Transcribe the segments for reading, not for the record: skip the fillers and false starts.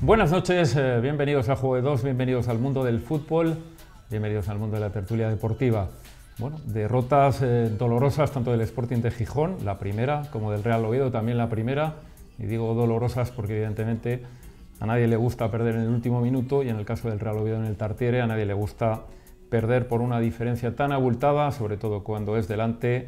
Buenas noches, bienvenidos a Juego de Dos, bienvenidos al mundo del fútbol, bienvenidos al mundo de la tertulia deportiva. Bueno, derrotas dolorosas tanto del Sporting de Gijón, la primera, como del Real Oviedo, también la primera. Y digo dolorosas porque evidentemente a nadie le gusta perder en el último minuto y en el caso del Real Oviedo en el Tartiere a nadie le gusta perder por una diferencia tan abultada, sobre todo cuando es delante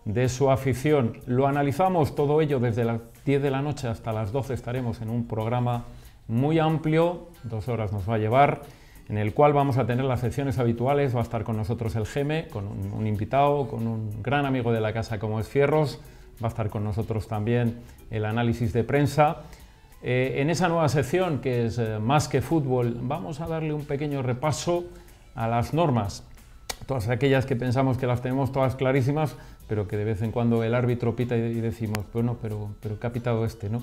de su afición. Lo analizamos todo ello desde las 10 de la noche hasta las 12, estaremos en un programa muy amplio, 2 horas nos va a llevar, en el cual vamos a tener las secciones habituales. Va a estar con nosotros el Geme, con un invitado, con un gran amigo de la casa como es Fierros, va a estar con nosotros también el análisis de prensa. En esa nueva sección que es Más que Fútbol, vamos a darle un pequeño repaso a las normas, todas aquellas que pensamos que las tenemos todas clarísimas, pero que de vez en cuando el árbitro pita y decimos, bueno, pero ¿qué ha pitado este, no?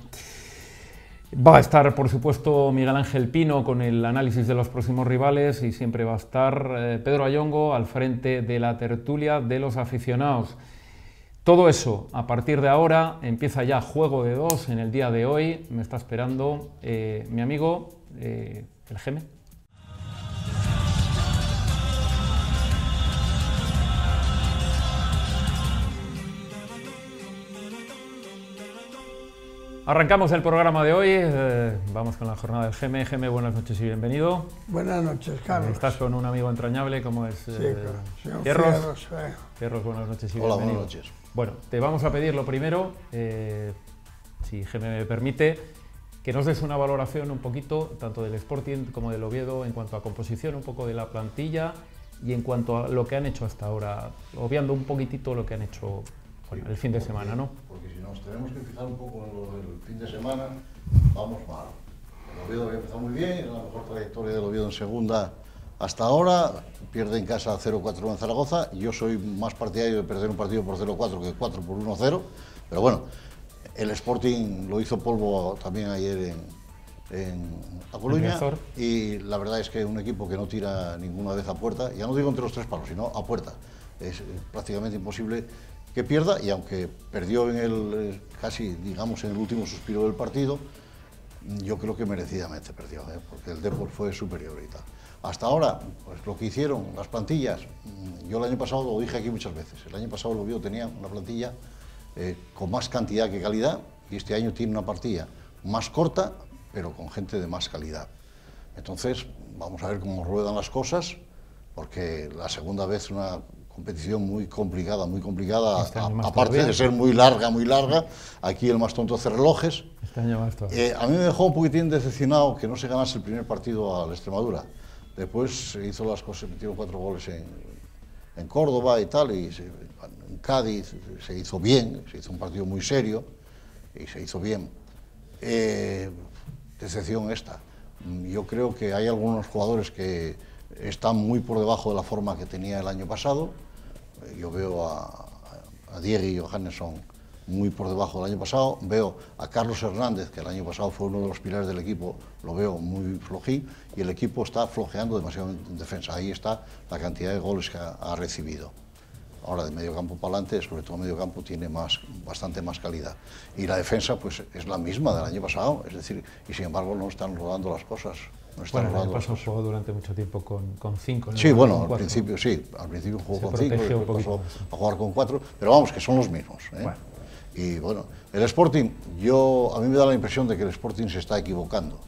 Va a estar, por supuesto, Miguel Ángel Pino con el análisis de los próximos rivales y siempre va a estar Pedro Ayongo al frente de la tertulia de los aficionados. Todo eso, a partir de ahora, empieza ya Juego de Dos en el día de hoy. Me está esperando mi amigo, el Geme. Arrancamos el programa de hoy, vamos con la jornada del Geme. Geme, buenas noches y bienvenido. Buenas noches, Carlos. Estás con un amigo entrañable como es señor Fierros. Fierros, buenas noches y bienvenido. Hola, buenas noches. Bueno, te vamos a pedir lo primero, si Geme me permite, que nos des una valoración un poquito, tanto del Sporting como del Oviedo, en cuanto a composición, un poco de la plantilla y en cuanto a lo que han hecho hasta ahora, obviando un poquitito lo que han hecho el fin de semana, ¿no? Porque si nos tenemos que fijar un poco en lo del fin de semana, vamos mal. El Oviedo había empezado muy bien, es la mejor trayectoria del Oviedo en segunda hasta ahora, pierde en casa 0-4 en Zaragoza. Yo soy más partidario de perder un partido por 0-4 que 4 por 1-0, pero bueno, el Sporting lo hizo polvo también ayer en A Coruña, y la verdad es que un equipo que no tira ninguna vez a puerta, ya no digo entre los tres palos, sino a puerta, es prácticamente imposible que pierda, y aunque perdió en el casi, digamos, en el último suspiro del partido, yo creo que merecidamente perdió, porque el Depor fue superior y tal. Hasta ahora, pues lo que hicieron las plantillas, yo el año pasado lo dije aquí muchas veces, el año pasado el Oviedo tenía una plantilla con más cantidad que calidad, y este año tiene una plantilla más corta, pero con gente de más calidad. Entonces, vamos a ver cómo ruedan las cosas, porque la segunda vez una competición muy complicada, aparte de ser muy larga, aquí el más tonto hace relojes. Este año más todavía. A mí me dejó un poquitín decepcionado que no se ganase el primer partido al Extremadura. Después se hizo las cosas, se metieron 4 goles en Córdoba y tal, y en Cádiz se hizo bien, se hizo un partido muy serio y se hizo bien. Decepción esta. Yo creo que hay algunos jugadores que están muy por debajo de la forma que tenía el año pasado. Yo veo a Diego y Johannesson muy por debajo del año pasado. Veo a Carlos Hernández, que el año pasado fue uno de los pilares del equipo, lo veo muy flojín, y el equipo está flojeando demasiado en defensa. Ahí está la cantidad de goles que ha recibido. Ahora, de medio campo para adelante, sobre todo medio campo, tiene bastante más calidad. Y la defensa pues es la misma del año pasado, es decir, y sin embargo no están rodando las cosas. Bueno, el año pasado jugó durante mucho tiempo con 5. Sí, bueno, al principio jugó con 5, después pasó a jugar con 4, pero vamos, que son los mismos. Bueno. Y bueno, el Sporting, a mí me da la impresión de que el Sporting se está equivocando.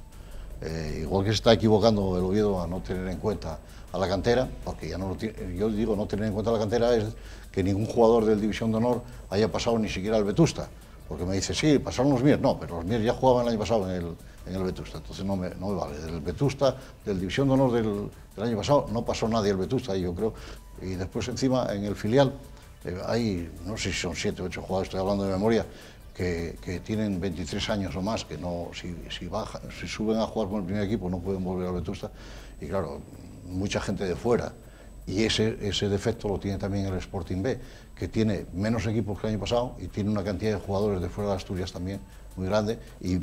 Igual que se está equivocando el Oviedo a no tener en cuenta a la cantera, porque ya no lo tiene, yo digo no tener en cuenta la cantera es que ningún jugador del División de Honor haya pasado ni siquiera al Vetusta, porque me dice, sí, pasaron los Mier, no, pero los Mier ya jugaban el año pasado en el Vetusta, entonces no me vale. Del Vetusta, del División de Honor del año pasado, no pasó nadie al Vetusta, yo creo, y después encima en el filial hay, no sé si son 7 o 8 jugadores, estoy hablando de memoria, que tienen 23 años o más, que no, si suben a jugar con el primer equipo no pueden volver al Vetusta, y claro, mucha gente de fuera, y ese defecto lo tiene también el Sporting B, que tiene menos equipos que el año pasado y tiene una cantidad de jugadores de fuera de Asturias también muy grande, y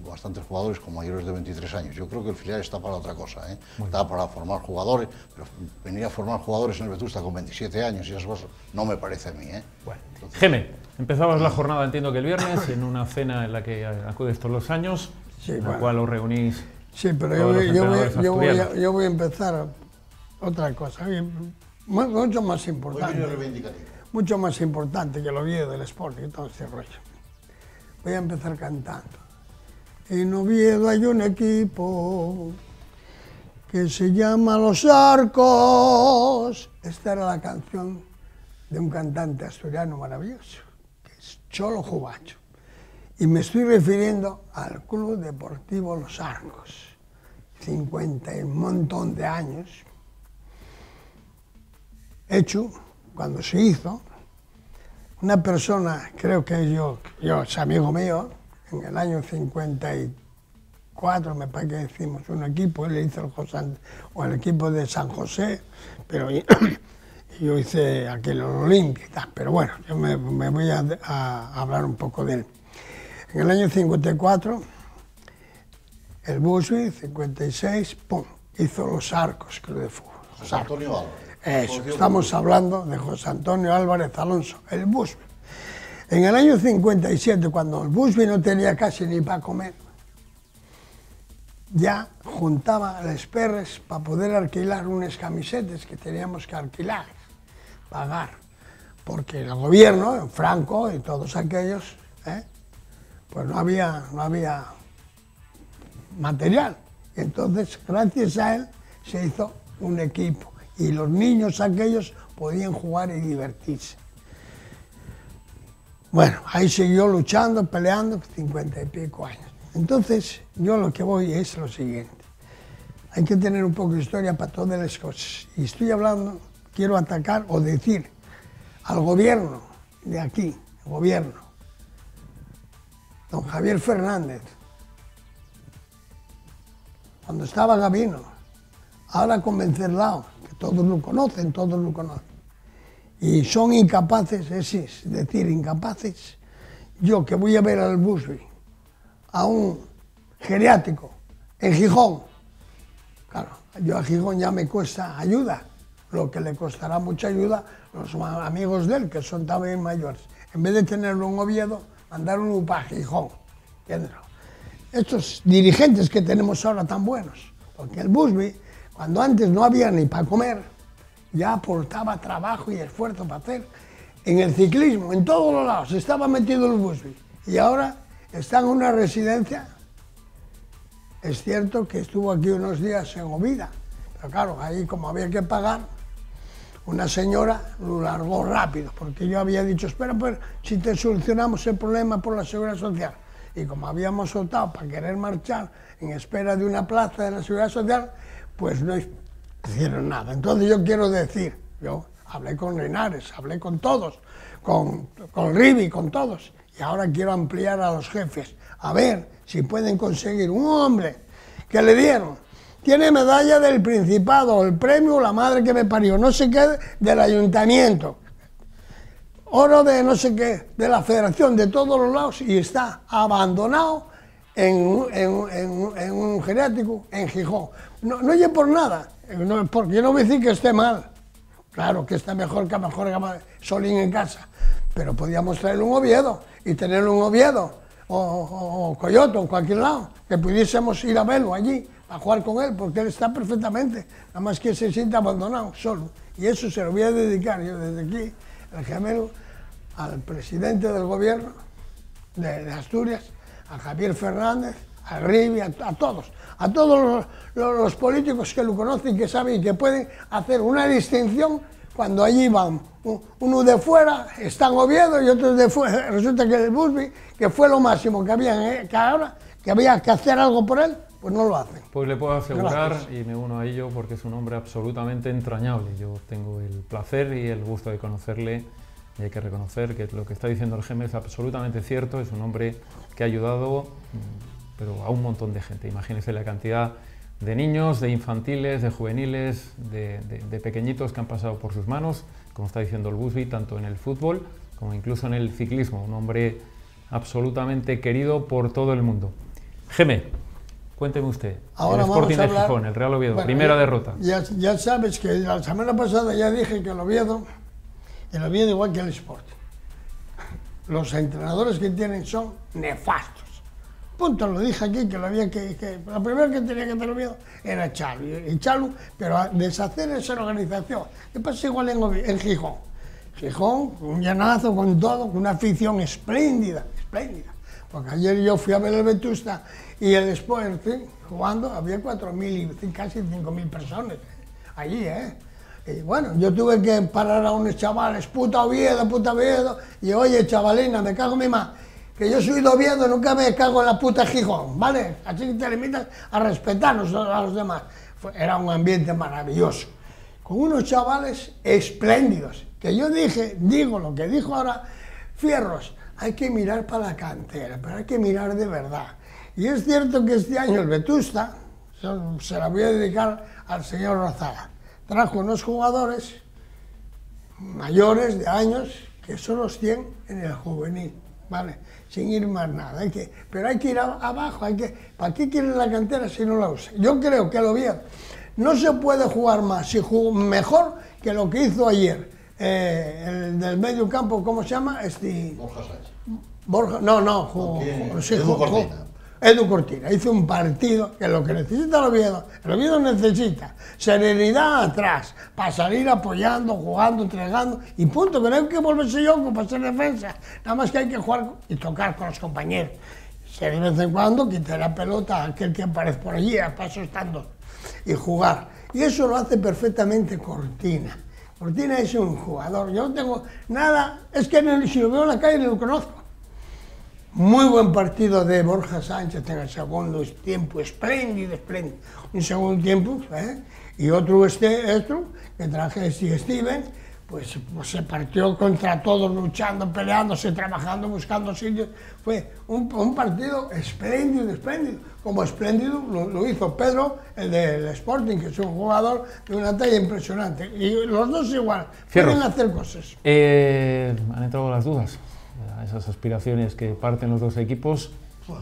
bastantes jugadores con mayores de 23 años. Yo creo que el filial está para otra cosa, está para formar jugadores, pero venir a formar jugadores en el Vetusta con 27 años y esas cosas no me parece a mí. Bueno. Entonces, Geme, empezabas la jornada, entiendo que el viernes, en una cena en la que acudes todos los años. Sí, en la cual os reunís. Sí, pero yo voy a empezar otra cosa, mucho más importante. Mucho más importante que el Oviedo del Sporting y todo este rollo. Voy a empezar cantando. En Oviedo hay un equipo que se llama Los Arcos. Esta era la canción de un cantante asturiano maravilloso, que es Cholo Jubacho. Y me estoy refiriendo al Club Deportivo Los Arcos. 50 y un montón de años. Hecho, cuando se hizo, una persona, creo que yo es amigo mío, en el año 54 me parece que hicimos un equipo, él hizo el equipo de San José, pero yo hice aquel Olimpia y tal, pero bueno, yo me voy a hablar un poco de él. En el año 54, el Busby, 56, ¡pum!, hizo Los Arcos, Club de Fútbol. José Antonio Álvarez. Eso, estamos hablando de José Antonio Álvarez Alonso, el Busby. En el año 57, cuando el Busby no tenía casi ni para comer, ya juntaba las perres para poder alquilar unas camisetas que teníamos que alquilar, pagar, porque el gobierno, Franco y todos aquellos, pues no había material. Entonces, gracias a él, se hizo un equipo y los niños aquellos podían jugar y divertirse. Bueno, ahí siguió luchando, peleando, 50 y pico años. Entonces, yo lo que voy es lo siguiente. Hay que tener un poco de historia para todas las cosas. Y estoy hablando, quiero atacar o decir al gobierno de aquí, el gobierno, don Javier Fernández, cuando estaba Gabino, ahora con Venceslao, que todos lo conocen, y son incapaces, es decir, incapaces, yo que voy a ver al Busby, a un geriátrico en Gijón, claro, yo a Gijón ya me cuesta ayuda, lo que le costará mucha ayuda los amigos de él, que son también mayores, en vez de tenerlo en Oviedo, mandaron para Gijón, ¿entiendes? Estos dirigentes que tenemos ahora tan buenos, porque el Busby, cuando antes no había ni para comer, ya aportaba trabajo y esfuerzo para hacer. En el ciclismo, en todos los lados, estaba metido el Busby. Y ahora está en una residencia. Es cierto que estuvo aquí unos días en Ovida, pero claro, ahí como había que pagar, una señora lo largó rápido, porque yo había dicho, espera, pues si te solucionamos el problema por la Seguridad Social. Y como habíamos optado para querer marchar en espera de una plaza de la Seguridad Social, pues no hicieron nada. Entonces yo quiero decir, yo hablé con Linares, hablé con todos, con Ribi, con todos, y ahora quiero ampliar a los jefes, a ver si pueden conseguir un hombre que le dieron, tiene medalla del Principado, el premio La Madre que me parió, no sé qué, del Ayuntamiento, oro de no sé qué, de la Federación, de todos los lados, y está abandonado en un geriátrico en Gijón. No oye por nada, porque yo no voy a decir que esté mal, claro que está mejor que Solín en casa, pero podíamos traerle un Oviedo y tenerlo en Oviedo o Coyoto, en cualquier lado, que pudiésemos ir a verlo allí, a jugar con él, porque él está perfectamente, nada más que se siente abandonado, solo. Y eso se lo voy a dedicar yo desde aquí, el gemelo, al presidente del gobierno de Asturias, a Javier Fernández, a Ribi, a todos los políticos que lo conocen, que saben y que pueden hacer una distinción cuando allí van uno de fuera, está en Oviedo, y otro de fuera, resulta que el Busby, que fue lo máximo que había, que ahora, que había que hacer algo por él, pues no lo hacen. Pues le puedo asegurar, y me uno a ello, porque es un hombre absolutamente entrañable. Yo tengo el placer y el gusto de conocerle, y hay que reconocer que lo que está diciendo el GM es absolutamente cierto. Es un hombre que ha ayudado, pero a un montón de gente. Imagínense la cantidad de niños, de infantiles, de juveniles, de pequeñitos que han pasado por sus manos, como está diciendo el Busby, tanto en el fútbol como incluso en el ciclismo. Un hombre absolutamente querido por todo el mundo. Geme, cuénteme usted, ahora el Sporting de Gijón, el Real Oviedo, bueno, primera derrota. Ya sabes que la semana pasada ya dije que el Oviedo igual que el Sporting. Los entrenadores que tienen son nefastos, Punto, lo dije aquí, que lo había lo primero que tenía que tener miedo era Chalu. Y Chalu, pero a deshacer esa organización. ¿Qué pasa igual en Gijón? Gijón, un llenazo con todo, con una afición espléndida, espléndida. Porque ayer yo fui a ver el Vetusta y el Sporting jugando, había 4.000 y casi 5.000 personas allí, Y bueno, yo tuve que parar a unos chavales, puta Oviedo, y oye, chavalina, me cago en mi madre, que yo soy de Oviedo, nunca me cago en la puta Gijón, ¿vale? Así que te limitas a respetarnos a los demás. Era un ambiente maravilloso, con unos chavales espléndidos, que yo digo lo que dijo ahora Fierros, hay que mirar para la cantera, pero hay que mirar de verdad. Y es cierto que este año el Vetusta, se la voy a dedicar al señor Rozaga, trajo unos jugadores mayores de años que solo los tienen en el juvenil, ¿vale? Sin ir más nada. Pero hay que ir abajo, ¿para qué quieren la cantera si no la usan? Yo creo que lo bien. No se puede jugar más, si mejor que lo que hizo ayer. El del medio campo, ¿cómo se llama? Borja Sánchez. Edu Cortina hizo un partido que lo que necesita el Oviedo necesita serenidad atrás, para salir apoyando, jugando, entregando, y punto, pero hay que volverse loco para ser defensa, nada más que hay que jugar y tocar con los compañeros, de vez en cuando quitar la pelota a aquel que aparece por allí, a paso estando, y jugar, y eso lo hace perfectamente Cortina. Cortina es un jugador, yo no tengo nada, es que si lo veo en la calle no lo conozco. Muy buen partido de Borja Sánchez en el segundo tiempo, espléndido. Un segundo tiempo, y otro que traje Steven, pues se partió contra todos, luchando, peleándose, trabajando, buscando sitios. Fue un partido espléndido. Como espléndido lo hizo Pedro, el del Sporting, que es un jugador de una talla impresionante. Y los dos igual, pueden hacer cosas. Han entrado las dudas. Esas aspiraciones que parten los dos equipos,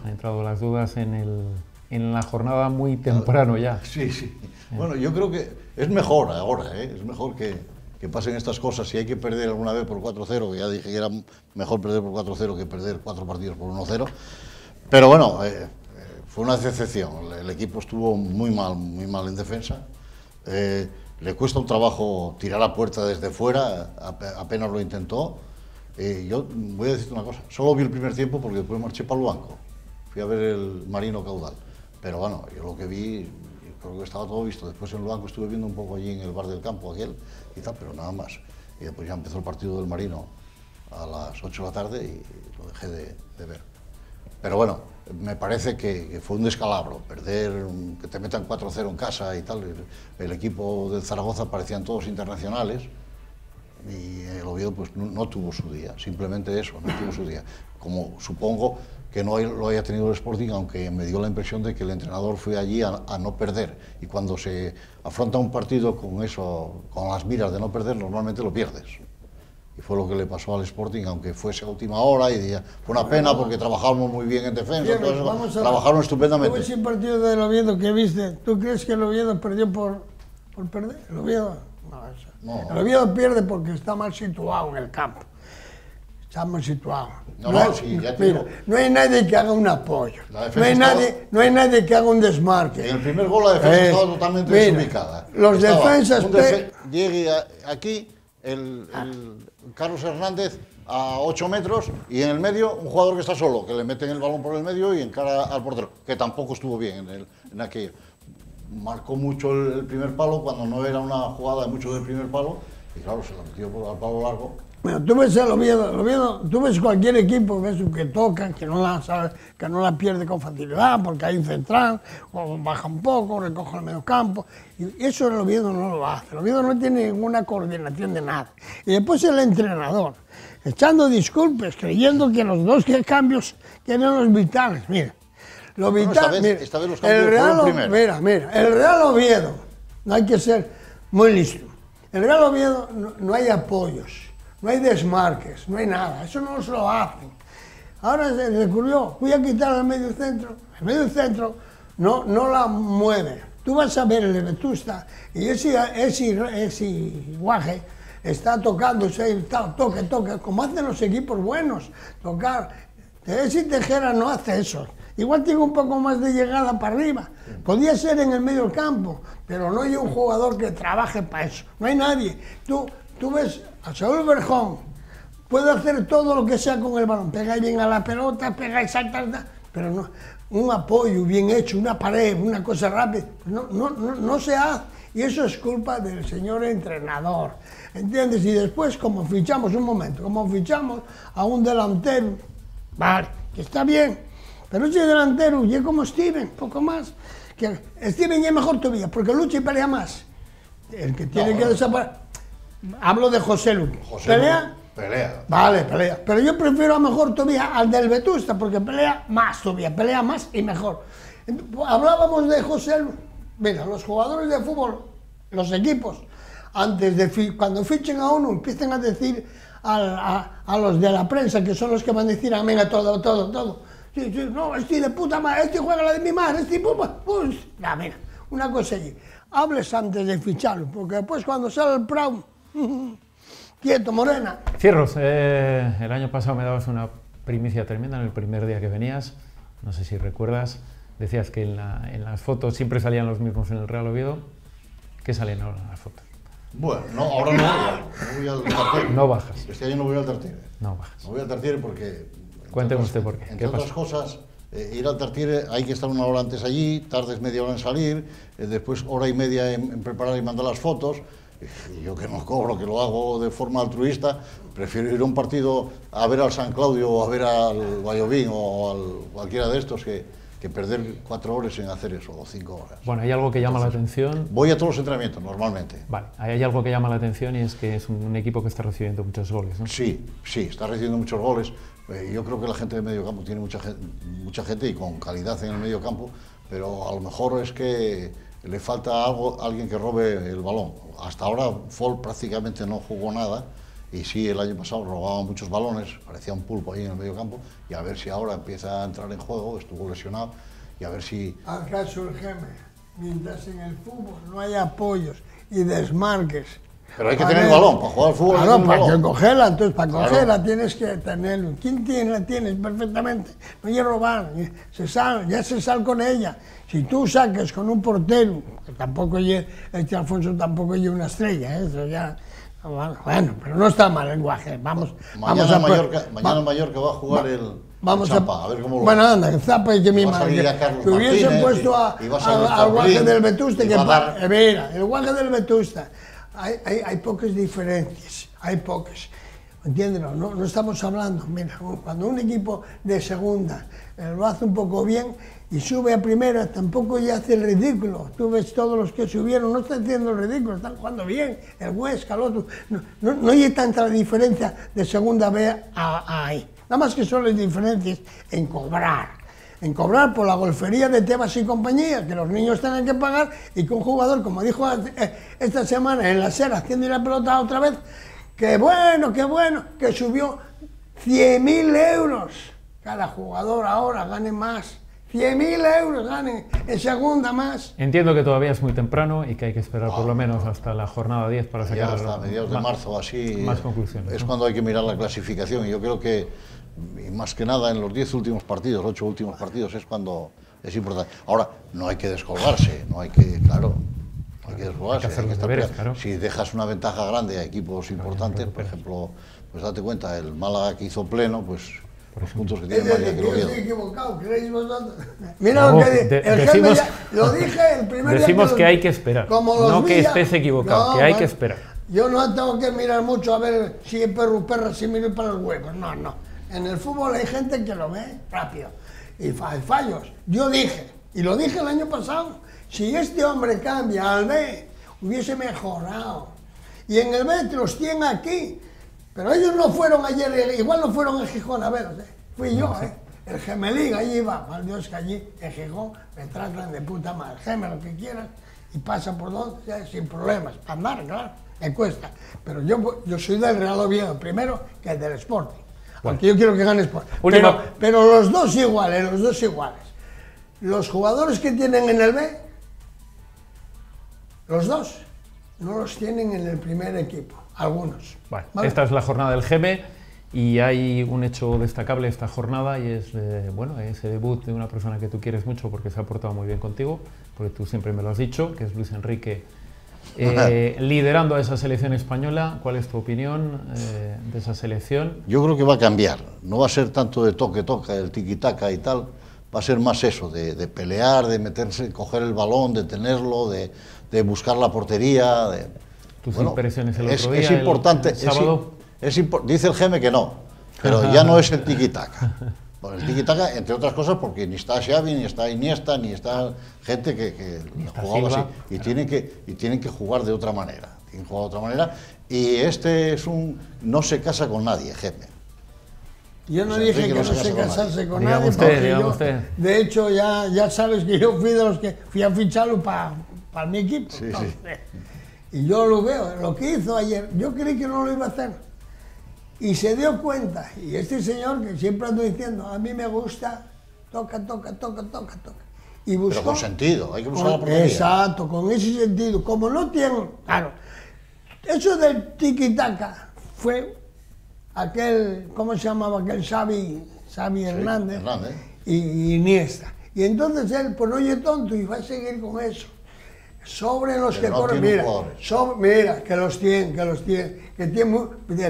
han entrado las dudas en la jornada muy temprano ya. Sí. Bueno, yo creo que es mejor ahora, es mejor que pasen estas cosas. Si hay que perder alguna vez por 4-0, que ya dije que era mejor perder por 4-0 que perder 4 partidos por 1-0, pero bueno, fue una decepción. El equipo estuvo muy mal en defensa. Le cuesta un trabajo tirar la puerta desde fuera, apenas lo intentó. Yo voy a decirte una cosa, solo vi el primer tiempo porque después marché para el banco, fui a ver el Marino Caudal, pero bueno, yo lo que vi, creo que estaba todo visto. Después en el banco estuve viendo un poco allí en el bar del campo aquel y tal, pero nada más. Y después ya empezó el partido del Marino a las 8 de la tarde y lo dejé de ver. Pero bueno, me parece que fue un descalabro, perder, que te metan 4-0 en casa y tal. El equipo del Zaragoza parecían todos internacionales. Y el Oviedo pues no tuvo su día, simplemente eso, no tuvo su día. Como supongo que no lo haya tenido el Sporting, aunque me dio la impresión de que el entrenador fue allí a no perder. Y cuando se afronta un partido con eso, con las miras de no perder, normalmente lo pierdes. Y fue lo que le pasó al Sporting, aunque fuese a última hora, y fue una pena porque trabajamos muy bien en defensa, trabajaron estupendamente. ¿Ese partido del Oviedo que viste, tú crees que el Oviedo perdió por perder? ¿El Oviedo? No. El Oviedo pierde porque está mal situado en el campo. Está mal situado. No hay nadie que haga un apoyo. No hay nadie que haga un desmarque. En el primer gol la defensa estaba totalmente desubicada. Los defensas... Llegue aquí el Carlos Hernández a 8 metros y en el medio un jugador que está solo, que le meten el balón por el medio y encara al portero, que tampoco estuvo bien en aquello. Marcó mucho el primer palo cuando no era una jugada mucho del primer palo y claro, se la metió por el palo largo. Bueno, tú ves el Oviedo, tú ves cualquier equipo, ves que toca, que no la pierde con facilidad porque hay un central, o baja un poco, recoge el medio campo, y eso el Oviedo no lo hace. El Oviedo no tiene ninguna coordinación de nada. Y después el entrenador, echando disculpas, creyendo que los dos cambios que eran los vitales, mira. Lo vital, esta vez los cambios mira, el Real Oviedo, no hay que ser muy listo. El Real Oviedo no hay apoyos, no hay desmarques, no hay nada, eso no se lo hacen. Ahora se recurrió, voy a quitar el medio centro no la mueve. Tú vas a ver el Vetusta y ese guaje está tocando, toque, como hacen los equipos buenos, tocar. Ese Tejera no hace eso. Igual tiene un poco más de llegada para arriba. Podía ser en el medio del campo, pero no hay un jugador que trabaje para eso. No hay nadie. Tú ves a Saúl Berjón, puede hacer todo lo que sea con el balón. Pega bien a la pelota, pega y salta, pero no. Un apoyo bien hecho, una pared, una cosa rápida, no se hace. Y eso es culpa del señor entrenador. ¿Entiendes? Y después, como fichamos a un delantero, vale, que está bien, pero ese delantero ya como Steven, poco más. Que Steven ya es mejor todavía, porque lucha y pelea más. El que tiene que desaparecer. Hablo de José Lu. ¿Pelea? Pelea. Vale, pelea. Pero yo prefiero a mejor todavía al del Vetusta, porque pelea más todavía, pelea más y mejor. Hablábamos de José Lu. Mira, los jugadores de fútbol, los equipos, cuando fichen a uno, empiezan a decir a los de la prensa, que son los que van a decir amén a todo. Sí, no, este de puta madre, este juega la de mi madre, este pupa, pues, mira, una cosa allí. Hables antes de ficharlo, porque después cuando sale el Prau, quieto, morena. Fierros, el año pasado me dabas una primicia tremenda en el primer día que venías, no sé si recuerdas. Decías que en las fotos siempre salían los mismos en el Real Oviedo. ¿Qué salen ahora en las fotos? Bueno, no, ahora no voy al Tartiere. No bajas. Este año no voy al Tartiere. No bajas. No voy al Tartiere porque... Cuénteme usted por qué. Entre otras cosas, ir al Tartiere hay que estar una hora antes allí, tardes media hora en salir, después hora y media en preparar y mandar las fotos. Y yo que no cobro, que lo hago de forma altruista, prefiero ir a un partido a ver al San Claudio o a ver al Vallovín o al cualquiera de estos que perder 4 horas en hacer eso, o 5 horas. Bueno, hay algo que llama la atención. Voy a todos los entrenamientos, normalmente. Vale, hay algo que llama la atención y es que es un equipo que está recibiendo muchos goles, ¿no? Sí, está recibiendo muchos goles. Yo creo que la gente de medio campo tiene mucha gente y con calidad en el medio campo, pero a lo mejor es que le falta alguien que robe el balón. Hasta ahora Fall prácticamente no jugó nada. Y sí, el año pasado robaba muchos balones, parecía un pulpo ahí en el medio campo, y a ver si ahora empieza a entrar en juego, estuvo lesionado, y a ver si... Al caso el Geme, mientras en el fútbol no hay apoyos y desmarques... Pero hay que tener el balón, para jugar al fútbol. Claro, para cogerla, entonces para cogerla tienes que tenerlo. ¿Quién la tienes perfectamente? No hay que robar, ya se sale con ella. Si tú saques con un portero, que tampoco este Alfonso tampoco lleva una estrella, eso ya... Bueno, pero no está mal el lenguaje. Mañana Mallorca va a jugar el Champa, a ver cómo lo... Bueno, anda, el Zapa y que mi madre. Que hubiesen puesto al guaje del Vetusta, mira, el guaje del Vetusta. Hay pocas diferencias, hay pocas. ¿Entiendes? No estamos hablando, mira, cuando un equipo de segunda lo hace un poco bien y sube a primera, tampoco ya hace el ridículo. Tú ves todos los que subieron, no están haciendo el ridículo, están jugando bien, el Huesca, el otro. No hay tanta diferencia de segunda B a ahí. Nada más que solo hay diferencias en cobrar por la golfería de Tebas y compañía, que los niños tengan que pagar, y que un jugador, como dijo esta semana en la SER, haciendo la pelota otra vez, qué bueno, que subió 100.000 euros. Cada jugador ahora gane más. 100.000 euros ganen en segunda más. Entiendo que todavía es muy temprano y que hay que esperar por lo menos hasta la jornada 10 para sacar hasta mediados de marzo así más conclusiones. Es cuando hay que mirar la clasificación, y yo creo que y más que nada en los 10 últimos partidos, 8 últimos partidos es cuando es importante. Ahora, no hay que descolgarse, no hay que descolgarse. Claro. Si dejas una ventaja grande a equipos importantes, por ejemplo, pues date cuenta, el Málaga que hizo pleno, pues los puntos que tiene Málaga que lo Yo estoy equivocado, ¿creéis vosotros? Mira lo que lo dije el primer día. Decimos que hay que esperar, no que estés equivocado, que hay que esperar. Yo no tengo que mirar mucho a ver si es perro perra, si miro para los huevos, no. En el fútbol hay gente que lo ve rápido y hay fallos. Yo dije, y lo dije el año pasado, si este hombre cambia al B, hubiese mejorado. Y en el B te los tienen aquí. Pero ellos no fueron ayer, igual no fueron a Gijón a ver, fui yo, el Gemelín, allí va, mal Dios que allí en Gijón me tratan de puta madre, geme lo que quieran y pasa por donde, sin problemas, para andar, claro, me cuesta. Pero yo soy del Real Oviedo primero que del Sporting, porque yo quiero que gane Sporting. Pero los dos iguales. Los jugadores que tienen en el B, los dos, no los tienen en el primer equipo. Algunos. Vale. Esta es la jornada del Geme Y hay un hecho destacable esta jornada y es bueno, ese debut de una persona que tú quieres mucho porque se ha portado muy bien contigo, porque tú siempre me lo has dicho, que es Luis Enrique, liderando a esa selección española. ¿Cuál es tu opinión de esa selección? Yo creo que va a cambiar, no va a ser tanto de toque-toca, el tiki-taka y tal, va a ser más eso, de pelear, de meterse, coger el balón, de tenerlo, de buscar la portería. ¿Tus impresiones el otro día, es importante, el sábado? Dice el Geme que no, pero ya no es el tiki-taka. Bueno, el tiki-taka, entre otras cosas, porque ni está Xavi, ni está Iniesta, ni está gente que jugaba así. Y tienen que jugar de otra manera. Tienen que jugar de otra manera. Y este es no se casa con nadie, Geme. Yo no dije que no se casase con nadie, porque de hecho, ya sabes que yo fui de los que fui a ficharlo para mi equipo. Sí, entonces, sí. Y yo lo veo, lo que hizo ayer, yo creí que no lo iba a hacer. Y se dio cuenta, y este señor que siempre ando diciendo, a mí me gusta, toca. Y buscó, pero con sentido, hay que buscar la portería. Exacto, con ese sentido. Como no tiene, claro, eso del tiki-taka fue aquel, ¿cómo se llamaba? Aquel Xavi Hernández. Y Iniesta. Y entonces él, pues no es tonto y va a seguir con eso. Sobre los que corren, mira, que los tiene,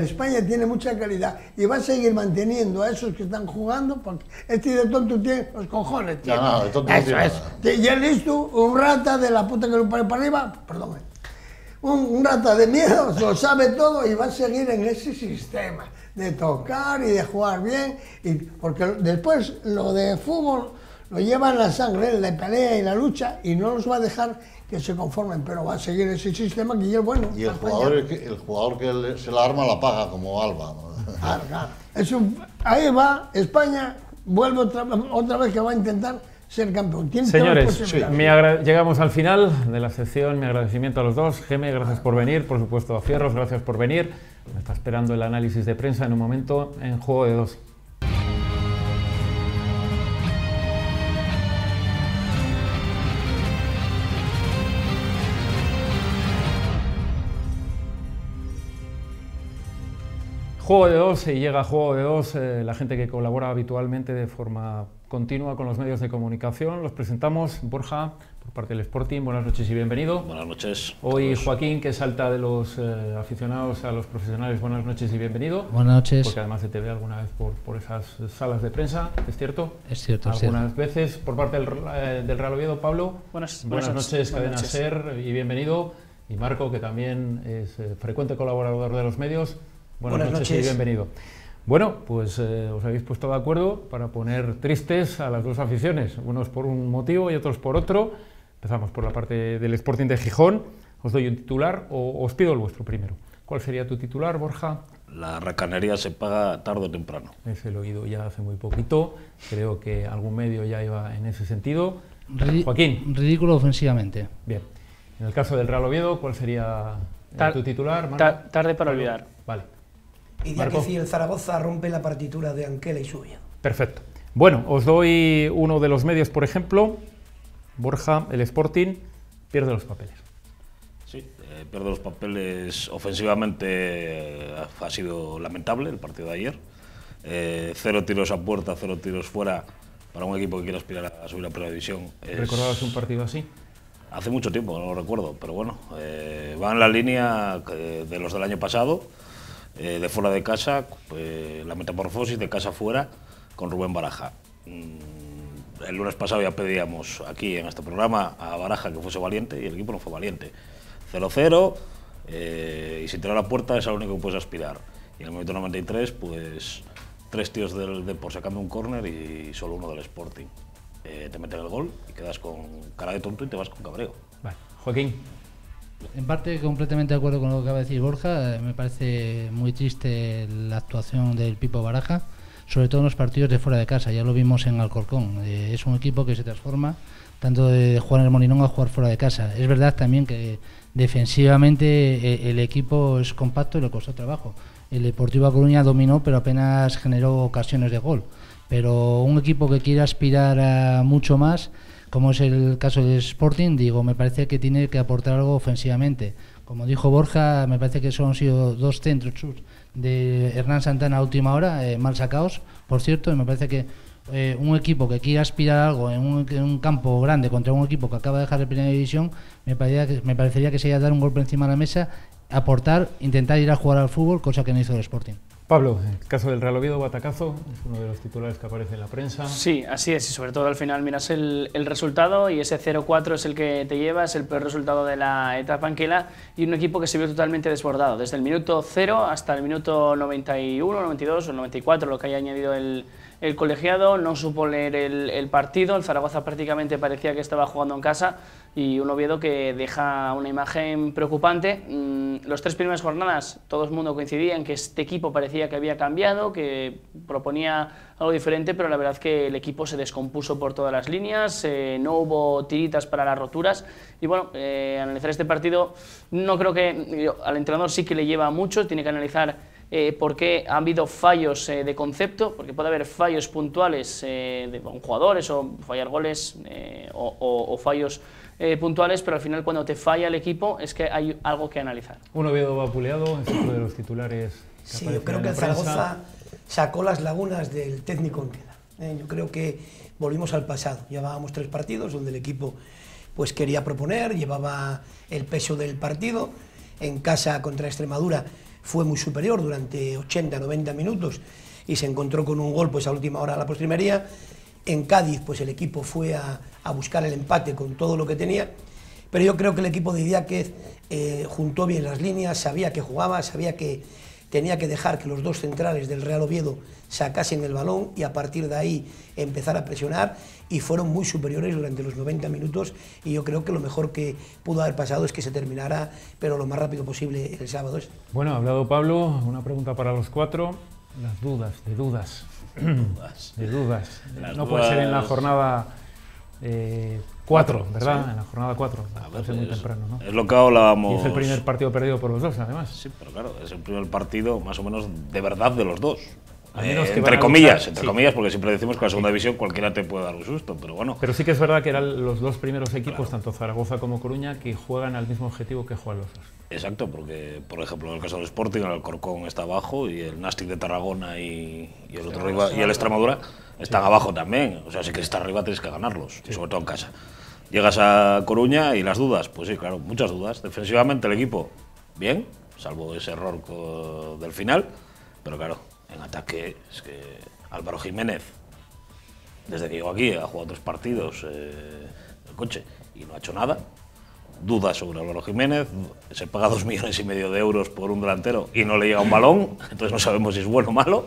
España tiene mucha calidad y va a seguir manteniendo a esos que están jugando, porque este de tonto tiene los cojones, tío. No, de tonto eso. Y él listo, un rata de la puta que lo pone para arriba, perdón, un rata de miedo, lo sabe todo y va a seguir en ese sistema de tocar y de jugar bien, porque después lo de fútbol lo lleva en la sangre, la pelea y la lucha, y no los va a dejar que se conformen, pero va a seguir ese sistema que ya es bueno. Y el jugador que se la arma la paga, como Alba. Claro. Ahí va, España vuelve otra vez que va a intentar ser campeón. Señores, llegamos al final de la sección. Mi agradecimiento a los dos. Geme, gracias por venir. Por supuesto, a Fierros, gracias por venir. Me está esperando el análisis de prensa en un momento en Juego de Dos. Juego de Dos, y llega Juego de Dos, la gente que colabora habitualmente de forma continua con los medios de comunicación. Los presentamos. Borja, por parte del Sporting, buenas noches y bienvenido. Buenas noches. Hoy Joaquín, que salta de los aficionados a los profesionales, buenas noches y bienvenido. Buenas noches. Porque además se te ve alguna vez por esas salas de prensa, ¿es cierto? Es cierto. Algunas veces. Por parte del Real Oviedo, Pablo, buenas noches, Cadena Ser, y bienvenido. Y Marco, que también es frecuente colaborador de los medios. Buenas noches y bienvenido. Bueno, pues os habéis puesto de acuerdo para poner tristes a las dos aficiones, unos por un motivo y otros por otro. Empezamos por la parte del Sporting de Gijón. Os doy un titular o os pido el vuestro primero. ¿Cuál sería tu titular, Borja? La racanería se paga tarde o temprano. Ese lo he oído ya hace muy poquito. Creo que algún medio ya iba en ese sentido. Joaquín. Ridículo ofensivamente. Bien. En el caso del Real Oviedo, ¿cuál sería tu titular, Marco? Tarde para olvidar. Vale. Y ya que si el Zaragoza rompe la partitura de Anquela y Subia. Perfecto. Bueno, os doy uno de los medios, por ejemplo. Borja, el Sporting pierde los papeles. Sí, pierde los papeles ofensivamente. Ha sido lamentable el partido de ayer. 0 tiros a puerta, 0 tiros fuera para un equipo que quiere aspirar a subir a Primera División. ¿Recordabas un partido así? Hace mucho tiempo, no lo recuerdo, pero bueno, va en la línea de los del año pasado. De fuera de casa, la metamorfosis de casa fuera con Rubén Baraja. El lunes pasado ya pedíamos aquí en este programa a Baraja que fuese valiente y el equipo no fue valiente. 0-0 y sin tirar a la puerta es a lo único que puedes aspirar. Y en el minuto 93, pues 3 tíos del Depor sacando un córner y solo uno del Sporting. Te meten el gol y quedas con cara de tonto y te vas con cabreo. Vale. Joaquín. En parte completamente de acuerdo con lo que acaba de decir Borja. Me parece muy triste la actuación del Pipo Baraja, sobre todo en los partidos de fuera de casa. Ya lo vimos en Alcorcón. Es un equipo que se transforma tanto de jugar en el Molinón a jugar fuera de casa. Es verdad también que defensivamente el equipo es compacto y le costó trabajo. El Deportivo A Coruña dominó, pero apenas generó ocasiones de gol. Pero un equipo que quiere aspirar a mucho más, como es el caso del Sporting, me parece que tiene que aportar algo ofensivamente. Como dijo Borja, me parece que solo han sido 2 centros de Hernán Santana a última hora, mal sacados, por cierto, y me parece que un equipo que quiera aspirar a algo en un campo grande contra un equipo que acaba de dejar de primera división, me parecería que sería dar un golpe encima de la mesa, aportar, intentar ir a jugar al fútbol, cosa que no hizo el Sporting. Pablo, el caso del Real Oviedo, batacazo, es uno de los titulares que aparece en la prensa. Sí, así es, y sobre todo al final miras el resultado y ese 0-4 es el que te lleva, es el peor resultado de la etapa anquila y un equipo que se vio totalmente desbordado, desde el minuto 0 hasta el minuto 91, 92 o 94, lo que haya añadido el colegiado, no supo leer el partido, el Zaragoza prácticamente parecía que estaba jugando en casa y un Oviedo que deja una imagen preocupante. Las 3 primeras jornadas todo el mundo coincidía en que este equipo parecía que había cambiado, que proponía algo diferente, pero la verdad es que el equipo se descompuso por todas las líneas, no hubo tiritas para las roturas y bueno, analizar este partido no creo que al entrenador sí que le lleva mucho, tiene que analizar por qué ha habido fallos de concepto, porque puede haber fallos puntuales de jugadores o fallar goles o fallos puntuales, pero al final cuando te falla el equipo es que hay algo que analizar. Un Oviedo vapuleado, es uno de los titulares que sí, yo creo que el Zaragoza sacó las lagunas del técnico en queda. Yo creo que volvimos al pasado, llevábamos 3 partidos donde el equipo pues quería proponer, llevaba el peso del partido, en casa contra Extremadura fue muy superior durante 80-90 minutos y se encontró con un gol pues a última hora a la postrimería. En Cádiz pues el equipo fue a buscar el empate con todo lo que tenía, pero yo creo que el equipo de Idiáquez juntó bien las líneas, sabía que jugaba, sabía que tenía que dejar que los 2 centrales del Real Oviedo sacasen el balón y a partir de ahí empezar a presionar, y fueron muy superiores durante los 90 minutos y yo creo que lo mejor que pudo haber pasado es que se terminara, pero lo más rápido posible el sábado. Bueno, ha hablado Pablo, una pregunta para los 4, las dudas. Puede ser en la jornada 4, ¿verdad? En la jornada 4, parece muy temprano, ¿no? Es lo que hablábamos. Y es el primer partido perdido por los dos, además. Sí, pero claro, es el primer partido más o menos de verdad de los dos. Entre comillas, porque siempre decimos que la segunda división cualquiera te puede dar un susto, pero bueno. Pero sí que es verdad que eran los 2 primeros equipos, tanto Zaragoza como Coruña, que juegan al mismo objetivo que juegan los dos. Exacto, porque por ejemplo en el caso del Sporting, el Alcorcón está abajo y el Nastic de Tarragona y el otro rival, y el Extremadura están abajo también. O sea, si quieres estar arriba tienes que ganarlos, y sobre todo en casa. Llegas a Coruña y las dudas, pues sí, claro, muchas dudas. Defensivamente el equipo, bien, salvo ese error del final, pero claro, en ataque es que Álvaro Jiménez, desde que llegó aquí, ha jugado 3 partidos el coche y no ha hecho nada. Dudas sobre Álvaro Jiménez, se paga 2,5 millones de euros por un delantero y no le llega un balón, entonces no sabemos si es bueno o malo.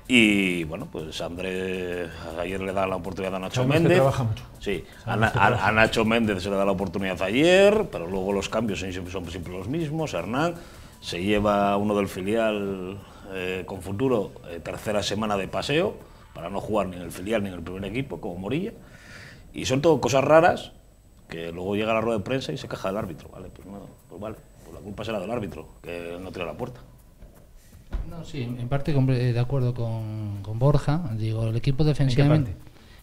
Y bueno, pues Andrés ayer le da la oportunidad a Nacho Méndez. Trabaja mucho. Sí, a Nacho Méndez se le da la oportunidad ayer, pero luego los cambios son siempre los mismos. Hernán se lleva uno del filial con futuro, 3ª semana de paseo, para no jugar ni en el filial ni en el primer equipo, como Morilla. Y son todo cosas raras, que luego llega a la rueda de prensa y se queja del árbitro. Vale, pues la culpa será del árbitro, que no tira la puerta. No, sí, en parte de acuerdo con Borja. Digo, el equipo defensivamente.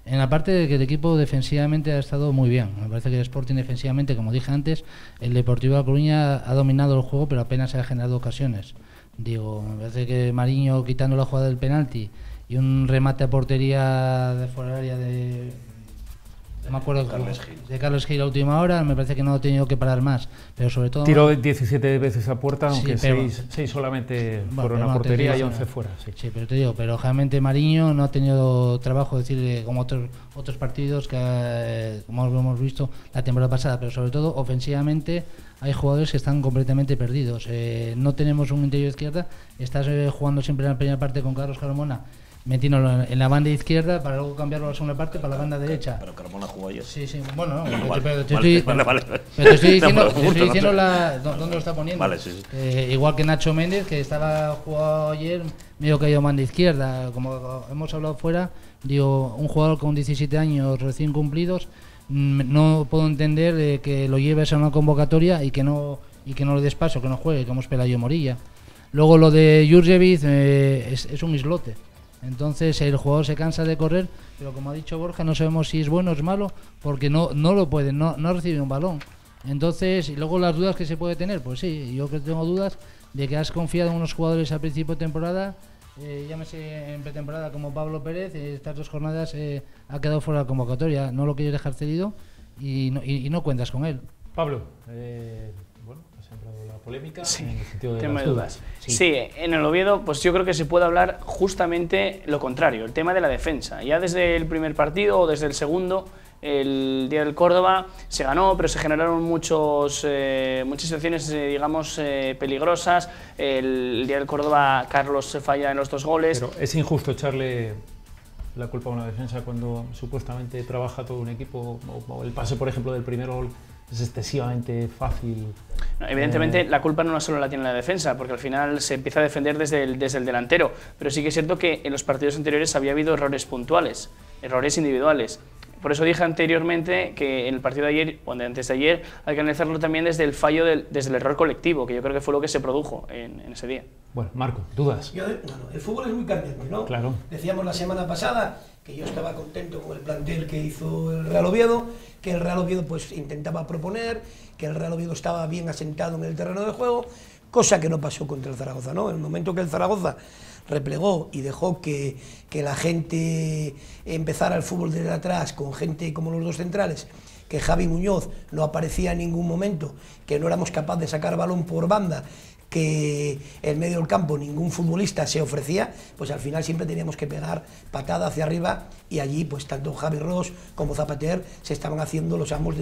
En la parte de que el equipo defensivamente ha estado muy bien. Me parece que el Sporting defensivamente, como dije antes, el Deportivo de La Coruña ha dominado el juego, pero apenas ha generado ocasiones. Digo, me parece que Mariño quitando la jugada del penalti y un remate a portería de fuera del área de Carlos Gil a última hora, me parece que no ha tenido que parar más, pero sobre todo tiró 17 veces a puerta, aunque 6 solamente fueron a portería y 11 fuera. Sí, pero te digo, pero realmente Mariño no ha tenido trabajo, decir, como otros partidos que como lo hemos visto la temporada pasada, pero sobre todo ofensivamente hay jugadores que están completamente perdidos. No tenemos un interior izquierda, estás jugando siempre en la primera parte con Carlos Carmona, metiéndolo en la banda izquierda para luego cambiarlo a la segunda parte para la banda derecha. Pero Carmona jugó ayer. Sí, bueno, no, vale, te estoy diciendo, dónde lo está poniendo. Vale, sí. Igual que Nacho Méndez, que estaba jugado ayer, medio caído banda izquierda. Como hemos hablado fuera, digo, un jugador con 17 años recién cumplidos, no puedo entender que lo lleves a una convocatoria y que no le des paso, que no juegue, como es Pelayo Morilla. Luego lo de Jurjevic es un islote. Entonces el jugador se cansa de correr, pero como ha dicho Borja, no sabemos si es bueno o es malo, porque no lo pueden, no recibe un balón. Entonces, y luego las dudas que se puede tener, pues sí, yo que tengo dudas de que has confiado en unos jugadores a principio de temporada, llámese en pretemporada como Pablo Pérez, estas 2 jornadas ha quedado fuera de la convocatoria, no lo quieres dejar cedido y no cuentas con él. Pablo, bueno, has entrado la polémica en el sentido de tema las de dudas. Sí, en el Oviedo, pues yo creo que se puede hablar justamente lo contrario, el tema de la defensa. Ya desde el primer partido o desde el segundo, el día del Córdoba se ganó, pero se generaron muchas situaciones, digamos, peligrosas. El día del Córdoba, Carlos se falla en los 2 goles. Pero es injusto echarle la culpa a una defensa cuando supuestamente trabaja todo un equipo, o el pase, por ejemplo, del primer gol es excesivamente fácil. No, evidentemente la culpa no solo la tiene la defensa, porque al final se empieza a defender desde el delantero, pero sí que es cierto que en los partidos anteriores había habido errores puntuales, errores individuales. Por eso dije anteriormente que en el partido de ayer, o antes de ayer, hay que analizarlo también desde el fallo, desde el error colectivo, que yo creo que fue lo que se produjo en ese día. Bueno, Marco, ¿dudas? El fútbol es muy cambiante, ¿no? Claro. Decíamos la semana pasada que yo estaba contento con el plantel que hizo el Real Oviedo, que el Real Oviedo pues intentaba proponer, que el Real Oviedo estaba bien asentado en el terreno de juego, cosa que no pasó contra el Zaragoza, ¿no? En el momento que el Zaragoza replegó y dejó que la gente empezara el fútbol desde atrás con gente como los 2 centrales, que Javi Muñoz no aparecía en ningún momento, que no éramos capaces de sacar balón por banda, que en medio del campo ningún futbolista se ofrecía, pues al final siempre teníamos que pegar patada hacia arriba y allí pues tanto Javi Ross como Zapater se estaban haciendo los amos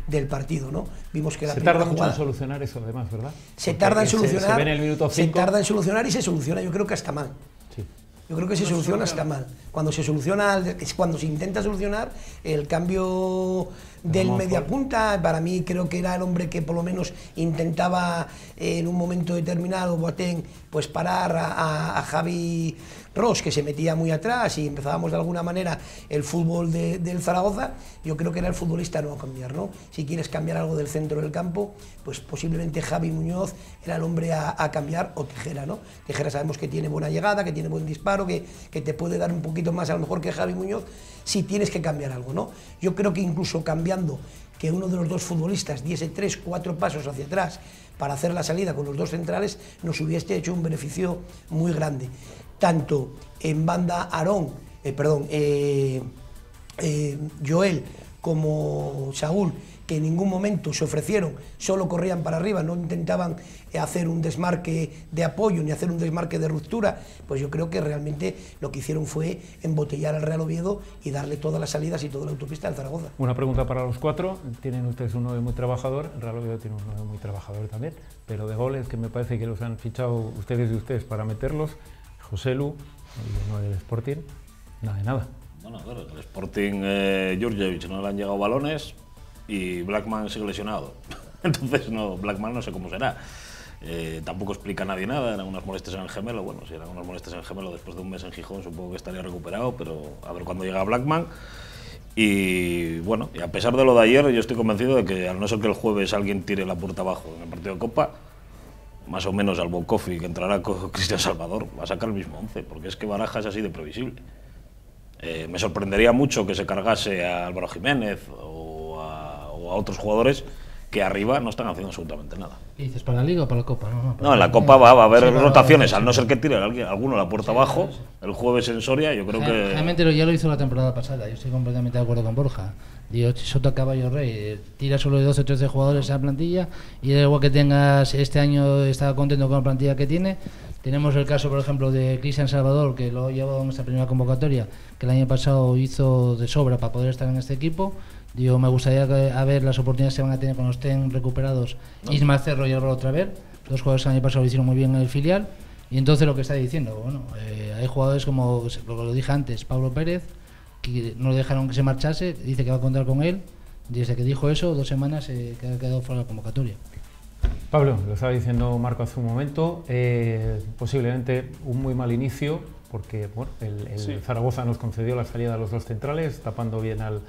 del partido, ¿no? Vimos que la se tarda mucho en solucionar eso además, ¿verdad? Se tarda en solucionar, se ve en el minuto 5. Se tarda en solucionar y se soluciona yo creo que hasta mal. Sí. Yo creo que se soluciona hasta mal. Cuando se soluciona, cuando se intenta solucionar, el cambio del mediapunta, para mí creo que era el hombre que por lo menos intentaba en un momento determinado, Boateng, pues parar a Javi Ross, que se metía muy atrás y empezábamos de alguna manera el fútbol del Zaragoza. Yo creo que era el futbolista no a cambiar, ¿no? Si quieres cambiar algo del centro del campo, pues posiblemente Javi Muñoz era el hombre a cambiar, o Tejera, ¿no? Tejera sabemos que tiene buena llegada, que tiene buen disparo, que te puede dar un poquito más a lo mejor que Javi Muñoz, si tienes que cambiar algo, ¿no? Yo creo que incluso cambiando que uno de los 2 futbolistas diese 3-4 pasos hacia atrás para hacer la salida con los 2 centrales, nos hubiese hecho un beneficio muy grande. Tanto en banda Joel como Saúl, que en ningún momento se ofrecieron, solo corrían para arriba, no intentaban hacer un desmarque de apoyo ni hacer un desmarque de ruptura, pues yo creo que realmente lo que hicieron fue embotellar al Real Oviedo y darle todas las salidas y toda la autopista al Zaragoza. Una pregunta para los 4, tienen ustedes un 9 muy trabajador, el Real Oviedo tiene un 9 muy trabajador también, pero de goles que me parece que los han fichado ustedes para meterlos, Joselu, el 9 del Sporting, nada de nada. Bueno, claro, el Sporting, Jurjevic no le han llegado balones y Blackman sigue lesionado. Entonces, Blackman no sé cómo será. Tampoco explica a nadie nada, eran unas molestias en el gemelo. Bueno, si eran unas molestias en el gemelo después de un mes en Gijón, supongo que estaría recuperado, pero a ver cuándo llega Blackman. Y bueno, y a pesar de lo de ayer, yo estoy convencido de que al no ser que el jueves alguien tire la puerta abajo en el partido de Copa, más o menos al Kofi, que entrará con Cristian Salvador, va a sacar el mismo 11, porque es que Baraja es así de previsible. Me sorprendería mucho que se cargase a Álvaro Jiménez o a otros jugadores que arriba no están haciendo absolutamente nada. ¿Y dices para la Liga o para la Copa? No, en la Copa va a haber rotaciones, al no ser que tire alguno la puerta abajo, el jueves en Soria, yo creo que... Realmente ya lo hizo la temporada pasada, yo estoy completamente de acuerdo con Borja. Digo, Soto Caballo Rey, tira solo de 12 o 13 jugadores a la plantilla y da igual que tengas, este año está contento con la plantilla que tiene. Tenemos el caso, por ejemplo, de Cristian Salvador, que lo llevó en esta primera convocatoria, que el año pasado hizo de sobra para poder estar en este equipo. Digo, me gustaría a ver las oportunidades que van a tener cuando estén recuperados Ismael Cerro y Álvaro Traver, 2 jugadores que el año pasado lo hicieron muy bien en el filial. Y entonces lo que está diciendo, bueno, hay jugadores como lo dije antes, Pablo Pérez, que no le dejaron que se marchase, dice que va a contar con él. Desde que dijo eso, 2 semanas que ha quedado fuera de la convocatoria. Pablo, lo estaba diciendo Marco hace un momento, posiblemente un muy mal inicio, porque bueno, el Zaragoza nos concedió la salida de los 2 centrales, tapando bien al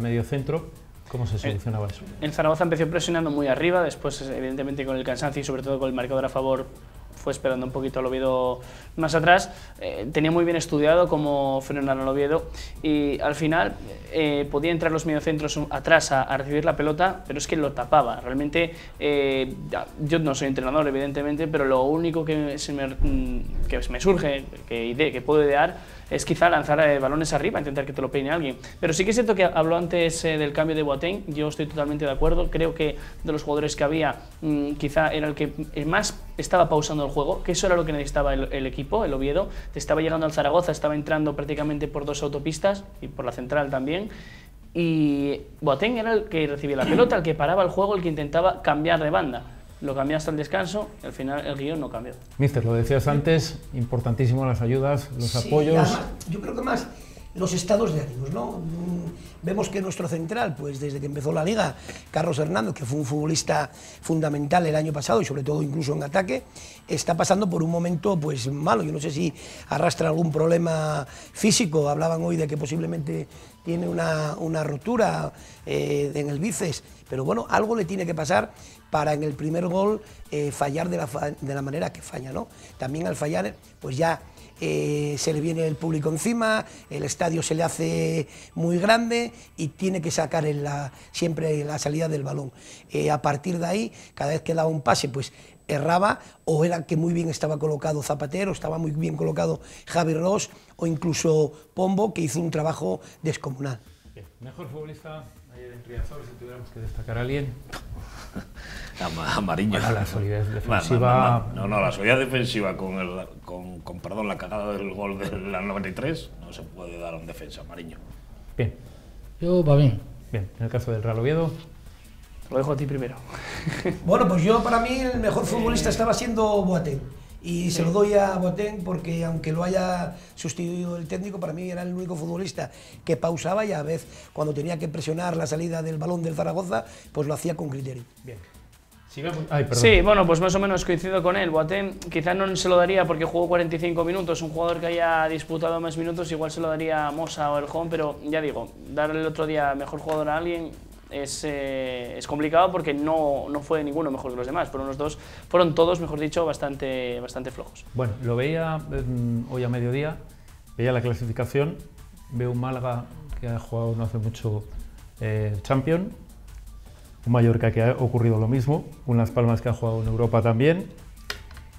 medio centro. ¿Cómo se solucionaba eso? El Zaragoza empezó presionando muy arriba, después evidentemente con el cansancio y sobre todo con el marcador a favor fue esperando un poquito al Oviedo más atrás, tenía muy bien estudiado cómo frenar al Oviedo y al final podía entrar los mediocentros atrás a recibir la pelota, pero es que lo tapaba. Realmente, yo no soy entrenador, evidentemente, pero lo único que me surge, que puedo idear, es quizá lanzar balones arriba, intentar que te lo peine alguien. Pero sí que es cierto que habló antes del cambio de Boateng, yo estoy totalmente de acuerdo, creo que de los jugadores que había, quizá era el que más estaba pausando el juego, que eso era lo que necesitaba el equipo, el Oviedo. Estaba llegando al Zaragoza, estaba entrando prácticamente por 2 autopistas y por la central también. Y Boateng era el que recibía la pelota, el que paraba el juego, el que intentaba cambiar de banda. Lo cambió hasta el descanso y al final el guión no cambió. Míster, lo decías antes, importantísimo las ayudas, los apoyos. Además, yo creo que más los estados de ánimos, ¿no? Vemos que nuestro central, pues desde que empezó la liga, Carlos Hernández, que fue un futbolista fundamental el año pasado y sobre todo incluso en ataque, está pasando por un momento pues malo. Yo no sé si arrastra algún problema físico, hablaban hoy de que posiblemente tiene una rotura en el bíceps, pero bueno, algo le tiene que pasar para en el primer gol fallar de la manera que falla, ¿no? También al fallar, pues ya se le viene el público encima, el estadio se le hace muy grande y tiene que sacar siempre la salida del balón. A partir de ahí, cada vez que daba un pase, pues erraba, o era que muy bien estaba colocado Zapatero, estaba muy bien colocado Javi Ross, o incluso Pombo, que hizo un trabajo descomunal. Bien. Mejor futbolista ayer en Riazor, si tuviéramos que destacar a alguien. Mariño. Bueno, la solidez defensiva. No, la solidez defensiva con perdón, la cagada del gol del 93 no se puede dar a un defensa, Mariño. Bien. Yo, va bien. Bien, en el caso del Real Oviedo. Lo dejo a ti primero. Bueno, pues yo para mí el mejor futbolista estaba siendo Boateng. Y se lo doy a Boateng porque aunque lo haya sustituido el técnico, para mí era el único futbolista que pausaba y a veces cuando tenía que presionar la salida del balón del Zaragoza, pues lo hacía con criterio. Bien. Sí, bueno, pues más o menos coincido con él. Boateng quizás no se lo daría porque jugó 45 minutos, un jugador que haya disputado más minutos, igual se lo daría a Mosa o Erjón, pero ya digo, darle el otro día mejor jugador a alguien es complicado porque no fue ninguno mejor que los demás, fueron todos, mejor dicho, bastante flojos. Bueno, lo veía hoy a mediodía, veía la clasificación, veo un Málaga que ha jugado no hace mucho Champions, un Mallorca que ha ocurrido lo mismo, un Las Palmas que ha jugado en Europa también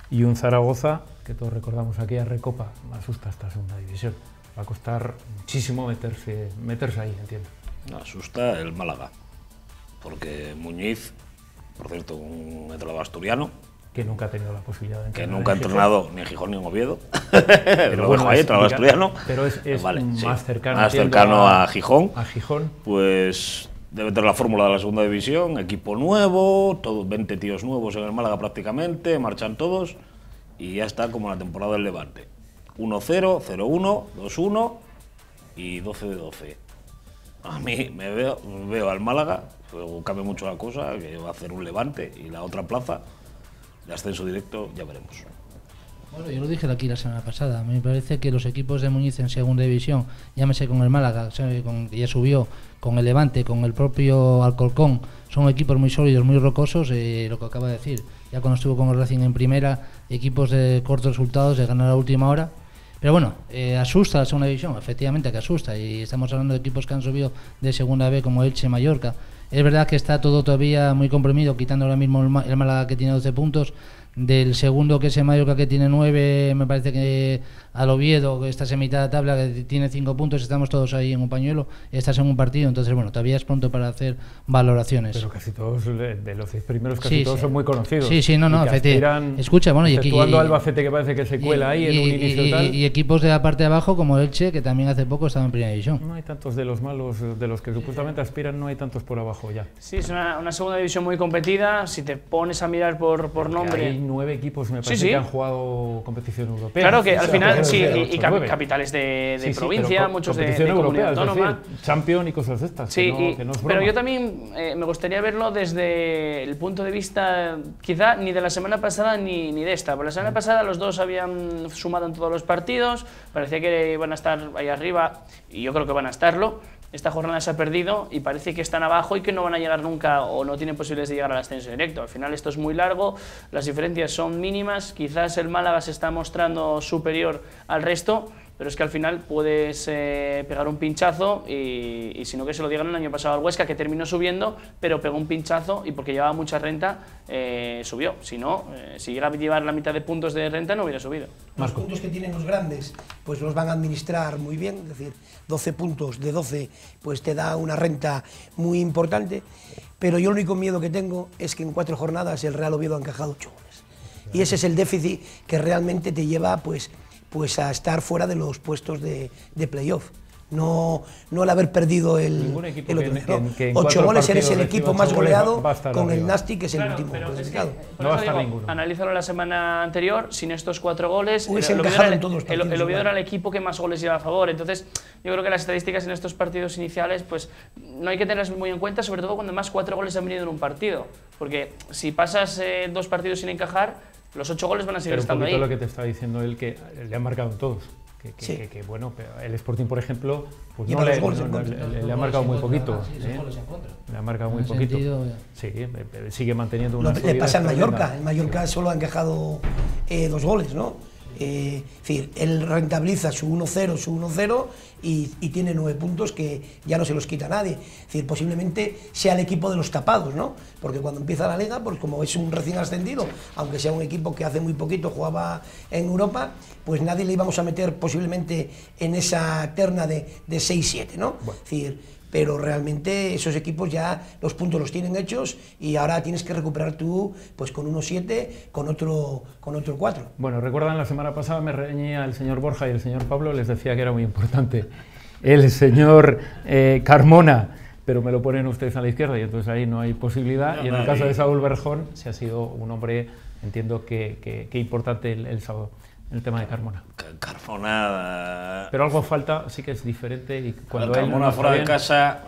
y un Zaragoza que todos recordamos aquí a Recopa. Me asusta esta segunda división, va a costar muchísimo meterse ahí, entiendo. Me asusta el Málaga, porque Muñiz, por cierto, un entrenador asturiano, que nunca ha tenido la posibilidad de entrenar, que nunca ha entrenado ni en Gijón ni en Oviedo, pero bueno, ahí, entrenador asturiano, pero es vale, más cercano, a Gijón, pues debe tener la fórmula de la segunda división, equipo nuevo, todos 20 tíos nuevos en el Málaga prácticamente, marchan todos y ya está como la temporada del Levante, 1-0, 0-1, 2-1 y 12-12. A mí me veo al Málaga, luego cambia mucho la cosa, que va a hacer un Levante y la otra plaza de ascenso directo, ya veremos. Bueno, yo lo dije aquí la semana pasada, me parece que los equipos de Muñiz en segunda división, llámese con el Málaga, que ya subió, con el Levante, con el propio Alcorcón, son equipos muy sólidos, muy rocosos, lo que acaba de decir, ya cuando estuvo con el Racing en primera, equipos de cortos resultados, de ganar a última hora. Pero bueno, asusta la segunda división, efectivamente que asusta, y estamos hablando de equipos que han subido de segunda B como Elche, Mallorca. Es verdad que está todo todavía muy comprimido, quitando ahora mismo el Málaga que tiene 12 puntos, del segundo que es el Mallorca que tiene 9, me parece que al Oviedo, que estás en mitad de tabla, que tiene 5 puntos, estamos todos ahí en un pañuelo, estás en un partido, entonces bueno, todavía es pronto para hacer valoraciones. Pero casi todos, de los 6 primeros, casi todos son muy conocidos. Sí, efectivamente. Escucha, bueno, exceptuando Albacete, que parece que se cuela ahí en un inicio tal. Y equipos de la parte de abajo como Elche, que también hace poco estaba en primera división. No hay tantos de los malos, de los que supuestamente aspiran, no hay tantos por abajo ya. Sí, es una segunda división muy competida, si te pones a mirar por nombre. Hay 9 equipos, me parece, que han jugado competición europea. Claro que al final, sí, y capitales de provincia, muchos de comunidad autónoma. Champions y cosas de estas. Sí, que no es broma. Pero yo también me gustaría verlo desde el punto de vista, quizá ni de la semana pasada ni de esta. Por la semana pasada los dos habían sumado en todos los partidos, parecía que iban a estar ahí arriba, y yo creo que van a estarlo. esta jornada se ha perdido y parece que están abajo y que no van a llegar nunca o no tienen posibilidades de llegar al ascenso directo. Al final esto es muy largo, las diferencias son mínimas, quizás el Málaga se está mostrando superior al resto, pero es que al final puedes pegar un pinchazo y si no que se lo digan el año pasado al Huesca, que terminó subiendo, pero pegó un pinchazo y porque llevaba mucha renta subió. Si no, si llega a llevar la mitad de puntos de renta no hubiera subido. Los puntos que tienen los grandes pues los van a administrar muy bien, es decir, 12 puntos de 12 pues te da una renta muy importante, pero yo el único miedo que tengo es que en 4 jornadas el Real Oviedo ha encajado 8 goles. Y ese es el déficit que realmente te lleva pues a estar fuera de los puestos de playoff. No el haber perdido el otro día. 8 goles eres el equipo más goleado con el Nasti, que es el último clasificado. No va a estar ninguno. Analízalo la semana anterior, sin estos 4 goles, el Oviedo era el equipo que más goles lleva a favor. Entonces, yo creo que las estadísticas en estos partidos iniciales, pues no hay que tenerlas muy en cuenta, sobre todo cuando más 4 goles han venido en un partido. Porque si pasas 2 partidos sin encajar, los 8 goles van a seguir estando ahí. Pero un poquito lo que te está diciendo él, que le han marcado en todos. Que bueno, el Sporting, por ejemplo, pues no le ha marcado muy poquito. Le ha marcado muy poquito. Sí, sigue manteniendo una solidez. Le pasa al Mallorca. El Mallorca solo ha encajado 2 goles, ¿no? Es decir, él rentabiliza su 1-0, su 1-0 y tiene 9 puntos que ya no se los quita nadie. Es decir, posiblemente sea el equipo de los tapados, ¿no? Porque cuando empieza la Liga, pues como es un recién ascendido, aunque sea un equipo que hace muy poquito jugaba en Europa, pues nadie le íbamos a meter posiblemente en esa terna de 6-7, ¿no? Bueno. Es decir, pero realmente esos equipos ya los puntos los tienen hechos y ahora tienes que recuperar tú pues con 1-7, con otro 4. Bueno, recuerdan la semana pasada me reñía el señor Borja y el señor Pablo, les decía que era muy importante el señor Carmona, pero me lo ponen ustedes a la izquierda y entonces ahí no hay posibilidad. Y en el caso de Saúl Berjón, se ha sido un hombre, entiendo que importante el sábado. El tema de Carmona. Carmona... Pero algo falta, sí que es diferente. Y cuando Carmona fuera de casa,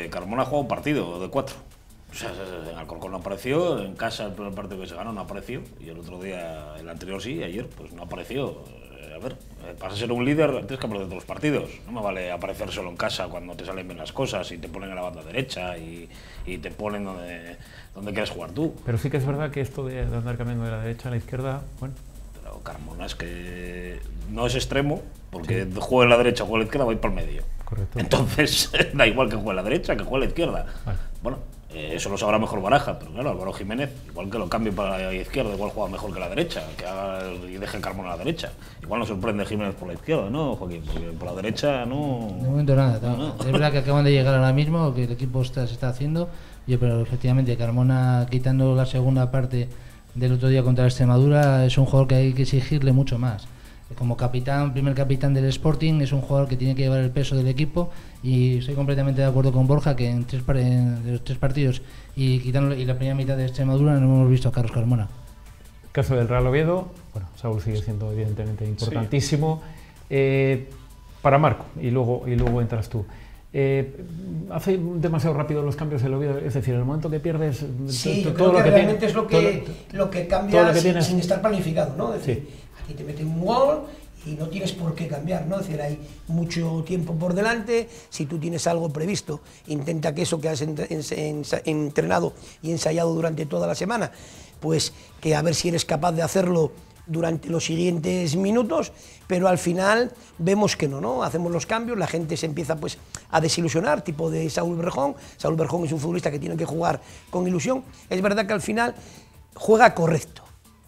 Carmona juega un partido de 4. O sea, en Alcorcón no apareció, en casa el primer partido que se ganó no apareció, y el otro día, el anterior sí, ayer, pues no apareció. A ver, para ser un líder tienes que aparecer todos los partidos. No me vale aparecer solo en casa cuando te salen bien las cosas y te ponen en la banda derecha y te ponen donde quieres jugar tú. Pero sí que es verdad que esto de andar cambiando de la derecha a la izquierda, bueno... Carmona es que no es extremo, porque juega en la derecha o juega en la izquierda, va a ir por el medio. Correcto. Entonces, da igual que juegue en la derecha que juegue en la izquierda. Vale. Bueno, eso lo sabrá mejor Baraja, pero claro, Álvaro Jiménez, igual que lo cambie para la izquierda, igual juega mejor que la derecha, que haga y deje Carmona a la derecha. Igual no sorprende Jiménez por la izquierda, ¿no, Joaquín? Porque por la derecha no... De momento nada. No. Es verdad que acaban de llegar ahora mismo, que el equipo se está haciendo, pero efectivamente Carmona, quitando la segunda parte del otro día contra la Extremadura, es un jugador que hay que exigirle mucho más. Como capitán, primer capitán del Sporting, es un jugador que tiene que llevar el peso del equipo y estoy completamente de acuerdo con Borja que en los 3 partidos y quitando y la primera mitad de Extremadura no hemos visto a Carlos Carmona. Caso del Real Oviedo, bueno, Saúl sigue siendo evidentemente importantísimo. Sí. Para Marco, y luego entras tú. Hace demasiado rápido los cambios del Oviedo, es decir, en el momento que pierdes todo lo que realmente es lo que cambia sin estar planificado, ¿no? Es decir, aquí te meten un gol y no tienes por qué cambiar, ¿no? Es decir, hay mucho tiempo por delante, si tú tienes algo previsto, intenta que eso que has entrenado y ensayado durante toda la semana, pues que a ver si eres capaz de hacerlo durante los siguientes minutos, pero al final vemos que no, hacemos los cambios, la gente se empieza pues a desilusionar, tipo de Saúl Berjón. Saúl Berjón es un futbolista que tiene que jugar con ilusión. Es verdad que al final juega correcto,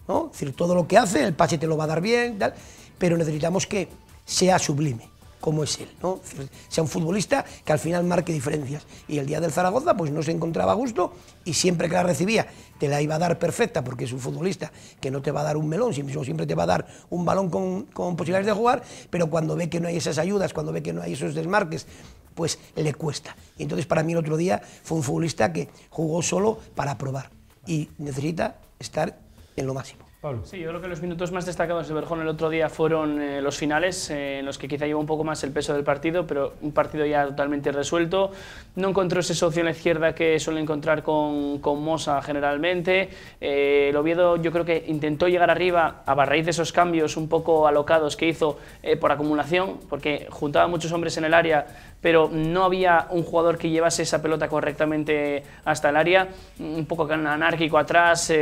¿no? Es decir, todo lo que hace, el pase te lo va a dar bien, tal, pero necesitamos que sea sublime, como es él, ¿no? Es decir, sea un futbolista que al final marque diferencias. Y el día del Zaragoza pues no se encontraba a gusto y siempre que la recibía te la iba a dar perfecta porque es un futbolista que no te va a dar un melón, siempre te va a dar un balón con posibilidades de jugar, pero cuando ve que no hay esas ayudas, cuando ve que no hay esos desmarques, pues le cuesta. Y entonces para mí el otro día fue un futbolista que jugó solo para probar y necesita estar en lo máximo. Pablo. Sí, yo creo que los minutos más destacados de Berjón el otro día fueron los finales, en los que quizá llevó un poco más el peso del partido, pero un partido ya totalmente resuelto. No encontró ese socio en la izquierda que suele encontrar con Mosa generalmente. El Oviedo yo creo que intentó llegar arriba a raíz de esos cambios un poco alocados que hizo por acumulación, porque juntaba muchos hombres en el área, pero no había un jugador que llevase esa pelota correctamente hasta el área, un poco anárquico atrás,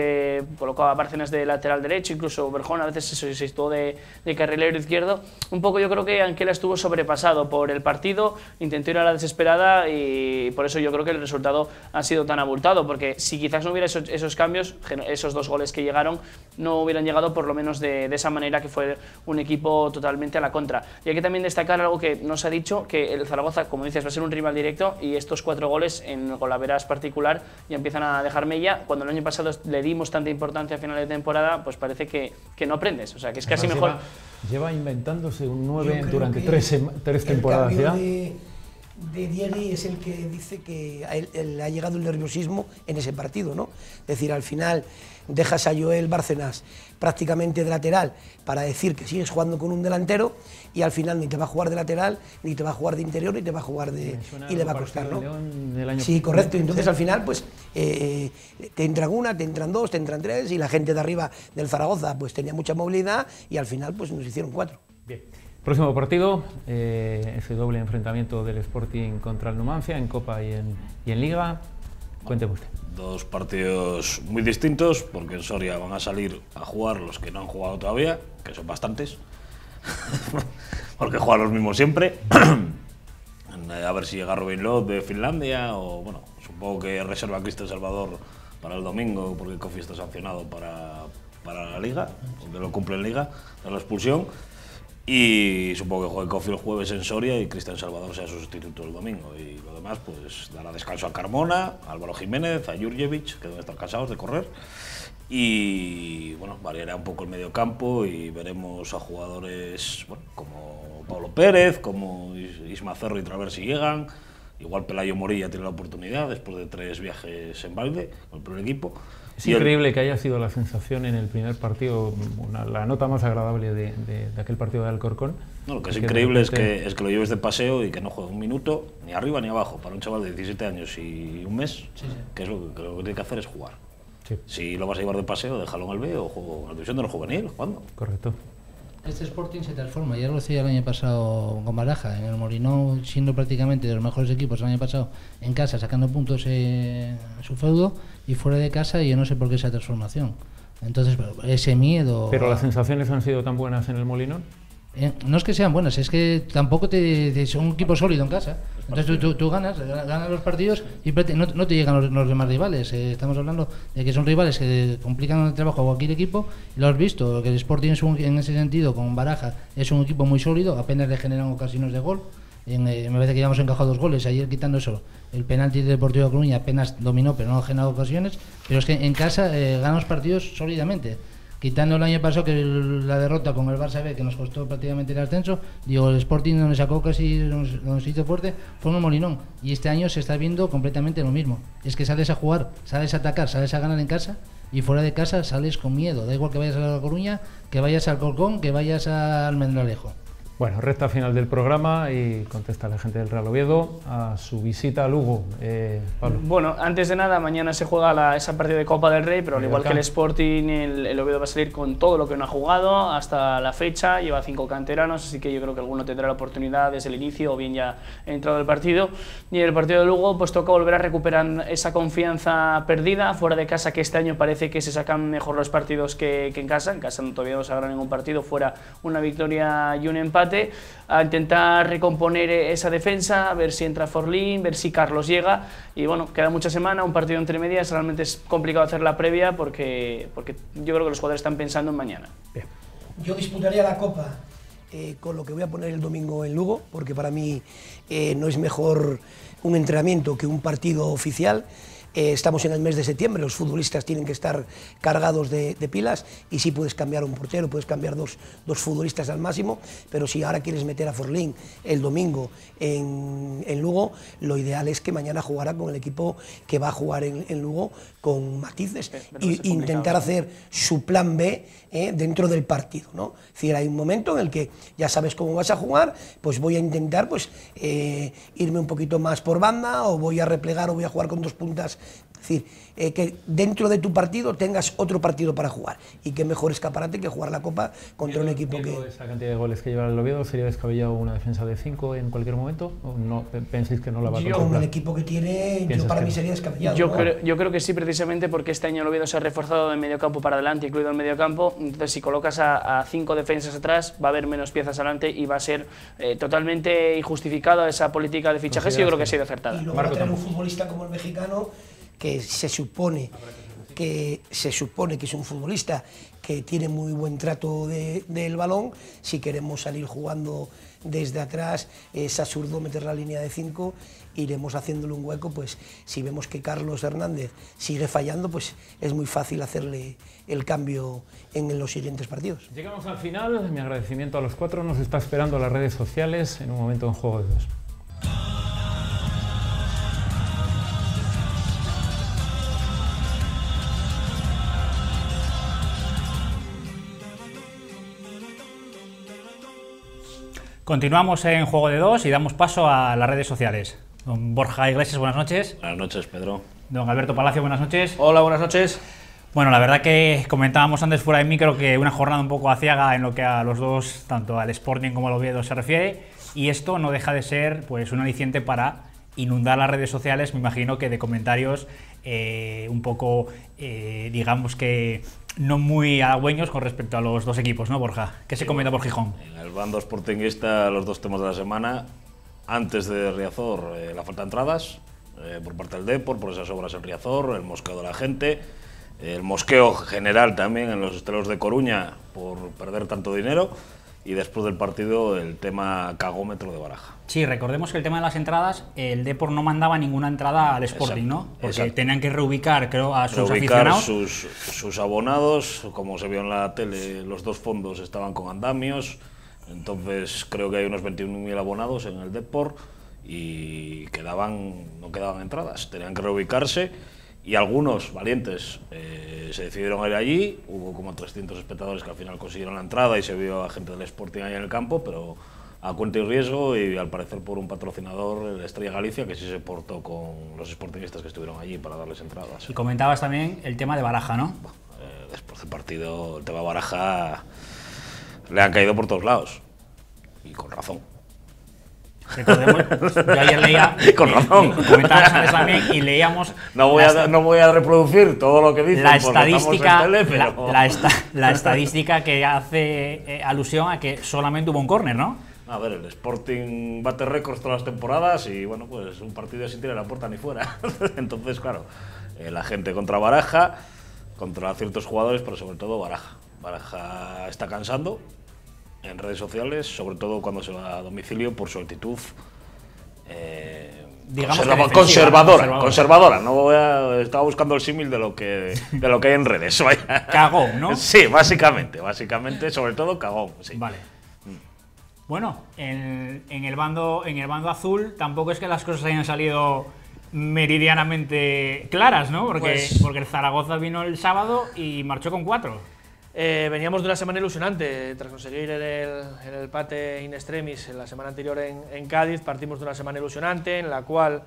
colocaba a Bárcenas de lateral derecho, incluso Berjón a veces se situó de carrilero izquierdo. Un poco yo creo que Anquela estuvo sobrepasado por el partido, intentó ir a la desesperada y por eso yo creo que el resultado ha sido tan abultado, porque si quizás no hubiera esos cambios, esos 2 goles que llegaron, no hubieran llegado por lo menos de esa manera, que fue un equipo totalmente a la contra. Y hay que también destacar algo que no se ha dicho, que el Zaragoza, como dices, va a ser un rival directo y estos 4 goles en golaveras particular ya empiezan a dejar mella. Cuando el año pasado le dimos tanta importancia a final de temporada, pues parece que no aprendes, o sea que es casi mejor. Lleva inventándose un 9 durante 3 temporadas ya. De Diegui es el que dice que a él le ha llegado el nerviosismo en ese partido, ¿no? Es decir, al final dejas a Joel Bárcenas prácticamente de lateral para decir que sigues jugando con un delantero y al final ni te va a jugar de lateral, ni te va a jugar de interior, ni te va a jugar de... y le va a costar, ¿no? Sí, correcto. Entonces al final pues te entran 1, te entran 2, te entran 3 y la gente de arriba del Zaragoza pues tenía mucha movilidad y al final pues nos hicieron 4. Bien. Próximo partido, ese doble enfrentamiento del Sporting contra el Numancia en Copa y en Liga. Cuénteme usted. 2 partidos muy distintos, porque en Soria van a salir a jugar los que no han jugado todavía, que son bastantes, porque juegan los mismos siempre. A ver si llega Robin Lod de Finlandia, o bueno, supongo que reserva a Cristian Salvador para el domingo, porque Kofi está sancionado para la Liga, porque lo cumple en Liga, de la expulsión. Y supongo que juegue Kofi el jueves en Soria y Cristian Salvador sea su sustituto el domingo. Y lo demás, pues dará descanso a Carmona, a Álvaro Jiménez, a Jurjevic, que deben estar cansados de correr. Y bueno, variará un poco el medio campo y veremos a jugadores como Pablo Pérez, como Isma Cerro y Traver si llegan. Igual Pelayo Morilla tiene la oportunidad después de 3 viajes en balde con el primer equipo. Es increíble que haya sido la sensación en el primer partido, la nota más agradable de aquel partido de Alcorcón. No, lo que es increíble repente... es que lo lleves de paseo y que no juegue un minuto, ni arriba ni abajo, para un chaval de 17 años y un mes, que es lo que tiene que hacer es jugar. Sí. Si lo vas a llevar de paseo, déjalo en el B o juego en la división de los juveniles, jugando. Correcto. Este Sporting se transforma, ya lo decía el año pasado con Baraja, en el Molinón, siendo prácticamente de los mejores equipos el año pasado en casa, sacando puntos en su feudo, y fuera de casa, y yo no sé por qué esa transformación. Entonces, ese miedo... ¿Pero las sensaciones han sido tan buenas en el Molinón? No es que sean buenas, es que tampoco son un equipo sólido en casa. Entonces tú ganas los partidos y no te llegan los demás rivales. Estamos hablando de que son rivales que complican el trabajo a cualquier equipo. Lo has visto, que el Sporting en ese sentido, con Baraja, es un equipo muy sólido, apenas le generan ocasiones de gol. Me parece que ya hemos encajado 2 goles, ayer quitando eso, el penalti del Deportivo de Coruña apenas dominó, pero no ha generado ocasiones. Pero es que en casa ganan los partidos sólidamente. Quitando el año pasado que la derrota con el Barça B, que nos costó prácticamente el ascenso, digo, el Sporting donde sacó casi, donde se hizo fuerte, fue en el Molinón. Y este año se está viendo completamente lo mismo. Es que sales a jugar, sales a atacar, sales a ganar en casa, y fuera de casa sales con miedo. Da igual que vayas a La Coruña, que vayas al Alcorcón, que vayas al Almendralejo. Bueno, recta final del programa y contesta la gente del Real Oviedo a su visita a Lugo. Pablo. Bueno, antes de nada, mañana se juega esa partida de Copa del Rey, pero al igual que el Sporting, el Oviedo va a salir con todo lo que no ha jugado hasta la fecha. Lleva 5 canteranos, así que yo creo que alguno tendrá la oportunidad desde el inicio o bien ya ha entrado el partido. Y en el partido de Lugo, pues toca volver a recuperar esa confianza perdida fuera de casa, que este año parece que se sacan mejor los partidos que en casa. En casa todavía no se ha ganado ningún partido, fuera una victoria y un empate. A intentar recomponer esa defensa, a ver si entra Forlín, ver si Carlos llega. Y bueno, queda mucha semana, un partido entre medias, realmente es complicado hacer la previa porque yo creo que los jugadores están pensando en mañana. Bien. Yo disputaría la Copa con lo que voy a poner el domingo en Lugo, porque para mí no es mejor un entrenamiento que un partido oficial. estamos en el mes de septiembre, los futbolistas tienen que estar cargados de pilas, y sí puedes cambiar un portero, puedes cambiar dos futbolistas al máximo, pero si ahora quieres meter a Forlín el domingo en Lugo, lo ideal es que mañana jugara con el equipo que va a jugar en Lugo con matices e intentar hacer su plan B dentro del partido, ¿no? Es decir, hay un momento en el que ya sabes cómo vas a jugar, pues voy a intentar irme un poquito más por banda, o voy a replegar, o voy a jugar con dos puntas. Es decir, que dentro de tu partido tengas otro partido para jugar, y qué mejor escaparate que jugar la Copa contra un equipo que... ¿Esa cantidad de goles que lleva el Oviedo sería descabellado una defensa de 5 en cualquier momento? ¿O no pensáis que no la va a contemplar? Con el equipo que tiene, para mí sería descabellado. Yo creo que sí, precisamente porque este año el Oviedo se ha reforzado de medio campo para adelante, incluido el medio campo. Entonces, si colocas a 5 defensas atrás, va a haber menos piezas adelante y va a ser totalmente injustificada esa política de fichajes. Yo creo que ha sido acertada. Y luego va a tener un futbolista como el mexicano, que se supone que es un futbolista que tiene muy buen trato del balón. Si queremos salir jugando desde atrás, es absurdo meter la línea de 5, iremos haciéndole un hueco. Pues si vemos que Carlos Hernández sigue fallando, pues es muy fácil hacerle el cambio en los siguientes partidos. Llegamos al final, mi agradecimiento a los 4, nos está esperando las redes sociales en un momento en Juego de 2. Continuamos en Juego de 2 y damos paso a las redes sociales. Don Borja Iglesias, buenas noches. Buenas noches, Pedro. Don Alberto Palacio, buenas noches. Hola, buenas noches. Bueno, la verdad que comentábamos antes fuera de micro que una jornada un poco aciaga en lo que a los dos, tanto al Sporting como al Oviedo, se refiere, y esto no deja de ser pues un aliciente para inundar las redes sociales, me imagino que de comentarios un poco, digamos que no muy halagüeños con respecto a los dos equipos, ¿no, Borja? ¿Qué se comenta por Gijón? En el bando sportinguista, los dos temas de la semana. Antes de Riazor, la falta de entradas por parte del Depor, por esas obras en Riazor, el mosqueo de la gente, el mosqueo general también en los hosteleros de Coruña por perder tanto dinero, y después del partido el tema cagómetro de Baraja. Sí, recordemos que el tema de las entradas, el Depor no mandaba ninguna entrada al Sporting, ¿no? Porque tenían que reubicar, creo, a sus aficionados. Sus abonados, como se vio en la tele, los dos fondos estaban con andamios, entonces creo que hay unos 21.000 abonados en el Depor y no quedaban entradas, tenían que reubicarse, y algunos valientes se decidieron a ir allí. Hubo como 300 espectadores que al final consiguieron la entrada y se vio a gente del Sporting ahí en el campo, pero a cuenta y riesgo, y al parecer por un patrocinador, el Estrella Galicia, que sí se portó con los sportingistas que estuvieron allí para darles entradas. Y comentabas también el tema de Baraja, ¿no? Después del partido, el tema Baraja le han caído por todos lados, y con razón. Recordemos, yo ayer leía, con razón, comentábamos antes también y leíamos... No voy a reproducir todo lo que dicen, la estadística, en tele, pero... la estadística que hace alusión a que solamente hubo un córner, ¿no? A ver, el Sporting bate récords todas las temporadas y bueno, pues un partido sin tirar la puerta ni fuera. Entonces, claro, la gente contra Baraja, contra ciertos jugadores, pero sobre todo Baraja. Baraja está cansando en redes sociales, sobre todo cuando se va a domicilio, por su actitud conservadora. Estaba buscando el símil de lo que hay en redes. Vaya. Cagón, ¿no? Sí, básicamente, sobre todo cagón. Sí. Vale. Bueno, en el bando azul tampoco es que las cosas hayan salido meridianamente claras, ¿no? Porque el Zaragoza vino el sábado y marchó con 4. Veníamos de una semana ilusionante, tras conseguir el empate in extremis en la semana anterior en Cádiz. Partimos de una semana ilusionante en la cual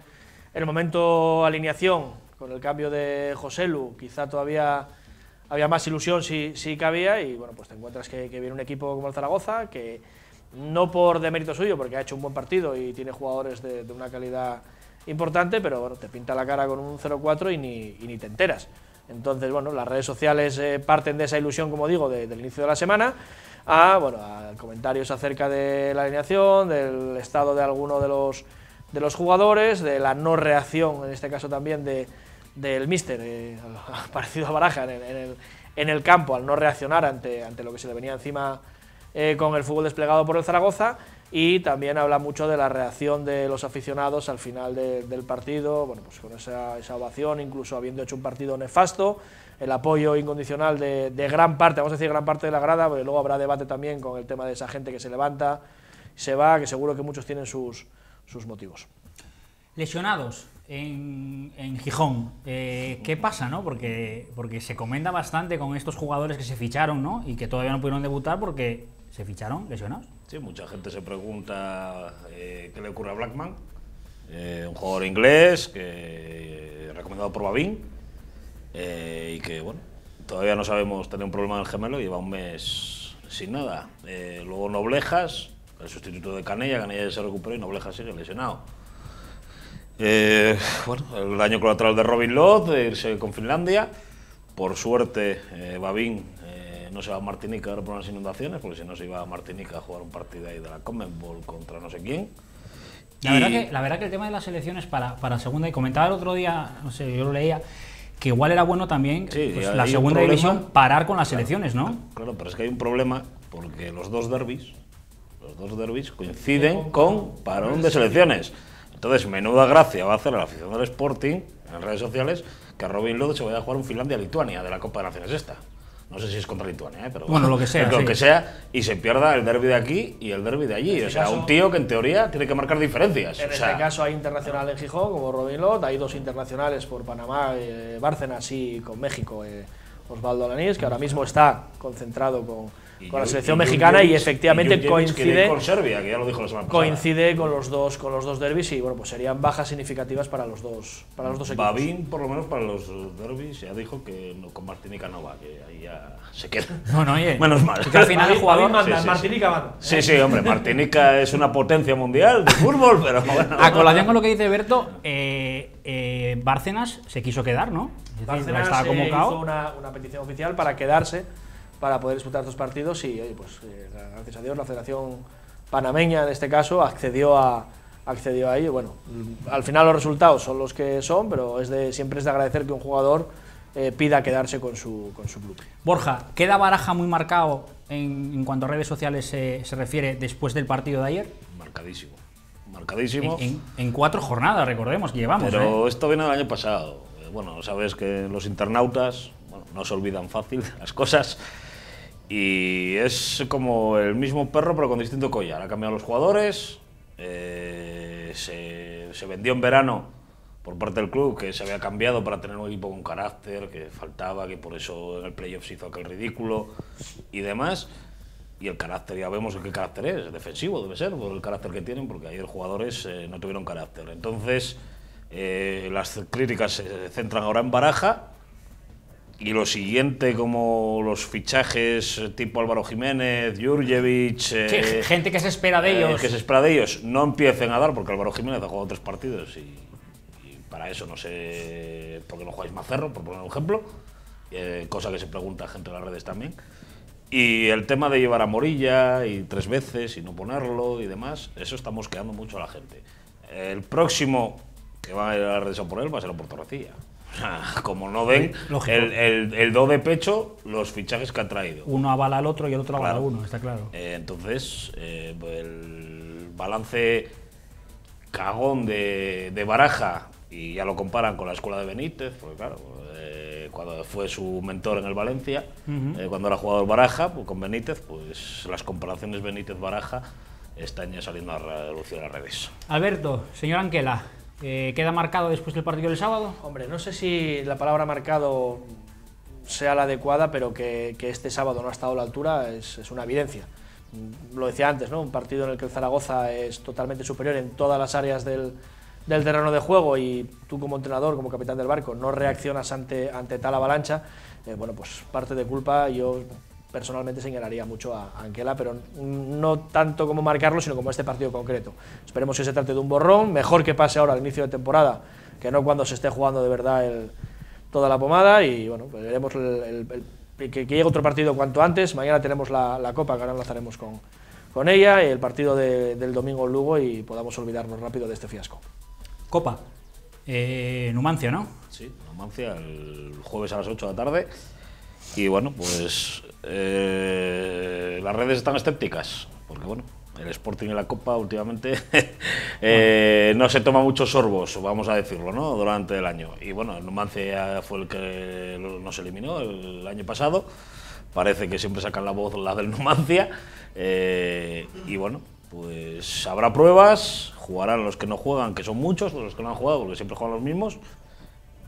en el momento alineación, con el cambio de Joselu, quizá todavía había más ilusión si cabía, y bueno, pues te encuentras que viene un equipo como el Zaragoza, que no por demérito suyo, porque ha hecho un buen partido y tiene jugadores de una calidad importante, pero bueno, te pinta la cara con un 0-4 y ni te enteras. Entonces, bueno, las redes sociales parten de esa ilusión, como digo, del inicio de la semana, a comentarios acerca de la alineación, del estado de alguno de los jugadores, de la no reacción, en este caso también del míster, parecido a Baraja en el campo, al no reaccionar ante lo que se le venía encima con el fútbol desplegado por el Zaragoza. y también habla mucho de la reacción de los aficionados al final del partido, bueno, pues con esa ovación, incluso habiendo hecho un partido nefasto, el apoyo incondicional de gran parte, vamos a decir gran parte de la grada, porque luego habrá debate también con el tema de esa gente que se levanta, se va, que seguro que muchos tienen sus motivos. Lesionados en Gijón, ¿qué pasa, no? Porque se comenta bastante con estos jugadores que se ficharon, ¿no? Y que todavía no pudieron debutar porque se ficharon lesionados. Sí, mucha gente se pregunta qué le ocurre a Blackman, un jugador inglés que recomendado por Babín, y que, bueno, todavía no sabemos, tener un problema en el gemelo, lleva un mes sin nada. Luego Noblejas, el sustituto de Canella ya se recuperó y Noblejas sigue lesionado. Bueno, el daño colateral de Robin Lod, de irse con Finlandia. Por suerte, Babín no se va a Martinica ahora por unas inundaciones, porque si no se iba a Martinica a jugar un partido ahí de la Conmebol contra no sé quién. La verdad que el tema de las selecciones para segunda, y comentaba el otro día, no sé, yo lo leía, que igual era bueno también, sí, pues, la segunda división parar con las selecciones, ¿no? Claro, pero es que hay un problema, porque los dos derbis coinciden con parón de selecciones. Entonces, menuda gracia va a hacer a la afición del Sporting en redes sociales que a Robin Lod se vaya a jugar un Finlandia-Lituania de la Copa de Naciones esta. No sé si es contra Lituania, pero bueno, lo que sea. Lo que sea, y se pierda el derbi de aquí y el derbi de allí. O sea, un tío que en teoría tiene que marcar diferencias. En este caso hay internacional en Gijón, como Robin Lod, hay dos internacionales por Panamá, Bárcenas, y con México, Osvaldo Alanís, que ahora mismo está concentrado con la selección mexicana y efectivamente coincide con Serbia, que ya lo dijo la semana pasada. Coincide con los dos derbis y bueno, pues serían bajas significativas para los dos equipos. Babín, por lo menos para los derbis, ya dijo que no, con Martinica no va, que ahí ya se queda. Bueno, oye, menos mal. Que al final el jugador manda, Martinica van. Sí, hombre, Martinica es una potencia mundial de fútbol, pero bueno. A colación con lo que dice Berto, Bárcenas se quiso quedar, ¿no? Bárcenas estaba convocado. Hizo una petición oficial para quedarse, para poder disputar estos partidos y, oye, pues gracias a Dios la Federación Panameña en este caso accedió a ello. Bueno, al final los resultados son los que son, pero siempre es de agradecer que un jugador pida quedarse con su club. Borja, ¿queda Baraja muy marcado en cuanto a redes sociales se refiere después del partido de ayer? Marcadísimo. En 4 jornadas, recordemos que llevamos. Pero esto viene del año pasado. Bueno, sabes que los internautas no se olvidan fácil las cosas. Y es como el mismo perro pero con distinto collar. Ha cambiado los jugadores, se vendió en verano por parte del club que se había cambiado para tener un equipo con carácter, que faltaba, que por eso en el playoff se hizo aquel ridículo y demás. Y el carácter, ya vemos qué carácter es, defensivo debe ser, por el carácter que tienen, porque ayer jugadores no tuvieron carácter. Entonces, las críticas se centran ahora en Baraja. Y lo siguiente, como los fichajes tipo Álvaro Jiménez, Jurjevic... gente que se espera de ellos. No empiecen a dar, porque Álvaro Jiménez ha jugado 3 partidos y para eso no sé por qué no jugáis Mazerro, por poner un ejemplo, cosa que se pregunta gente en las redes también. Y el tema de llevar a Morilla y 3 veces y no ponerlo y demás, eso está mosqueando mucho a la gente. El próximo que va a ir a la red por él va a ser a Torrecilla. O sea, como no den el do de pecho, los fichajes que ha traído. Uno avala al otro y el otro avala a uno, está claro. Entonces, el balance cagón de Baraja, y ya lo comparan con la escuela de Benítez, porque claro, cuando fue su mentor en el Valencia, cuando era jugador Baraja, pues con Benítez, pues las comparaciones Benítez-Baraja están ya saliendo a luz en las redes. Alberto, señor Anquela, ¿queda marcado después del partido del sábado? Hombre, no sé si la palabra marcado sea la adecuada, pero que este sábado no ha estado a la altura es una evidencia. Lo decía antes, ¿no? Un partido en el que el Zaragoza es totalmente superior en todas las áreas del terreno de juego y tú como entrenador, como capitán del barco, no reaccionas ante tal avalancha, bueno, pues parte de culpa yo personalmente señalaría mucho a Anquela, pero no tanto como marcarlo, sino como este partido concreto. Esperemos que se trate de un borrón, mejor que pase ahora al inicio de temporada, que no cuando se esté jugando de verdad toda la pomada, y bueno, pues veremos que llegue otro partido cuanto antes. Mañana tenemos la Copa, que ahora enlazaremos con ella, y el partido del domingo en Lugo, y podamos olvidarnos rápido de este fiasco. Copa, Numancia, ¿no? Sí, Numancia, el jueves a las 8 de la tarde, y bueno, pues las redes están escépticas, porque bueno, el Sporting en la Copa últimamente no se toma muchos sorbos, vamos a decirlo, ¿no? Durante el año. Y bueno, el Numancia fue el que nos eliminó el año pasado. Parece que siempre sacan la voz la del Numancia. Y bueno, pues habrá pruebas, jugarán los que no juegan, que son muchos, los que no han jugado, porque siempre juegan los mismos.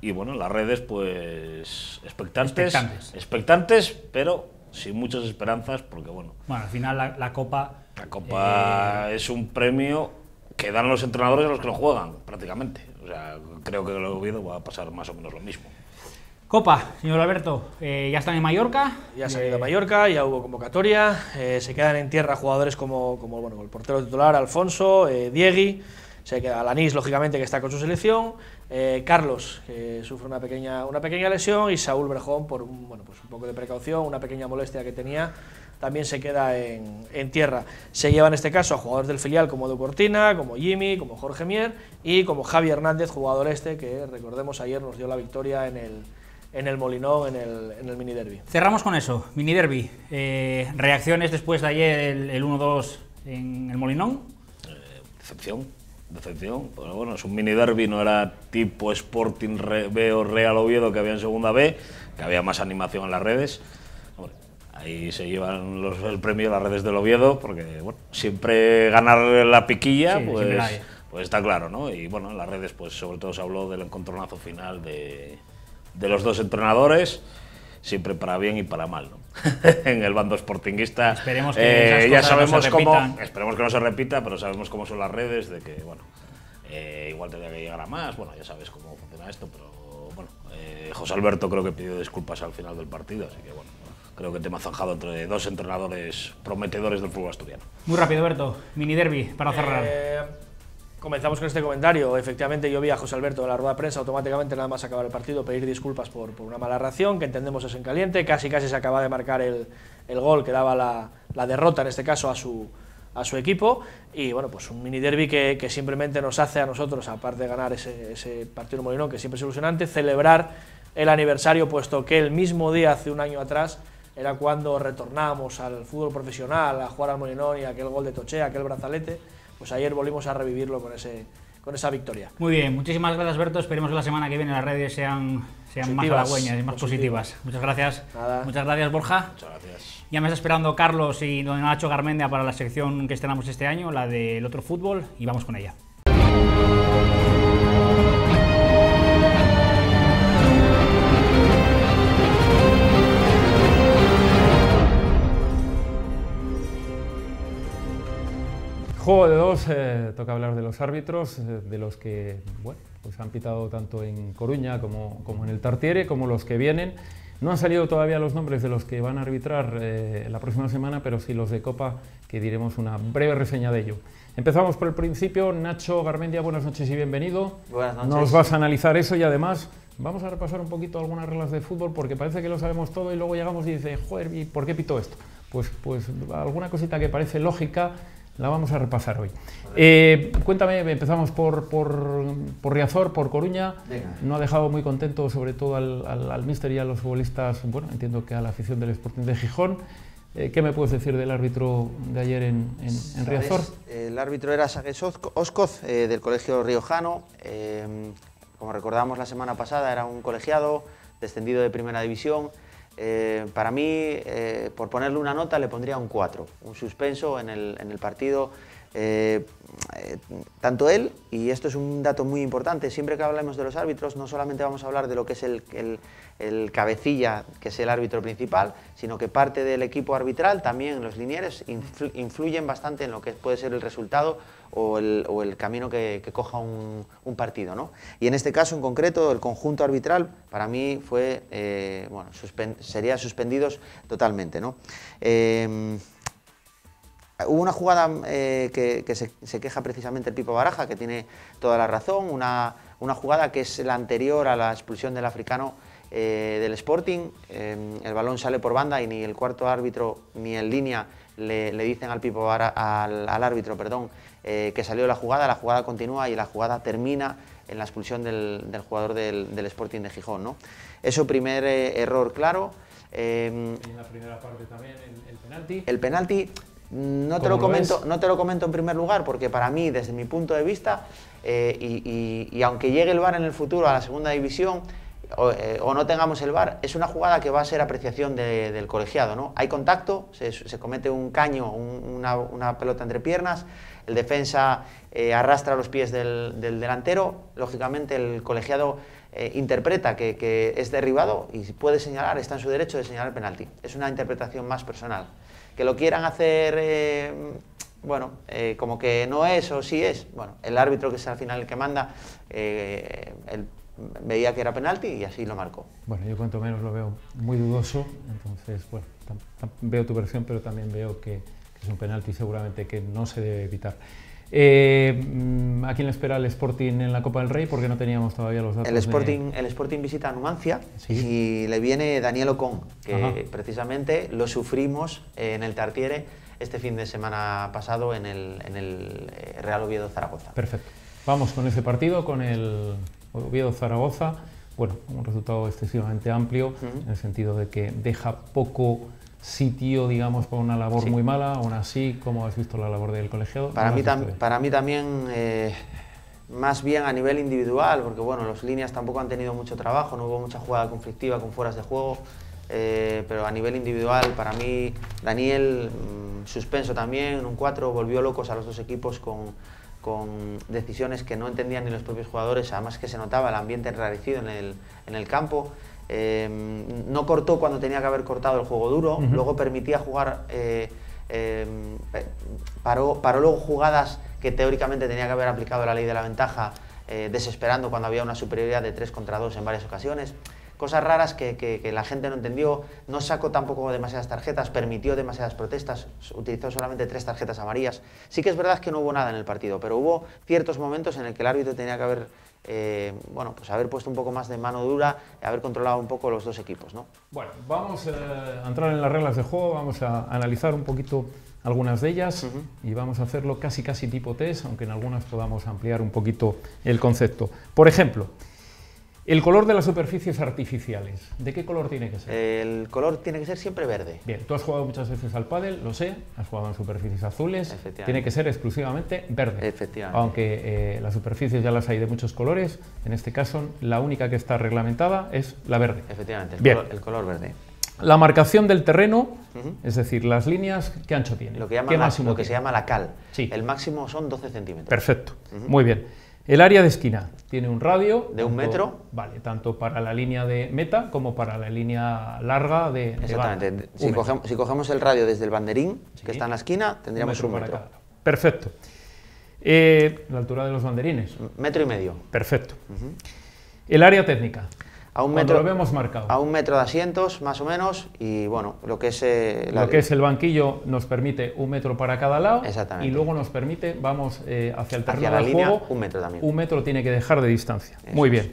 Y bueno, en las redes, pues expectantes, pero sin muchas esperanzas, porque bueno. Bueno, al final la Copa... La Copa es un premio que dan los entrenadores a los que no juegan, prácticamente. O sea, creo que el Oviedo va a pasar más o menos lo mismo. Copa, señor Alberto, ¿ya están en Mallorca? Ya se han ido a Mallorca, ya hubo convocatoria, se quedan en tierra jugadores como bueno, el portero titular, Alfonso, Diegui, se queda Alanís, lógicamente, que está con su selección, Carlos, que sufre una pequeña lesión, y Saúl Brejón, por un poco de precaución, una pequeña molestia que tenía, también se queda en tierra. Se lleva en este caso a jugadores del filial como Edu Cortina, como Jimmy, como Jorge Mier y como Javi Hernández, jugador que recordemos ayer nos dio la victoria en el Molinón, en el mini derby. Cerramos con eso, mini derby. ¿Reacciones después de ayer el 1-2 en el Molinón? Decepción, pero bueno, es un mini derby, no era tipo Sporting B o Real Oviedo que había en segunda B, que había más animación en las redes. Hombre, ahí se llevan el premio las redes del Oviedo, porque bueno, siempre ganar la piquilla, sí, pues está claro, ¿no? Y bueno, en las redes pues sobre todo se habló del encontronazo final de los dos entrenadores, siempre para bien y para mal, ¿no? En el bando sportinguista. Esperemos que ya sabemos cómo, esperemos que no se repita, pero sabemos cómo son las redes, de que bueno, igual tendría que llegar a más, bueno, ya sabes cómo funciona esto, pero bueno, José Alberto creo que pidió disculpas al final del partido, así que bueno, creo que tema zanjado entre dos entrenadores prometedores del fútbol asturiano. Muy rápido, Alberto, mini derby para cerrar. Comenzamos con este comentario. Efectivamente, yo vi a José Alberto en la rueda de prensa automáticamente nada más acabar el partido pedir disculpas por una mala reacción, que entendemos es en caliente. Casi se acaba de marcar el gol que daba la derrota, en este caso, a su equipo. Y bueno, pues un mini derby que simplemente nos hace a nosotros, aparte de ganar ese partido en Molinón, que siempre es ilusionante, celebrar el aniversario, puesto que el mismo día, hace un año atrás, era cuando retornábamos al fútbol profesional, a jugar al Molinón, y aquel gol de Toché, aquel brazalete. Pues ayer volvimos a revivirlo con esa victoria. Muy bien, muchísimas gracias, Alberto. Esperemos que la semana que viene las redes sean más halagüeñas y más positivas. Muchas gracias. Nada. Muchas gracias, Borja. Muchas gracias. Ya me está esperando Carlos y don Nacho Garmendia para la sección que estrenamos este año, la del otro fútbol, y vamos con ella. Juego de dos, toca hablar de los árbitros, de los que bueno, pues han pitado tanto en Coruña como en el Tartiere, como los que vienen. No han salido todavía los nombres de los que van a arbitrar la próxima semana, pero sí los de Copa, que diremos una breve reseña de ello. Empezamos por el principio. Nacho Garmendia, buenas noches y bienvenido. Buenas noches. Nos vas a analizar eso y además vamos a repasar un poquito algunas reglas de fútbol, porque parece que lo sabemos todo y luego llegamos y dice, joder, ¿y por qué pito esto? Pues alguna cosita que parece lógica la vamos a repasar hoy. Cuéntame, empezamos por Riazor, por Coruña. Venga. No ha dejado muy contento sobre todo al míster y a los futbolistas, bueno, entiendo que a la afición del Sporting de Gijón. ¿Qué me puedes decir del árbitro de ayer en Riazor? El árbitro era Sagues Oscoz, del Colegio Riojano. Como recordamos la semana pasada, era un colegiado descendido de Primera División. Para mí, por ponerle una nota, le pondría un 4, un suspenso en el partido. Tanto él, y esto es un dato muy importante, siempre que hablemos de los árbitros no solamente vamos a hablar de lo que es el cabecilla, que es el árbitro principal, sino que parte del equipo arbitral, también los linieres, influyen bastante en lo que puede ser el resultado o el camino que coja un partido, ¿no? Y en este caso en concreto, el conjunto arbitral para mí fue, bueno, sería suspendidos totalmente, ¿no? Hubo una jugada que se queja precisamente el Pipo Baraja, que tiene toda la razón, una jugada que es la anterior a la expulsión del africano del Sporting. El balón sale por banda y ni el cuarto árbitro ni en línea le dicen al Pipo al árbitro, perdón, que salió la jugada continúa y la jugada termina en la expulsión del jugador del Sporting de Gijón, ¿no? Eso, primer error claro. En la primera parte también el penalti. El penalti, No te lo comento en primer lugar porque para mí, desde mi punto de vista, y aunque llegue el VAR en el futuro a la segunda división o no tengamos el VAR, es una jugada que va a ser apreciación del colegiado, ¿no? Hay contacto, se comete un caño, una pelota entre piernas, el defensa arrastra los pies del delantero, lógicamente el colegiado interpreta que es derribado y puede señalar, está en su derecho de señalar el penalti. Es una interpretación más personal. Que lo quieran hacer, como que no es o sí es, bueno, el árbitro, que es al final el que manda, él veía que era penalti y así lo marcó. Bueno, yo cuanto menos lo veo muy dudoso, entonces, bueno, veo tu versión, pero también veo que es un penalti seguramente que no se debe evitar. ¿A quién le espera el Sporting en la Copa del Rey? Porque no teníamos todavía los datos. El Sporting visita a Numancia, ¿sí? Y le viene Daniel Ocon, que precisamente lo sufrimos en el Tartiere este fin de semana pasado en el Real Oviedo Zaragoza. Perfecto. Vamos con ese partido, con el Oviedo Zaragoza. Bueno, un resultado excesivamente amplio, en el sentido de que deja poco sitio, digamos, para una labor muy mala. Aún así, ¿cómo has visto la labor del colegiado? Para mí también, más bien a nivel individual, porque bueno, los líneas tampoco han tenido mucho trabajo, no hubo mucha jugada conflictiva con fueras de juego, pero a nivel individual, para mí, Daniel, suspenso también, un 4, volvió locos a los dos equipos con decisiones que no entendían ni los propios jugadores, además que se notaba el ambiente enrarecido en el campo. No cortó cuando tenía que haber cortado el juego duro, luego permitía jugar, paró luego jugadas que teóricamente tenía que haber aplicado la ley de la ventaja, desesperando cuando había una superioridad de 3 contra 2 en varias ocasiones. Cosas raras que la gente no entendió, no sacó tampoco demasiadas tarjetas, permitió demasiadas protestas, utilizó solamente 3 tarjetas amarillas. Sí que es verdad que no hubo nada en el partido, pero hubo ciertos momentos en el que el árbitro tenía que haber haber puesto un poco más de mano dura y haber controlado un poco los dos equipos, ¿no? Bueno, vamos a entrar en las reglas de juego, vamos a analizar un poquito algunas de ellas y vamos a hacerlo casi tipo test, aunque en algunas podamos ampliar un poquito el concepto. Por ejemplo, el color de las superficies artificiales, ¿de qué color tiene que ser? El color tiene que ser siempre verde. Bien, tú has jugado muchas veces al pádel, lo sé, has jugado en superficies azules, tiene que ser exclusivamente verde. Efectivamente. Aunque las superficies ya las hay de muchos colores, en este caso la única que está reglamentada es la verde. Efectivamente, el color verde. La marcación del terreno, es decir, las líneas, ¿qué ancho tiene? Lo que se llama la cal. Sí. El máximo son 12 centímetros. Perfecto, muy bien. El área de esquina tiene un radio de 1 metro. Vale, tanto para la línea de meta como para la línea larga de exactamente. Si cogemos el radio desde el banderín, que está en la esquina, tendríamos 1 metro. Perfecto. La altura de los banderines. 1,5 metros. Perfecto. El área técnica. A 1 metro, lo vemos marcado. A 1 metro de asientos, más o menos, y bueno, lo que es el banquillo nos permite 1 metro para cada lado. Exactamente. Y luego nos permite, vamos hacia el terreno hacia la línea, juego, 1 metro también. 1 metro tiene que dejar de distancia. Eso muy bien.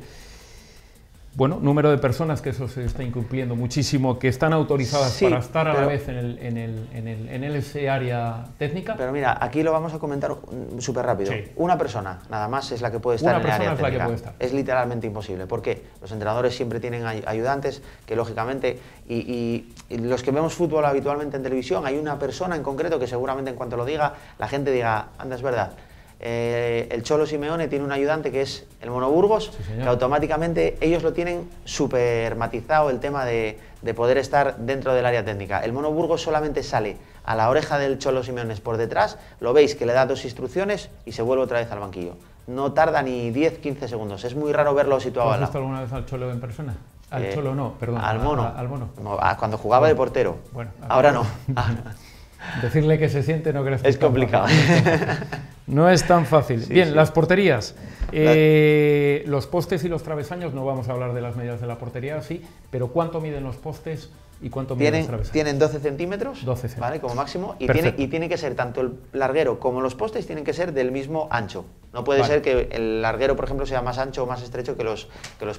Bueno, número de personas, que eso se está incumpliendo muchísimo, que están autorizadas para estar a la vez en ese área técnica. Pero mira, aquí lo vamos a comentar súper rápido. Sí. Una persona, nada más, es la que puede estar en el área técnica. Es literalmente imposible, porque los entrenadores siempre tienen ayudantes, que lógicamente, y los que vemos fútbol habitualmente en televisión, hay una persona en concreto que seguramente en cuanto lo diga, la gente diga, anda, es verdad. El Cholo Simeone tiene un ayudante que es el Mono Burgos, que automáticamente ellos lo tienen súper matizado el tema de poder estar dentro del área técnica. El Mono Burgos solamente sale a la oreja del Cholo Simeone por detrás, lo veis que le da 2 instrucciones y se vuelve otra vez al banquillo. No tarda ni 10-15 segundos, es muy raro verlo situado al lado. ¿Has visto alguna vez al Cholo en persona? Al Cholo no, perdón. Al Mono. Al Mono. No, cuando jugaba de portero. Bueno, ahora no. Decirle que se siente no crees que es complicado. No es tan fácil. Bien, las porterías. Los postes y los travesaños, no vamos a hablar de las medidas de la portería, sí, pero ¿cuánto miden los postes y cuánto miden los travesaños? Tienen 12 centímetros, 12 centímetros. ¿vale? Como máximo, y tiene que ser tanto el larguero como los postes tienen que ser del mismo ancho. No puede ser que el larguero, por ejemplo, sea más ancho o más estrecho que los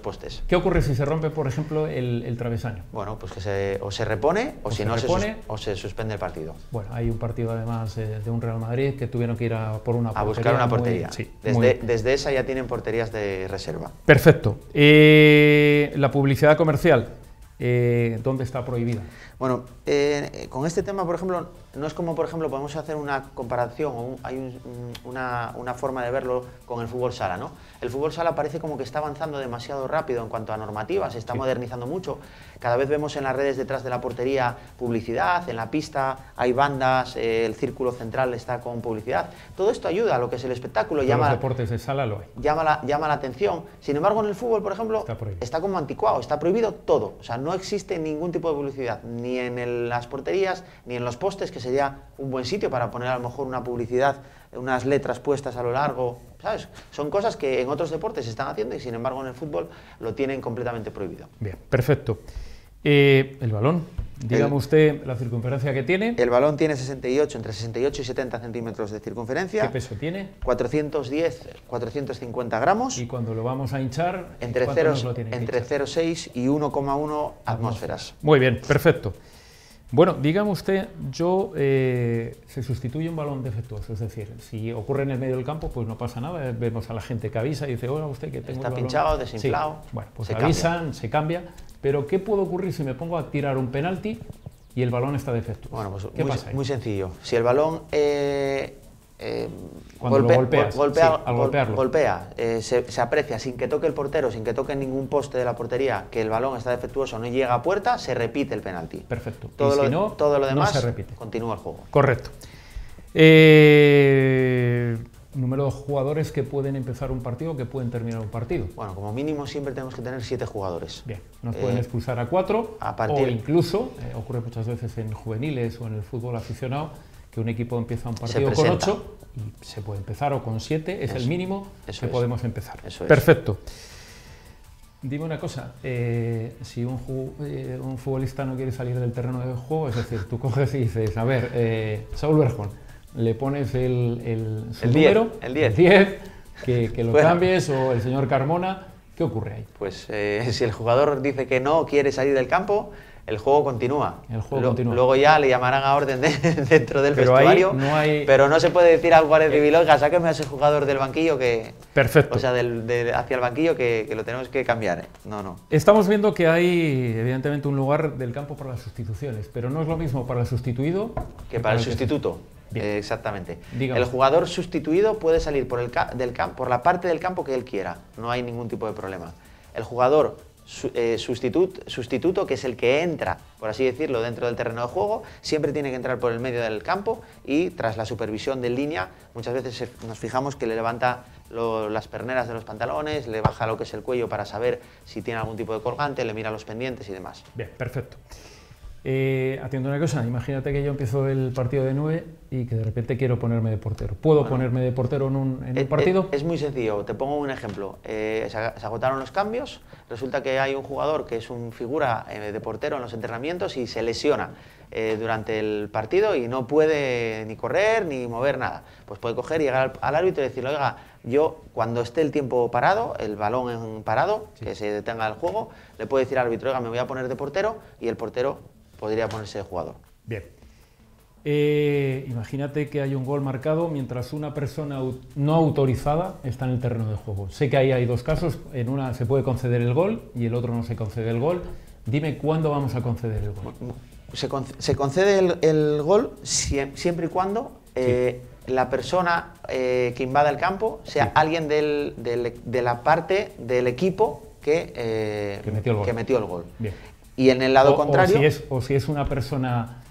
postes. ¿Qué ocurre si se rompe, por ejemplo, el travesaño? Bueno, pues que o se repone o si no se suspende el partido. Bueno, hay un partido además de un Real Madrid que tuvieron que ir a por una portería. A buscar una portería. Sí, desde esa ya tienen porterías de reserva. Perfecto. La publicidad comercial. ¿dónde está prohibida? Bueno, con este tema, por ejemplo, no es como, por ejemplo, podemos hacer una comparación, o hay una forma de verlo con el fútbol sala, ¿no? El fútbol sala parece como que está avanzando demasiado rápido en cuanto a normativas, se está modernizando mucho. Cada vez vemos en las redes detrás de la portería publicidad, en la pista hay bandas, el círculo central está con publicidad. Todo esto ayuda a lo que es el espectáculo. En los deportes de sala lo hay. Llama la atención. Sin embargo, en el fútbol, por ejemplo, está como anticuado, está prohibido todo. O sea, no existe ningún tipo de publicidad, ni en las porterías, ni en los postes, que sería un buen sitio para poner a lo mejor una publicidad, unas letras puestas a lo largo, ¿sabes? Son cosas que en otros deportes se están haciendo y sin embargo en el fútbol lo tienen completamente prohibido. Bien, perfecto. El balón, dígame usted la circunferencia que tiene. El balón tiene entre 68 y 70 centímetros de circunferencia. ¿Qué peso tiene? 410, 450 gramos. Y cuando lo vamos a hinchar, entre 0,6 y 1,1 atmósferas. Muy bien, perfecto. Bueno, dígame usted, se sustituye un balón defectuoso, es decir, si ocurre en el medio del campo, pues no pasa nada, vemos a la gente que avisa y dice, oiga usted que tengo está el balón pinchado, desinflado. Sí. Bueno, pues avisan, se cambia, pero ¿qué puede ocurrir si me pongo a tirar un penalti y el balón está defectuoso? Bueno, pues ¿qué pasa ahí? Muy sencillo, si el balón golpea, se aprecia sin que toque el portero, sin que toque ningún poste de la portería, que el balón está defectuoso, no llega a puerta, se repite el penalti. Perfecto. Todo lo demás no se repite. Continúa el juego. Correcto. Número de jugadores que pueden empezar un partido, que pueden terminar un partido. Bueno, como mínimo siempre tenemos que tener 7 jugadores. Bien, nos pueden expulsar a 4, o incluso, ocurre muchas veces en juveniles o en el fútbol aficionado, que un equipo empieza un partido con 8 y se puede empezar o con 7, es el mínimo que podemos empezar. Perfecto. Dime una cosa, si un futbolista no quiere salir del terreno de juego, es decir, tú coges y dices, a ver, Saúl Berjón, le pones el número, el 10, que lo cambies, o el señor Carmona, ¿qué ocurre ahí? Pues si el jugador dice que no quiere salir del campo, el juego continúa. Luego ya le llamarán a orden dentro del vestuario, pero no se puede decir al guardia civil, oiga, sáqueme a ese jugador del banquillo que... Perfecto. O sea, hacia el banquillo que lo tenemos que cambiar. No. Estamos viendo que hay, evidentemente, un lugar del campo para las sustituciones, pero no es lo mismo para el sustituido que para el sustituto. Exactamente. Dígame. El jugador sustituido puede salir por la parte del campo que él quiera, no hay ningún tipo de problema. El jugador sustituto, que es el que entra, por así decirlo, dentro del terreno de juego, siempre tiene que entrar por el medio del campo y tras la supervisión de línea, muchas veces nos fijamos que le levanta las perneras de los pantalones, le baja lo que es el cuello para saber si tiene algún tipo de colgante, le mira los pendientes y demás. Bien, perfecto. Atiendo una cosa, imagínate que yo empiezo el partido de 9 y que de repente quiero ponerme de portero. ¿Puedo ponerme de portero en un partido? Es muy sencillo, te pongo un ejemplo. Se agotaron los cambios, resulta que hay un jugador que es un figura de portero en los entrenamientos y se lesiona durante el partido y no puede ni correr ni mover nada. Pues puede coger y llegar al árbitro y decirle, oiga, yo cuando esté el tiempo parado, el balón en parado, que se detenga el juego, le puedo decir al árbitro, oiga, me voy a poner de portero, y el portero podría ponerse de jugador. Bien. Imagínate que hay un gol marcado mientras una persona no autorizada está en el terreno de juego. Sé que ahí hay dos casos, en una se puede conceder el gol y el otro no se concede el gol. Dime cuándo vamos a conceder el gol. Se concede el gol siempre y cuando la persona que invada el campo sea alguien de la parte del equipo que metió el gol. Bien. Y en el lado contrario... O si es una persona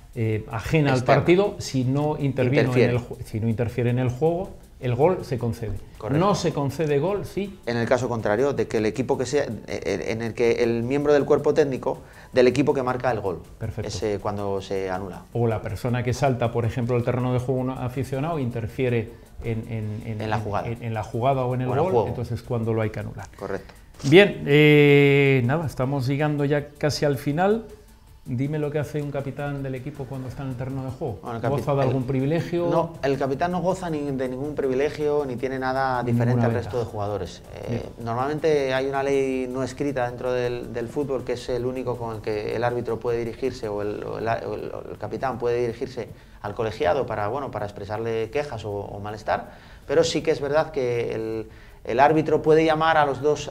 ajena al partido, si no interfiere en el juego, el gol se concede. Correcto. No se concede gol, sí. En el caso contrario, de que el equipo que sea, en el que el miembro del cuerpo técnico del equipo que marca el gol. Perfecto. Es cuando se anula. O la persona que salta, por ejemplo, el terreno de juego aficionado, interfiere en la jugada o en el gol, entonces cuando lo hay que anular. Correcto. Bien, nada, estamos llegando ya casi al final. Dime lo que hace un capitán del equipo cuando está en el terreno de juego. Bueno, ¿goza de algún privilegio? No, el capitán no goza de ningún privilegio ni tiene nada diferente al resto de jugadores. Normalmente hay una ley no escrita dentro del fútbol que es el único con el que el árbitro puede dirigirse o el capitán puede dirigirse al colegiado para expresarle quejas o malestar, pero sí que es verdad que el árbitro puede llamar a los dos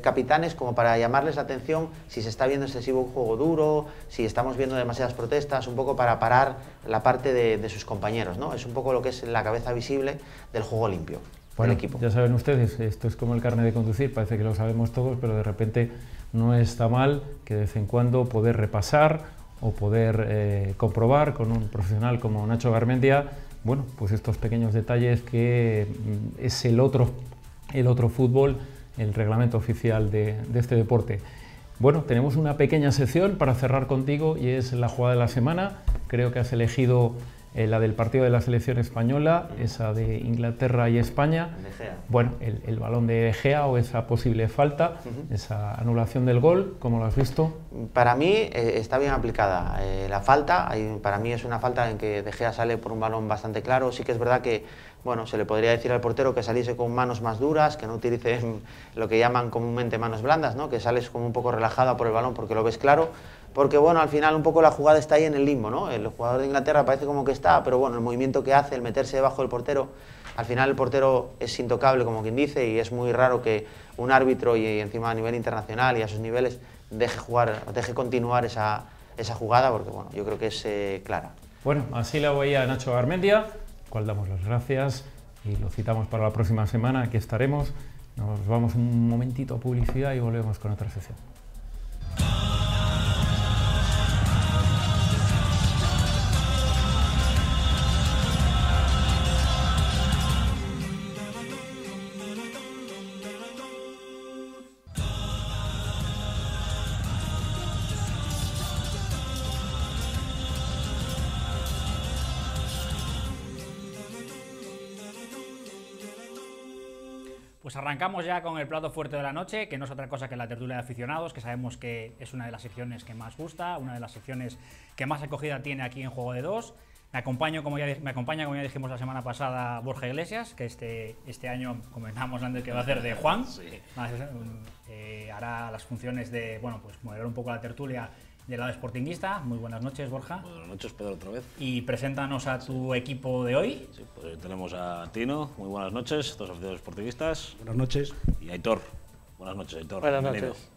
capitanes como para llamarles la atención si se está viendo excesivo un juego duro, si estamos viendo demasiadas protestas, un poco para parar la parte de sus compañeros, ¿no? Es un poco lo que es la cabeza visible del juego limpio. Bueno, del equipo. Ya saben ustedes, esto es como el carnet de conducir, parece que lo sabemos todos, pero de repente no está mal que de vez en cuando poder repasar o poder comprobar con un profesional como Nacho Garmendia, bueno, pues estos pequeños detalles que es el otro fútbol, el reglamento oficial de este deporte. Bueno, tenemos una pequeña sección para cerrar contigo y es la jugada de la semana. Creo que has elegido la del partido de la selección española, esa de Inglaterra y España. De Gea. Bueno, el balón de Gea o esa posible falta, esa anulación del gol, ¿cómo lo has visto? Para mí está bien aplicada la falta. Para mí es una falta en que De Gea sale por un balón bastante claro. Sí que es verdad que, bueno, se le podría decir al portero que saliese con manos más duras, que no utilice lo que llaman comúnmente manos blandas, ¿no? Que sales como un poco relajada por el balón porque lo ves claro. Porque, bueno, al final un poco la jugada está ahí en el limbo, ¿no? El jugador de Inglaterra parece como que está, pero bueno, el movimiento que hace, el meterse debajo del portero, al final el portero es intocable, como quien dice, y es muy raro que un árbitro, y encima a nivel internacional y a esos niveles, deje continuar esa jugada, porque, bueno, yo creo que es clara. Bueno, así la veía Nacho Garmendia, al cual damos las gracias y lo citamos para la próxima semana, aquí estaremos. Nos vamos un momentito a publicidad y volvemos con otra sesión. Pues arrancamos ya con el plato fuerte de la noche, que no es otra cosa que la tertulia de aficionados, que sabemos que es una de las secciones que más gusta, una de las secciones que más acogida tiene aquí en Juego de Dos. Me acompaña, como ya dijimos la semana pasada, Borja Iglesias, que este año comentamos antes que va a hacer de Juan. Sí. Hará las funciones de, bueno, pues moderar un poco la tertulia del lado sportinguista. Muy buenas noches, Borja. Buenas noches, Pedro, otra vez. Y preséntanos a tu equipo de hoy. Sí, pues tenemos a Tino, muy buenas noches, dos aficionados sportinguistas. Buenas noches. Y Aitor. Buenas noches, Aitor. Buenas noches.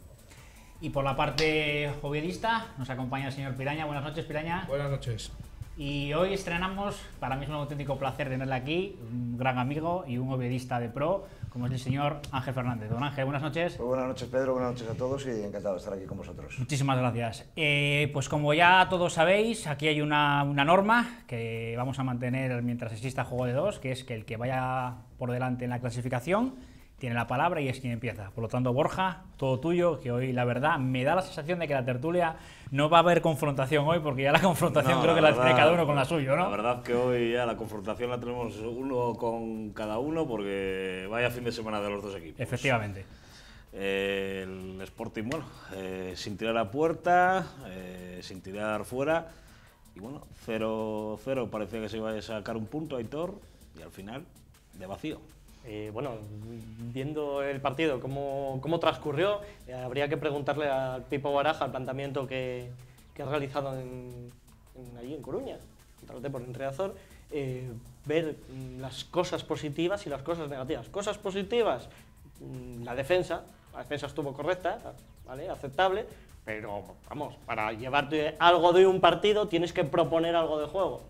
Y por la parte joviedista nos acompaña el señor Piraña. Buenas noches, Piraña. Buenas noches. Y hoy estrenamos, para mí es un auténtico placer tenerle aquí, un gran amigo y un obviedista de pro, como es el señor Ángel Fernández. Don Ángel, buenas noches. Pues buenas noches, Pedro, buenas noches a todos y encantado de estar aquí con vosotros. Muchísimas gracias. Pues como ya todos sabéis, aquí hay una norma que vamos a mantener mientras exista Juego de Dos, que es que el que vaya por delante en la clasificación tiene la palabra y es quien empieza. Por lo tanto, Borja, todo tuyo, que hoy la verdad me da la sensación de que la tertulia no va a haber confrontación hoy, porque ya la confrontación creo que la tiene cada uno con la suya, ¿no? La verdad que hoy ya la confrontación la tenemos uno con cada uno, porque vaya fin de semana de los dos equipos. Efectivamente. El Sporting, bueno, sin tirar a puerta, sin tirar fuera, y bueno, 0-0 parecía que se iba a sacar un punto, Aitor, y al final, de vacío. Bueno, viendo el partido, cómo transcurrió, habría que preguntarle al Pipo Baraja el planteamiento que ha realizado allí en Coruña, contra el Depor en Riazor, ver las cosas positivas y las cosas negativas. Cosas positivas, la defensa estuvo correcta, ¿vale? Aceptable, pero vamos, para llevarte algo de un partido tienes que proponer algo de juego.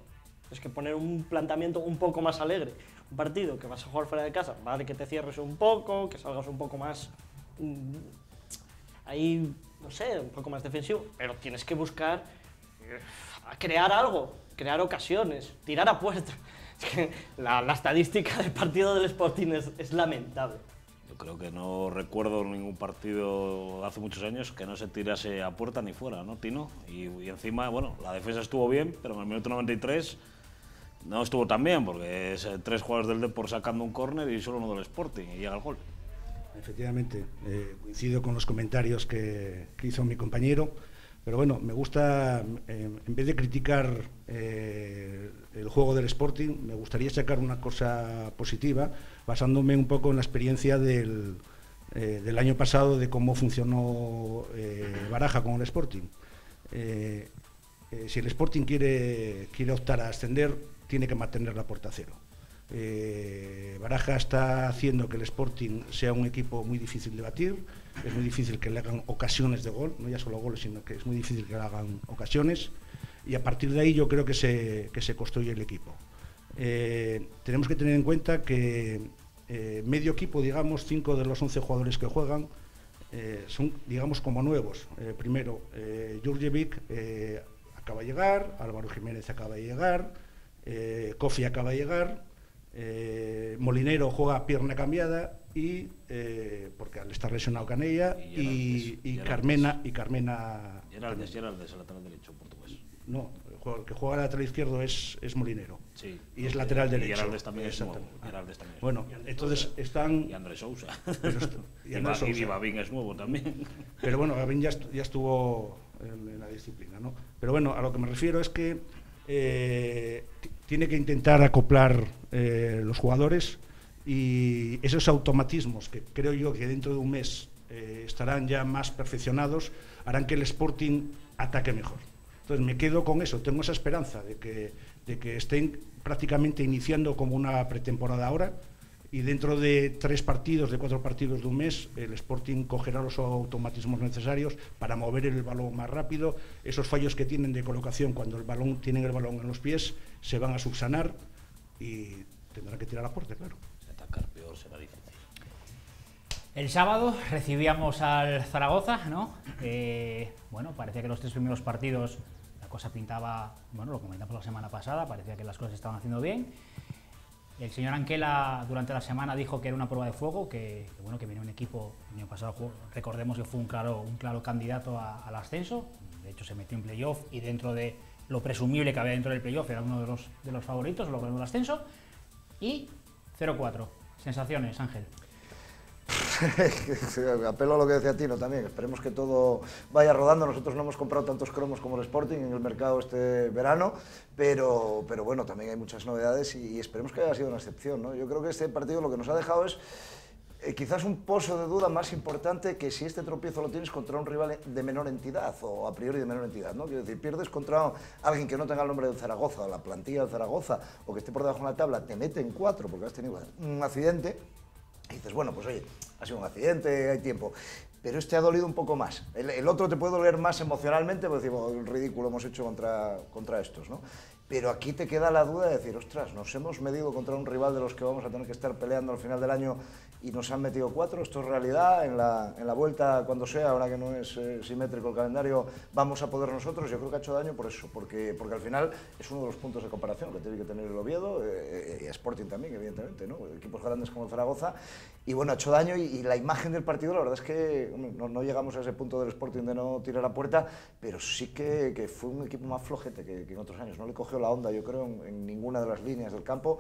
Tienes que poner un planteamiento un poco más alegre. Un partido que vas a jugar fuera de casa, vale que te cierres un poco, que salgas un poco más ahí, no sé, un poco más defensivo, pero tienes que buscar crear algo, crear ocasiones, tirar a puerta. Es que la estadística del partido del Sporting es lamentable. Yo creo que no recuerdo ningún partido de hace muchos años que no se tirase a puerta ni fuera, ¿no, Tino? Y encima, bueno, la defensa estuvo bien, pero en el minuto 93 no estuvo tan bien, porque es 3 jugadores del Depor sacando un córner y solo uno del Sporting, y llega el gol. Efectivamente, coincido con los comentarios que hizo mi compañero, pero bueno, me gusta, en vez de criticar el juego del Sporting, me gustaría sacar una cosa positiva, basándome un poco en la experiencia del año pasado, de cómo funcionó Baraja con el Sporting. Si el Sporting quiere optar a ascender, tiene que mantener la puerta a cero. Baraja está haciendo que el Sporting sea un equipo muy difícil de batir, es muy difícil que le hagan ocasiones de gol, no ya solo goles, sino que es muy difícil que le hagan ocasiones, y a partir de ahí yo creo que se construye el equipo. Tenemos que tener en cuenta que medio equipo, digamos, 5 de los 11 jugadores que juegan son, digamos, como nuevos. Primero, Jurjevic acaba de llegar, Álvaro Jiménez acaba de llegar, Kofi acaba de llegar, Molinero juega pierna cambiada y porque al estar lesionado Canella y Carmena Geraldes, el lateral derecho portugués. No, el que juega lateral izquierdo es Molinero. Sí, y es lateral derecho. Geraldes también es nuevo. Bueno, entonces están... Y Andrés Sousa. Y Babín es nuevo también. Pero bueno, Babín ya estuvo en la disciplina, ¿no? Pero bueno, a lo que me refiero es que tiene que intentar acoplar los jugadores, y esos automatismos que creo yo que dentro de un mes estarán ya más perfeccionados, harán que el Sporting ataque mejor. Entonces me quedo con eso, tengo esa esperanza de que estén prácticamente iniciando como una pretemporada ahora, y dentro de 3 partidos, de 4 partidos de un mes, el Sporting cogerá los automatismos necesarios para mover el balón más rápido. Esos fallos que tienen de colocación cuando tienen el balón en los pies se van a subsanar y tendrán que tirar a puerta, claro. Atacar peor será difícil. El sábado recibíamos al Zaragoza, ¿no? Bueno, parecía que los 3 primeros partidos la cosa pintaba, bueno, lo comentamos la semana pasada, parecía que las cosas estaban haciendo bien. El señor Anquela durante la semana dijo que era una prueba de fuego, que bueno, que venía un equipo, el año pasado recordemos que fue un claro candidato al ascenso, de hecho se metió en playoff y dentro de lo presumible que había dentro del playoff era uno de los favoritos, logrando el ascenso, y 0-4. Sensaciones, Ángel. Apelo a lo que decía Tino también, esperemos que todo vaya rodando. Nosotros no hemos comprado tantos cromos como el Sporting en el mercado este verano, pero bueno, también hay muchas novedades y esperemos que haya sido una excepción, ¿no? Yo creo que este partido lo que nos ha dejado es quizás un pozo de duda más importante que si este tropiezo lo tienes contra un rival de menor entidad o a priori de menor entidad, ¿no? Quiero decir, pierdes contra alguien que no tenga el nombre del Zaragoza, la plantilla del Zaragoza, o que esté por debajo en la tabla, te mete en 4 porque has tenido un accidente. Y dices, bueno, pues oye, ha sido un accidente, hay tiempo. Pero este ha dolido un poco más. El otro te puede doler más emocionalmente, porque decimos, el ridículo hemos hecho contra estos, ¿no? Pero aquí te queda la duda de decir, ostras, nos hemos medido contra un rival de los que vamos a tener que estar peleando al final del año y nos han metido 4, esto es realidad, en la vuelta cuando sea, ahora que no es simétrico el calendario, vamos a poder nosotros. Yo creo que ha hecho daño por eso, porque al final es uno de los puntos de comparación que tiene que tener el Oviedo, y Sporting también, evidentemente, ¿no? Equipos grandes como el Zaragoza, y bueno, ha hecho daño, y la imagen del partido, la verdad es que no llegamos a ese punto del Sporting de no tirar a puerta, pero sí que fue un equipo más flojete que en otros años, no le cogió la onda, yo creo, en ninguna de las líneas del campo.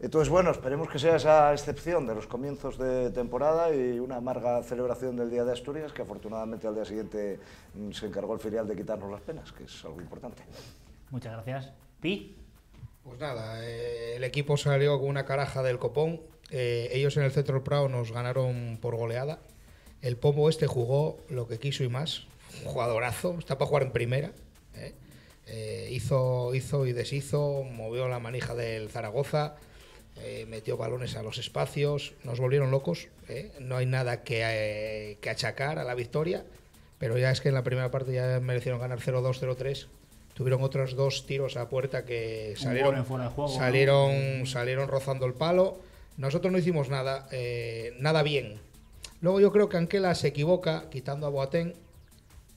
Entonces, bueno, esperemos que sea esa excepción de los comienzos de temporada y una amarga celebración del Día de Asturias, que afortunadamente al día siguiente se encargó el filial de quitarnos las penas, que es algo importante. Muchas gracias. Pi. Pues nada, el equipo salió con una caraja del copón. Ellos en el Centro del Prado nos ganaron por goleada. El Pomo este jugó lo que quiso y más. Un jugadorazo, está para jugar en primera. Hizo y deshizo, movió la manija del Zaragoza. Metió balones a los espacios, nos volvieron locos, no hay nada que achacar a la victoria, pero ya es que en la primera parte ya merecieron ganar 0-2, 0-3, tuvieron otros 2 tiros a puerta que salieron rozando el palo. Nosotros no hicimos nada bien. Luego yo creo que Anquela se equivoca quitando a Boateng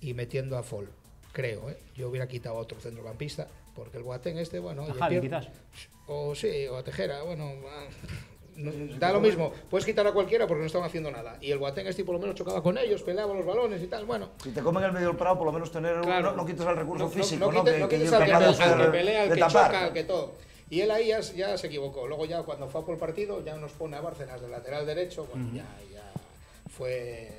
y metiendo a Fall, creo, yo hubiera quitado a otro centrocampista, porque el Boateng este, bueno, a Javi, quizás. O sí, o a Tejera, bueno, da lo mismo. Puedes quitar a cualquiera porque no estaban haciendo nada. Y el Boateng este por lo menos chocaba con ellos, peleaba los balones y tal, bueno. Si te comen el medio del Prado, por lo menos tener no quites el recurso físico, no quites al que pelea, al que choca, al que todo. Y él ahí ya se equivocó. Luego ya cuando fue por el partido ya nos pone a Bárcenas del lateral derecho, bueno, ya fue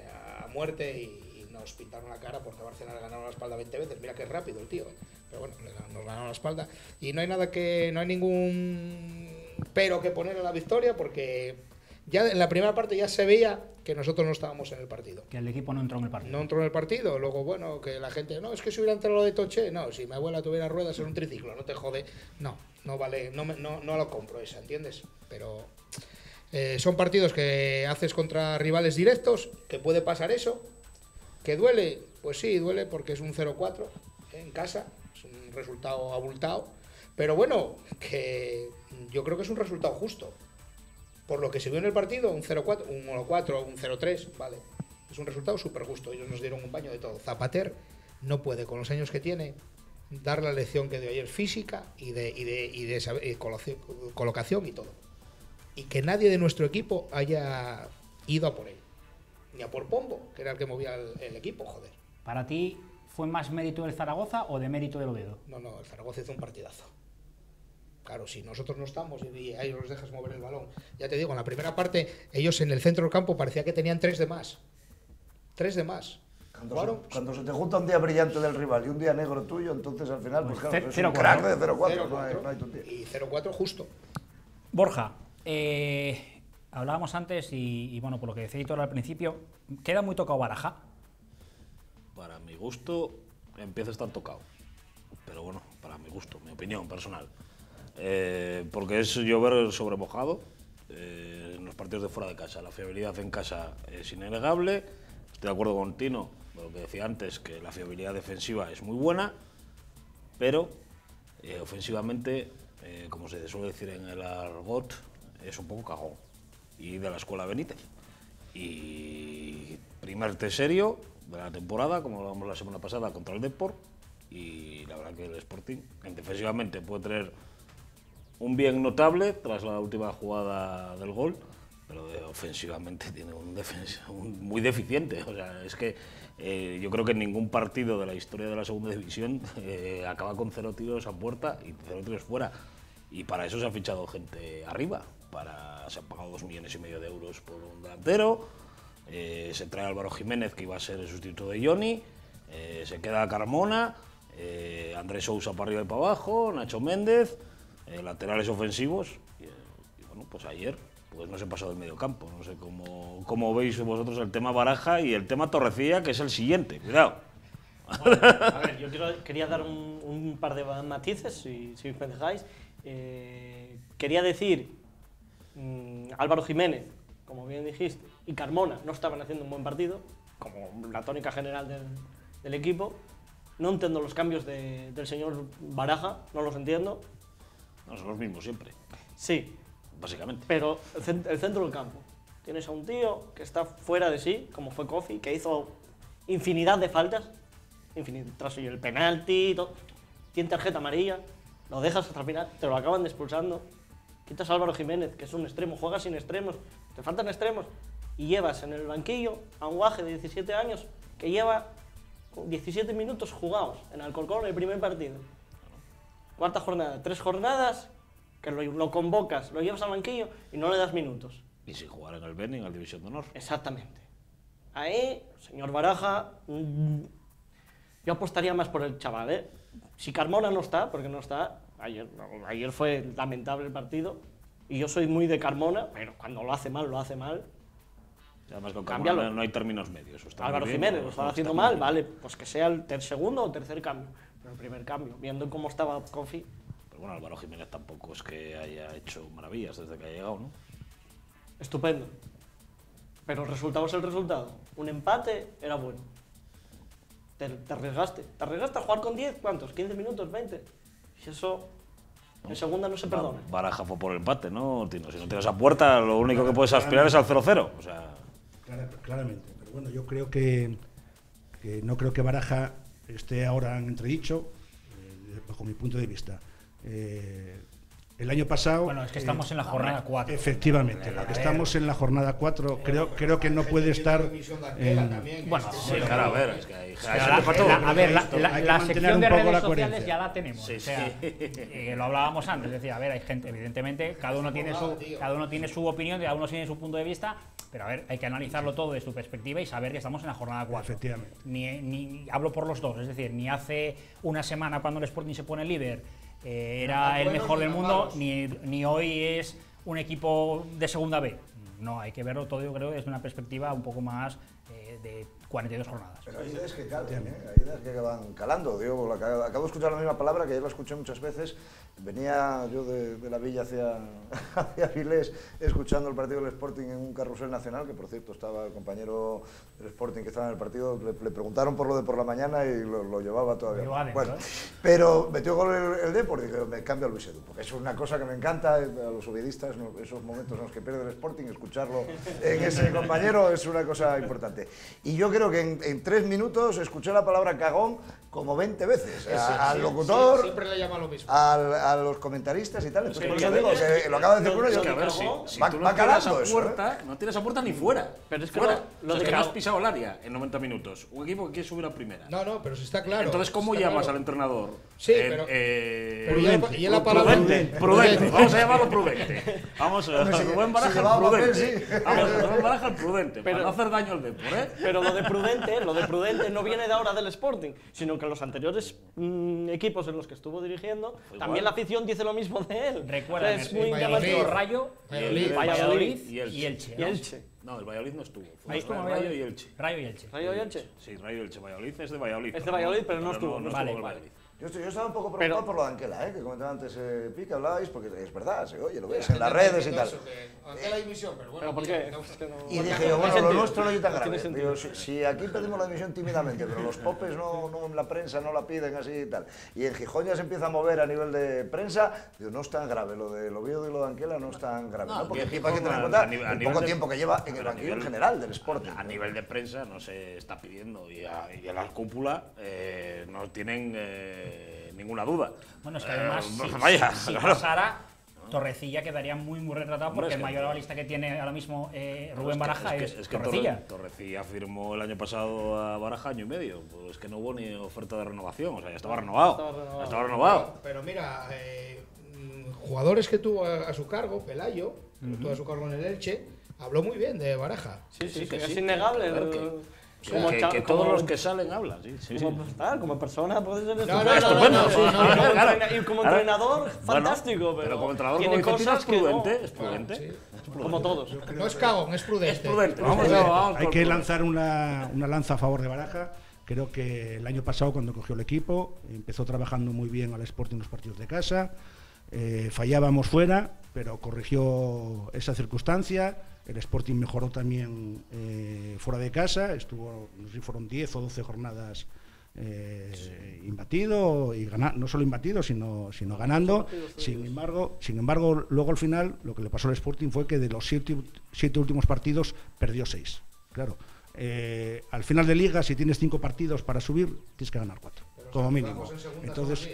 a muerte y nos pintaron la cara porque Bárcenas le ganaron la espalda 20 veces. Mira que rápido el tío, pero bueno, nos ganaron la espalda y no hay ningún pero que poner a la victoria, porque ya en la primera parte ya se veía que nosotros no estábamos en el partido. Que el equipo no entró en el partido. No entró en el partido. Luego, bueno, que la gente, no, es que si hubiera entrado lo de Toché, no, si mi abuela tuviera ruedas en un triciclo, no te jode. No vale, no lo compro esa, ¿entiendes? Pero son partidos que haces contra rivales directos, que puede pasar eso. ¿Que duele? Pues sí, duele porque es un 0-4 en casa, es un resultado abultado. Pero bueno, que yo creo que es un resultado justo. Por lo que se vio en el partido, un 0-4, un 1-4, un 0-3, vale. Es un resultado súper justo. Ellos nos dieron un baño de todo. Zapater no puede, con los años que tiene, dar la lección que dio ayer física y de colocación y todo. Y que nadie de nuestro equipo haya ido a por él. Ni a por Pombo, que era el que movía el equipo, joder. ¿Para ti fue más mérito del Zaragoza o de mérito del Oviedo? No, el Zaragoza hizo un partidazo. Claro, si nosotros no estamos y a ellos los dejas mover el balón. Ya te digo, en la primera parte, ellos en el centro del campo parecía que tenían 3 de más. 3 de más. Cuando se te junta un día brillante del rival y un día negro tuyo, entonces al final, pues claro, es un crack de 0-4, no hay tontería. Y 0-4 justo. Borja, hablábamos antes y bueno, por lo que decía Hitor al principio, ¿queda muy tocado Baraja? Para mi gusto, empieza a estar tocado. Pero bueno, para mi gusto, mi opinión personal. Porque es llover sobre mojado en los partidos de fuera de casa. La fiabilidad en casa es innegable. Estoy de acuerdo con Tino, de lo que decía antes, que la fiabilidad defensiva es muy buena, pero ofensivamente, como se suele decir en el argot, es un poco cagón. Y de la escuela Benítez. Y primer test serio de la temporada, como hablamos la semana pasada, contra el Depor. Y la verdad que el Sporting, defensivamente, puede tener un bien notable tras la última jugada del gol, pero ofensivamente tiene muy deficiente. O sea, es que yo creo que en ningún partido de la historia de la segunda división acaba con 0 tiros a puerta y 0 tiros fuera. Y para eso se ha fichado gente arriba. Se han pagado 2,5 millones de euros por un delantero. Se trae a Álvaro Jiménez, que iba a ser el sustituto de Johnny. Se queda Carmona. Andrés Sousa para arriba y para abajo. Nacho Méndez. Laterales ofensivos. Y bueno, pues ayer pues no se pasó del medio campo. No sé cómo veis vosotros el tema Baraja y el tema Torrecilla, que es el siguiente. Cuidado. Bueno, a ver, yo quería dar un par de matices, si me dejáis. Quería decir, Álvaro Jiménez, como bien dijiste, y Carmona no estaban haciendo un buen partido, como la tónica general del equipo. No entiendo los cambios del señor Baraja, no los entiendo. No, son los mismos siempre. Sí. Básicamente. Pero el centro del campo. Tienes a un tío que está fuera de sí, como fue Kofi, que hizo infinidad de faltas. Tras el penalti y todo. Tiene tarjeta amarilla. Lo dejas hasta el final, te lo acaban expulsando. Quitas a Álvaro Jiménez, que es un extremo, juegas sin extremos, te faltan extremos. Y llevas en el banquillo a un guaje de 17 años que lleva 17 minutos jugados en Alcorcón en el primer partido. Cuarta jornada, 3 jornadas, que lo convocas, lo llevas al banquillo y no le das minutos. Y sin jugar en el Benin, en la División de Honor. Exactamente. Ahí, señor Baraja, yo apostaría más por el chaval, ¿eh? Si Carmona no está, porque no está, ayer fue lamentable el partido, y yo soy muy de Carmona, pero cuando lo hace mal, lo hace mal. Además, con Carmona no hay términos medios. Álvaro Jiménez lo está haciendo mal, vale, pues que sea el segundo o tercer cambio. Pero el primer cambio, viendo cómo estaba Kofi. Pero bueno, Álvaro Jiménez tampoco es que haya hecho maravillas desde que ha llegado, ¿no? Estupendo. Pero el resultado es el resultado. Un empate era bueno. Te arriesgaste. Te arriesgaste a jugar con 10, ¿cuántos? ¿15 minutos? ¿20? Y eso en segunda no se perdona. Baraja fue por el empate, ¿no, Tino? Si no tienes a puerta, lo único que puedes aspirar es al 0-0. O sea... Claramente. Pero bueno, yo creo que no creo que Baraja esté ahora en entredicho, bajo mi punto de vista. El año pasado... Bueno, es que estamos en la jornada 4. Efectivamente, estamos en la jornada 4. Creo que no puede estar... Bueno, sí, claro, a ver, es que hay la sección de redes sociales ya la tenemos. Sí, o sea, lo hablábamos antes, decía, a ver, hay gente, evidentemente, cada uno tiene su opinión, cada uno tiene su punto de vista, pero a ver, hay que analizarlo todo desde su perspectiva y saber que estamos en la jornada 4. Efectivamente. Ni hablo por los dos, es decir, ni hace una semana cuando el Sporting se pone líder era el mejor del mundo, ni hoy es un equipo de segunda B. No, hay que verlo todo, yo creo, desde una perspectiva un poco más de 42 jornadas. Pero hay ideas que calan, hay ideas que van calando. Digo, acabo de escuchar la misma palabra, que ayer la escuché muchas veces. Venía yo de la villa hacia Avilés, escuchando el partido del Sporting en un carrusel nacional, que por cierto estaba el compañero del Sporting que estaba en el partido, le preguntaron por lo de por la mañana y lo llevaba todavía. Bueno, pero metió gol el Depor y dije, me cambio a Luis Edu, porque es una cosa que me encanta a los ovidistas, esos momentos en los que pierde el Sporting, escucharlo en ese compañero es una cosa importante. Y yo creo que en 3 minutos escuché la palabra cagón como 20 veces. Al locutor, siempre le llama lo mismo. A los comentaristas y tal. Entonces, por eso digo que lo acaba de decir uno, yo a ver, si tú va calando eso. No tienes a puerta ni fuera. Pero es que fuera. lo de que no has pisado el área en 90 minutos. Un equipo que quiere subir a primera. No, pero si está claro. Entonces, ¿cómo llamas al entrenador? Sí, pero y la palabra prudente. Vamos a llamarlo prudente. Vamos a Rubén Baraja el prudente. Vamos a Rubén Baraja el prudente, para no hacer daño al Depor, ¿eh? Pero lo de prudente no viene de ahora del Sporting, sino que los anteriores equipos en los que estuvo dirigiendo, también la afición dice lo mismo de él. Recuerda, es muy llamativo. Rayo, Valladolid y Elche. No, el Valladolid no estuvo. Rayo y Elche. ¿Rayo y Elche? Sí, Rayo y Elche. Valladolid es de Valladolid. Es de Valladolid, pero no estuvo. Vale. Yo estaba un poco preocupado por lo de Anquela, que comentaba antes Pique, hablabais, porque es verdad, se oye, lo ves en las redes y tal. Anquela dimisión, pero bueno. ¿Pero por qué? Y dije yo, bueno, lo nuestro no es tan grave. Digo, si aquí pedimos la dimisión tímidamente, pero los popes la prensa no la piden así y tal, y en Gijón ya se empieza a mover a nivel de prensa, digo, no es tan grave, lo de Oviedo y lo de Anquela no es tan grave, ¿no? Porque aquí hay que tener en cuenta el poco tiempo que lleva en el banquillo en general del Sporting. A nivel de prensa no se está pidiendo, y a la cúpula no tienen ninguna duda. Bueno, es que además, si pasara, Torrecilla quedaría muy retratado, porque el mayor analista que tiene ahora mismo Rubén Baraja es Torrecilla. Torrecilla firmó el año pasado a Baraja año y medio, pues que no hubo ni oferta de renovación, o sea, ya estaba renovado. Pero mira, jugadores que tuvo a su cargo, Pelayo, tuvo a su cargo en el Elche, habló muy bien de Baraja. Sí, es innegable. Que todos los que salen hablan, como persona puede ser estupendo. Y como entrenador, fantástico. Pero como entrenador, tiene cosas es prudente. Como todos. No es cagón, es prudente. Hay que lanzar una lanza a favor de Baraja. Creo que el año pasado, cuando cogió el equipo, empezó trabajando muy bien al Sporting en los partidos de casa. Fallábamos fuera, pero corrigió esa circunstancia. El Sporting mejoró también fuera de casa, estuvo, no sé si fueron 10 o 12 jornadas imbatido, y no solo imbatido, sino ganando. Sin embargo, luego al final lo que le pasó al Sporting fue que de los 7 últimos partidos perdió 6. Claro, al final de liga, si tienes 5 partidos para subir, tienes que ganar 4, como mínimo. Entonces,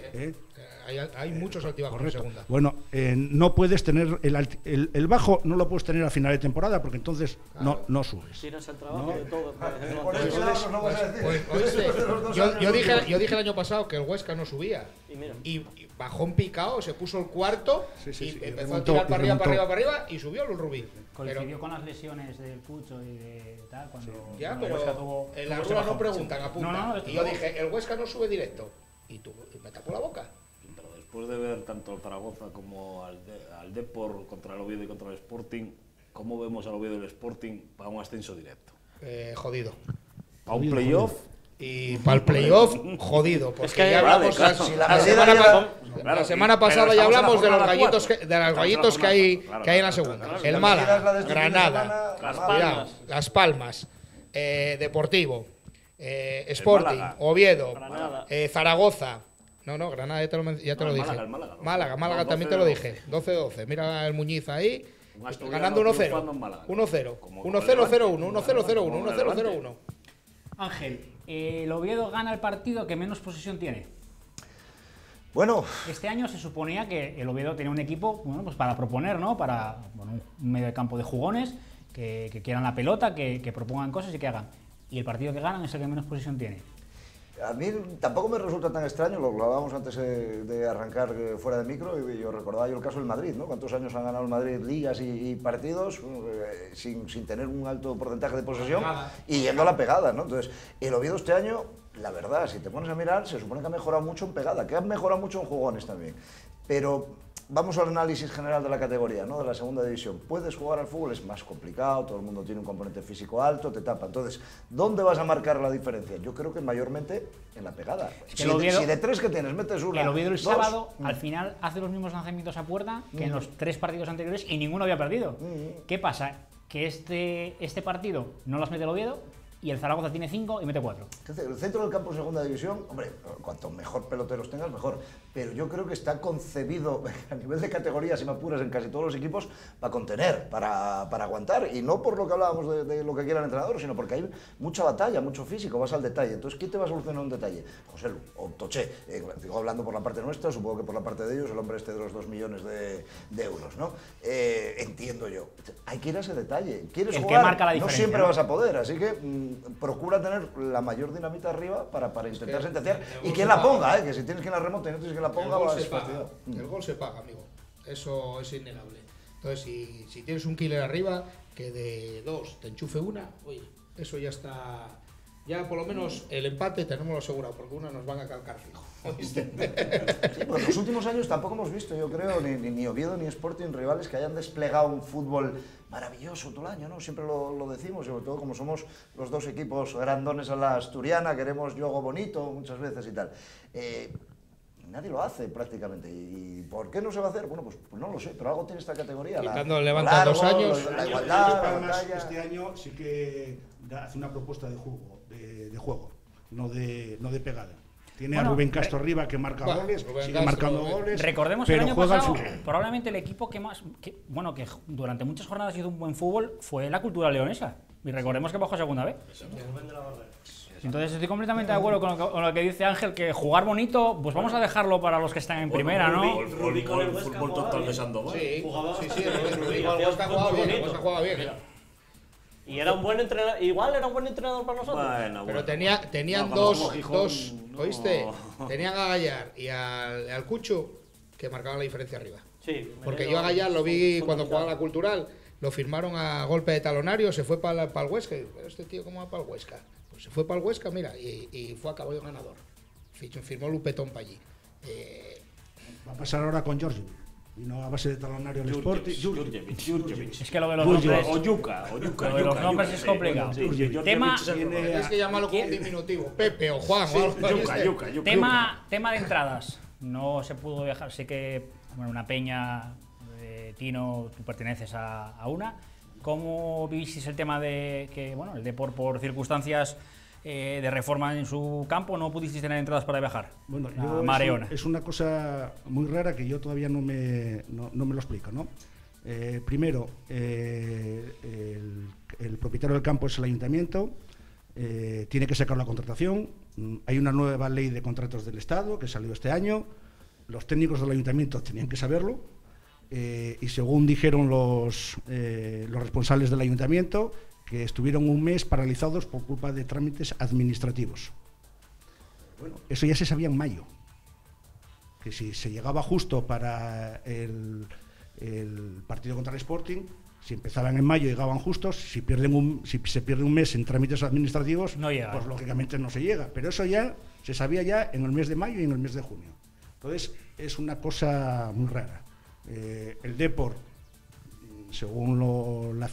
hay muchos altibajos en segunda. Bueno, no puedes tener el bajo, no lo puedes tener a final de temporada, porque entonces no subes. Tienes el trabajo de todo. Yo dije el año pasado que el Huesca no subía. Y bajó en picado, se puso el cuarto y empezó a tirar para arriba y subió el Rubí. Coincidió con las lesiones del Pucho y de tal. Ya, pero en la rueda no preguntan, apuntan. Y yo dije, el Huesca no sube directo. Y tú me tapó la boca. Pero después de ver tanto al Zaragoza como al Depor contra el Oviedo y contra el Sporting, ¿cómo vemos al Oviedo y el Sporting para un ascenso directo? Jodido. ¿Para un playoff? Y para el playoff, jodido. Porque es que ya hablamos la semana pasada ya hablamos de los gallitos que hay en la segunda. El Málaga, Granada, Las Palmas, Deportivo, Sporting, Oviedo, Zaragoza. No, Granada ya te lo dije. Málaga también te lo dije. 12-12. Mira el Muñiz ahí, ganando 1-0. 1-0. 1-0-0-1. 1-0-0-1. 1-0-0-1. Ángel, el Oviedo gana el partido que menos posesión tiene. Bueno, este año se suponía que el Oviedo tenía un equipo, pues para proponer, ¿no? Para un medio de campo de jugones que quieran la pelota, que propongan cosas y que hagan. Y el partido que ganan es el que menos posesión tiene. A mí tampoco me resulta tan extraño, lo hablábamos antes de arrancar fuera de micro, y yo recordaba el caso del Madrid, ¿no? ¿Cuántos años han ganado el Madrid ligas y partidos sin tener un alto porcentaje de posesión y yendo a la pegada, ¿no? Entonces, el Oviedo este año, la verdad, si te pones a mirar, se supone que ha mejorado mucho en pegada, que ha mejorado mucho en jugones también, pero vamos al análisis general de la categoría, ¿no? De la segunda división. Puedes jugar al fútbol, es más complicado, todo el mundo tiene un componente físico alto, te tapa. Entonces, ¿dónde vas a marcar la diferencia? Yo creo que mayormente en la pegada. Si de 3 que tienes metes una, el Oviedo el 2, sábado, al final hace los mismos lanzamientos a puerta que en los 3 partidos anteriores y ninguno había perdido. ¿Qué pasa? Que este partido no las mete el Oviedo y el Zaragoza tiene 5 y mete 4. El centro del campo en segunda división, hombre, cuanto mejor peloteros tengas, mejor. Pero yo creo que está concebido a nivel de categoría, si me apuras, en casi todos los equipos, para contener, para aguantar. Y no por lo que hablábamos de lo que quiera el entrenador, sino porque hay mucha batalla, mucho físico, vas al detalle. Entonces, ¿quién te va a solucionar un detalle? José Lu o Toché. Digo, hablando por la parte nuestra, supongo que por la parte de ellos, el hombre este de los 2 millones de euros, ¿no? Entiendo yo. Hay que ir a ese detalle. ¿Quieres el jugar? Que marca la diferencia, no siempre vas a poder, así que procura tener la mayor dinamita arriba para intentar sentenciar. Y quien la ponga, que si tienes quien la remonte y no tienes quien la ponga, vas a el gol se paga, amigo. Eso es innegable. Entonces, si tienes un killer arriba, que de 2 te enchufe una, oye, eso ya está. Ya por lo menos el empate tenemos asegurado, porque una nos van a calcar fijo. Sí, pues en los últimos años tampoco hemos visto, yo creo, ni Oviedo ni Sporting rivales que hayan desplegado un fútbol maravilloso todo el año, ¿no? Siempre lo decimos, sobre todo como somos los 2 equipos grandones a la asturiana, queremos juego bonito muchas veces y tal. Nadie lo hace prácticamente. ¿Y por qué no se va a hacer? Bueno, pues no lo sé, pero algo tiene esta categoría. Levanta 2 años. La igualdad, además, este año sí que hace una propuesta de juego, no de pegada. Tiene a Rubén Castro arriba que marca goles, sigue marcando goles. Recordemos que el año pasado, probablemente el equipo que durante muchas jornadas hizo un buen fútbol fue la Cultura Leonesa. Y recordemos que bajó a segunda vez. Entonces estoy completamente de acuerdo con lo que dice Ángel, que jugar bonito, pues vamos a dejarlo para los que están en primera, ¿no? El fútbol total de Sandoval. Sí, jugaba bien. Y era un buen entrenador, igual era un buen entrenador para nosotros. Bueno, pero tenían dos, ¿oíste? Tenían a Gallar y al Cucho que marcaban la diferencia arriba. Sí. Porque yo a Gallar lo vi cuando jugaba la Cultural, lo firmaron a golpe de talonario, se fue para el Huesca. Pero este tío, ¿cómo va para el Huesca? Pues se fue para el Huesca, mira, y fue a caballo ganador. Firmó Lupetón para allí. Va a pasar ahora con Georgi. Y no a base de talonario el Sporting. Es que lo de los nombres. O Yuca. Lo de los nombres es complicado. Tema. Es que llamarlo con un diminutivo. Pepe o Juan. Yuca. Tema de entradas. No se pudo viajar. Sé que una peña de Tino, tú perteneces a una. ¿Cómo vivisteis el tema de que, el Depor por circunstancias de reforma en su campo no pudisteis tener entradas para viajar? Bueno, Mareona. Es una cosa muy rara que yo todavía no me lo explico, ¿no? Primero, el propietario del campo es el ayuntamiento, tiene que sacar la contratación, hay una nueva ley de contratos del Estado que salió este año, los técnicos del ayuntamiento tenían que saberlo, y según dijeron los responsables del ayuntamiento, que estuvieron un mes paralizados por culpa de trámites administrativos. Bueno, eso ya se sabía en mayo, que si se llegaba justo para el partido contra el Sporting, si empezaban en mayo llegaban justos, si se pierde un mes en trámites administrativos, no llega, pues lógicamente no se llega. Pero eso ya se sabía ya en el mes de mayo y en el mes de junio. Entonces es una cosa muy rara. El Depor, según la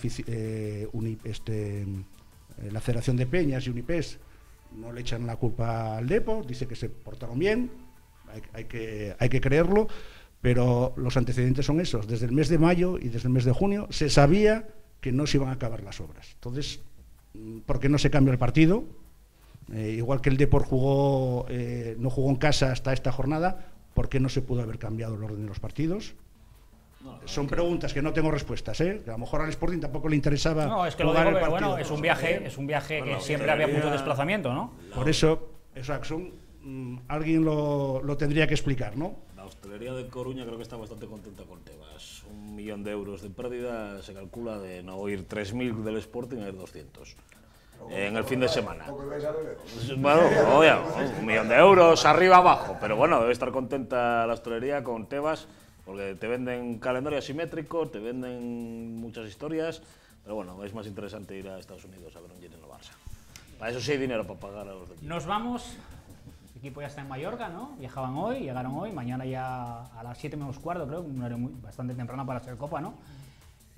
Federación de Peñas y Unipes, no le echan la culpa al Depor, dice que se portaron bien, hay que creerlo, pero los antecedentes son esos. Desde el mes de mayo y desde el mes de junio se sabía que no se iban a acabar las obras. Entonces, ¿por qué no se cambia el partido? Igual que el Depor no jugó en casa hasta esta jornada, ¿por qué no se pudo haber cambiado el orden de los partidos? Son preguntas que no tengo respuestas, que a lo mejor al Sporting tampoco le interesaba. No, es que lo digo, pero bueno, es un viaje que siempre había mucho desplazamiento, ¿no? Por eso alguien lo tendría que explicar, ¿no? La hostelería de Coruña creo que está bastante contenta con Tebas. 1 millón de euros de pérdida se calcula de no ir 3.000 del Sporting a ir 200. En el fin de semana. Bueno, oye, 1 millón de euros arriba abajo, pero bueno, debe estar contenta la hostelería con Tebas. Porque te venden calendario asimétrico, te venden muchas historias, pero bueno, es más interesante ir a Estados Unidos a ver un Girona Barça. Para eso sí hay dinero para pagar a los de... Nos vamos, equipo ya está en Mallorca, ¿no? Viajaban hoy, llegaron hoy, mañana ya a las 7 menos cuarto, creo, un horario bastante temprano para ser Copa, ¿no?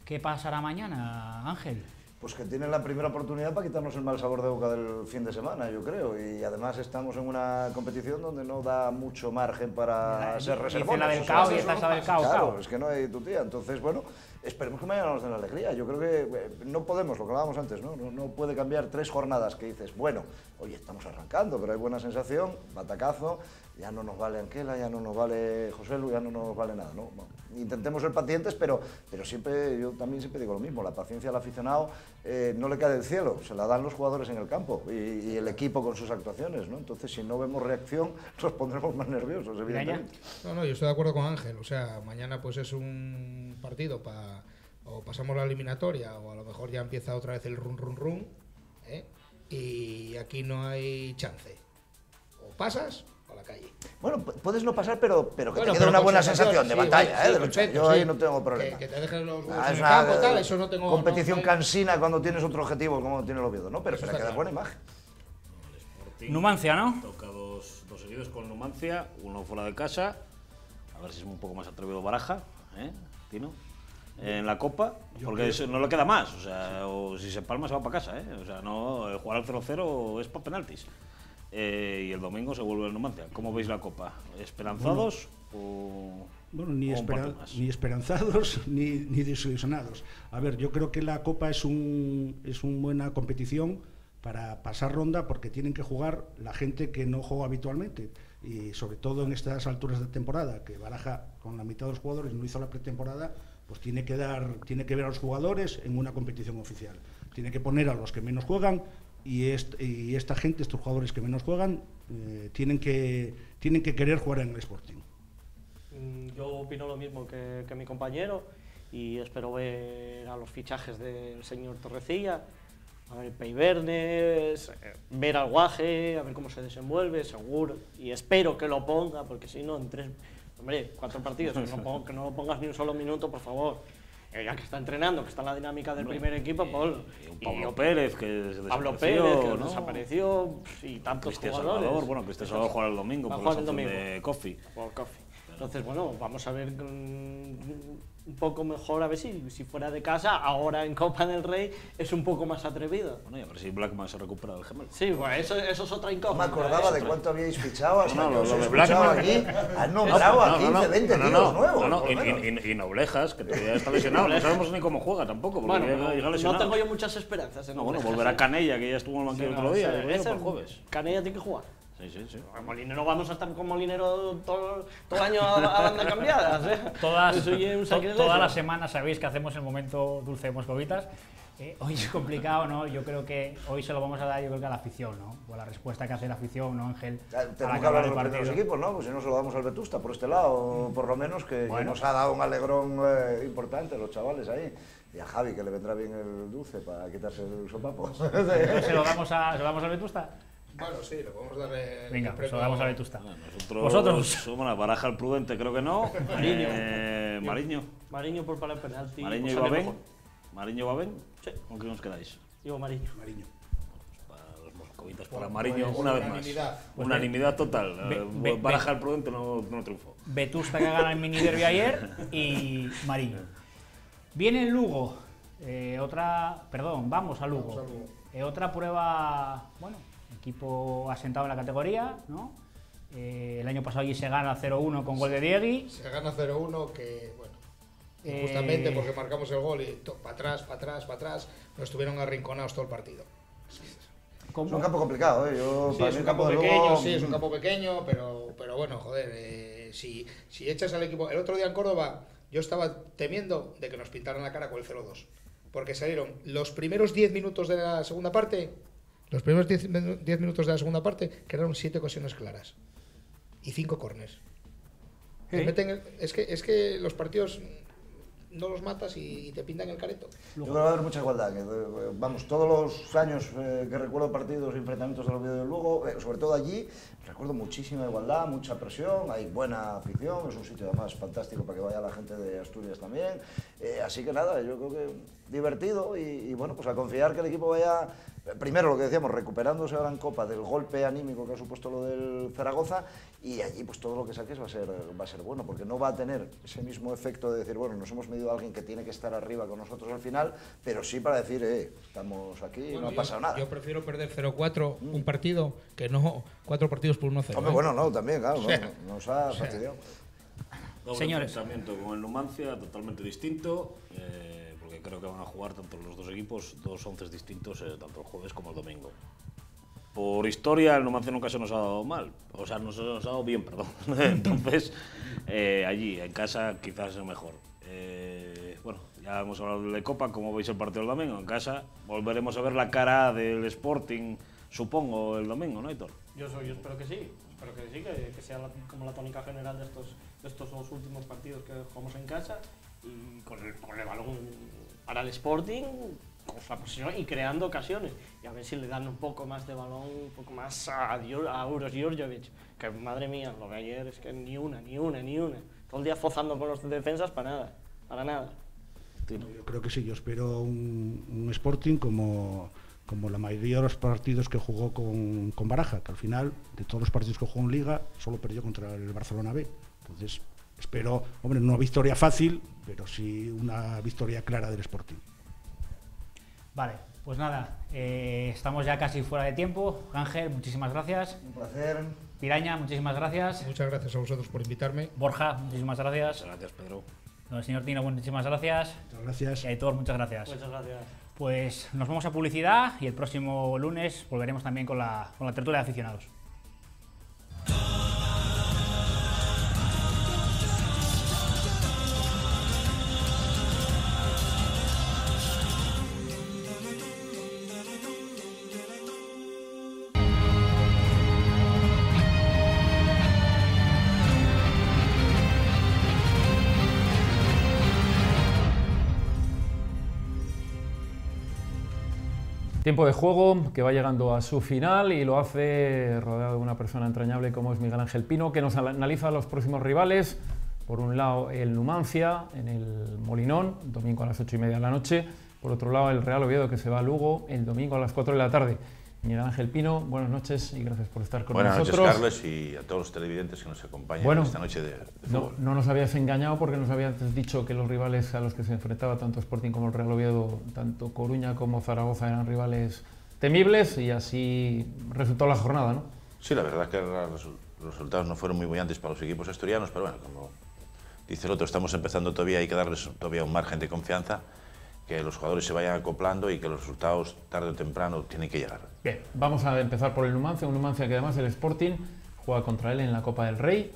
¿Qué pasará mañana, Ángel? Pues que tienen la primera oportunidad para quitarnos el mal sabor de boca del fin de semana, yo creo. Y además estamos en una competición donde no da mucho margen para ser reservosos. La del CAO y esta es la del CAO. Claro, es que no hay tu tía. Entonces, bueno, esperemos que mañana nos den la alegría. Yo creo que no podemos, lo que hablábamos antes, ¿no? No puede cambiar 3 jornadas que dices, bueno, oye, estamos arrancando, pero hay buena sensación, batacazo, ya no nos vale Anquela, ya no nos vale José Lu, ya no nos vale nada, ¿no? Bueno, intentemos ser pacientes, pero siempre, yo también siempre digo lo mismo, la paciencia al aficionado no le cae del cielo, se la dan los jugadores en el campo y el equipo con sus actuaciones, ¿no? Entonces, si no vemos reacción, nos pondremos más nerviosos, evidentemente. No, yo estoy de acuerdo con Ángel, o sea, mañana pues es un partido o pasamos la eliminatoria o a lo mejor ya empieza otra vez el run, y aquí no hay chance, o pasas a la calle. Bueno, puedes no pasar, pero que te quede una buena sensación de batalla, de lucha. Yo ahí no tengo problema. Que te dejes los huevos en el campo, tal, eso no tengo... Competición cansina cuando tienes otro objetivo, como tiene el Oviedo, ¿no? Pero que da buena imagen. Numancia, ¿no? Toca dos seguidos con Numancia, uno fuera de casa, a ver si es un poco más atrevido Baraja, Tino, en la Copa, porque no le queda más, o sea, o si se palma se va para casa, o sea, no, jugar al 0-0 es para penaltis. Y el domingo se vuelve el Numancia. ¿Cómo veis la Copa? ¿Esperanzados Bueno, ni esperanzados ni desilusionados. A ver, yo creo que la Copa es una buena competición para pasar ronda, porque tienen que jugar la gente que no juega habitualmente, y sobre todo en estas alturas de temporada, que Baraja con la mitad de los jugadores no hizo la pretemporada, pues tiene que ver a los jugadores en una competición oficial, tiene que poner a los que menos juegan, y esta gente, estos jugadores que menos juegan, tienen que querer jugar en el Sporting. Yo opino lo mismo que mi compañero, y espero ver a los fichajes del señor Torrecilla, a ver Peibernes, ver al Guaje, a ver cómo se desenvuelve, seguro, y espero que lo ponga, porque si no, en 4 partidos, que no lo pongas ni un solo minuto, por favor. Ya que está entrenando, que está en la dinámica del primer equipo, Paul. Pablo Pérez, que desapareció, y tantos jugadores. Salvador, bueno, Cristian Salvador va a jugar el domingo por la sanción de Kofi. Entonces, bueno, vamos a ver un poco mejor, a ver si fuera de casa, ahora en Copa del Rey, es un poco más atrevido. Bueno, y a ver si Blackman se recupera del gemelo. Sí, bueno, eso es otra incógnita. No me acordaba de cuánto habíais fichado, hasta que os he escuchado aquí, han nombrado a 15, 20 tíos nuevos. Y Noblejas, que todavía está lesionado, no sabemos ni cómo juega tampoco, porque llega lesionado. No tengo yo muchas esperanzas en Noblejas. Bueno, volverá Canella, que ya estuvo en el banquillo el otro día, el jueves. Canella tiene que jugar. Sí. Molinero, vamos a estar con Molinero todo el año a banda cambiadas, Todas las semanas sabéis que hacemos el momento dulce de moscovitas. Hoy es complicado, ¿no? Yo creo que hoy se lo vamos a dar, a la afición, ¿no? O la respuesta que hace la afición, ¿no, Ángel? Tenemos que hablar de los equipos, ¿no? Pues si no se lo damos al Vetusta por este lado, por lo menos, que nos ha dado un alegrón importante los chavales ahí. Y a Javi, que le vendrá bien el dulce para quitarse el sopapo. ¿Se lo damos al Vetusta? Bueno, sí, le podemos dar venga, pues lo damos a Vetusta. ¿Vosotros? Somos Baraja el prudente, creo que no. Mariño. Mariño por para el penalti. Mariño va bien. Sí. ¿Con qué nos quedáis? Digo Mariño. Para los moscovitas, para Mariño, una vez más. Unanimidad total. Baraja el prudente no triunfó. Vetusta, que gana el mini derbi ayer, y Mariño. Viene el Lugo. Vamos a Lugo. Otra prueba, bueno, equipo asentado en la categoría, ¿no? El año pasado allí se gana 0-1 con gol de Diegui. Se gana 0-1 que, bueno, justamente porque marcamos el gol y para atrás, nos estuvieron arrinconados todo el partido. Es un campo complicado, Sí, es un campo pequeño, es un campo pequeño, pero bueno, joder, si echas al equipo... El otro día en Córdoba yo estaba temiendo de que nos pintaran la cara con el 0-2, porque salieron los primeros 10 minutos de la segunda parte... Los primeros 10 minutos de la segunda parte crearon 7 ocasiones claras y 5 córners. Es que los partidos no los matas y te pintan el careto. Yo creo que va a haber mucha igualdad. Vamos, todos los años que recuerdo partidos y enfrentamientos del Oviedo y del Lugo, sobre todo allí, recuerdo muchísima igualdad, mucha presión, hay buena afición, es un sitio además fantástico para que vaya la gente de Asturias también. Así que nada, yo creo que divertido y bueno, pues a confiar que el equipo vaya primero lo que decíamos, recuperándose ahora en Copa del golpe anímico que ha supuesto lo del Zaragoza, y allí pues todo lo que saques va a ser bueno, porque no va a tener ese mismo efecto de decir, bueno, nos hemos medido a alguien que tiene que estar arriba con nosotros al final, pero sí para decir, estamos aquí y no ha pasado nada. Yo prefiero perder 0-4 un partido que no 4 partidos por 1-0. Hombre, bueno, no, también, claro, nos ha fastidiado. Señores, enfrentamiento con el Numancia totalmente distinto, porque creo que van a jugar tanto los dos equipos, dos onces distintos, tanto el jueves como el domingo. Por historia, el Numancia nunca se nos ha dado mal, o sea, nos ha dado bien, perdón. Entonces, allí, en casa, quizás es mejor. Bueno, ya hemos hablado de Copa, como veis el partido del domingo, en casa volveremos a ver la cara del Sporting, supongo, el domingo, ¿no, Aitor? Yo espero que sí, que sea como la tónica general de estos dos últimos partidos que jugamos en casa, y con el balón para el Sporting, con la posición y creando ocasiones, y a ver si le dan un poco más de balón, un poco más a Uros Jurjevic, que madre mía, lo de ayer es que ni una, todo el día fozando con los defensas para nada. Yo creo que sí, yo espero un Sporting como la mayoría de los partidos que jugó con Baraja, que al final, de todos los partidos que jugó en Liga, solo perdió contra el Barcelona B. Entonces, espero, hombre, no una victoria fácil, pero sí una victoria clara del Sporting. Vale, pues nada, estamos ya casi fuera de tiempo. Ángel, muchísimas gracias. Un placer. Piraña, muchísimas gracias. Muchas gracias a vosotros por invitarme. Borja, muchísimas gracias. Muchas gracias, Pedro. El señor Tino, muchísimas gracias. Muchas gracias. Y Aitor, muchas gracias. Muchas gracias. Pues nos vamos a publicidad y el próximo lunes volveremos también con la tertulia de aficionados. Tiempo de juego que va llegando a su final y lo hace rodeado de una persona entrañable como es Miguel Ángel Pino, que nos analiza los próximos rivales. Por un lado el Numancia en el Molinón, domingo a las 8:30 de la noche. Por otro lado el Real Oviedo, que se va a Lugo el domingo a las 4 de la tarde. Miguel Ángel Pino, buenas noches y gracias por estar con nosotros. Buenas noches, Carles, y a todos los televidentes que nos acompañan esta noche de fútbol. No nos habías engañado porque nos habías dicho que los rivales a los que se enfrentaba tanto Sporting como el Real Oviedo, tanto Coruña como Zaragoza, eran rivales temibles, y así resultó la jornada, ¿no? Sí, la verdad es que los resultados no fueron muy bullantes para los equipos asturianos, pero bueno, como dice el otro, estamos empezando todavía, hay que darles todavía un margen de confianza, que los jugadores se vayan acoplando y que los resultados tarde o temprano tienen que llegar. Bien, vamos a empezar por el Numancia, un Numancia que además el Sporting juega contra él en la Copa del Rey,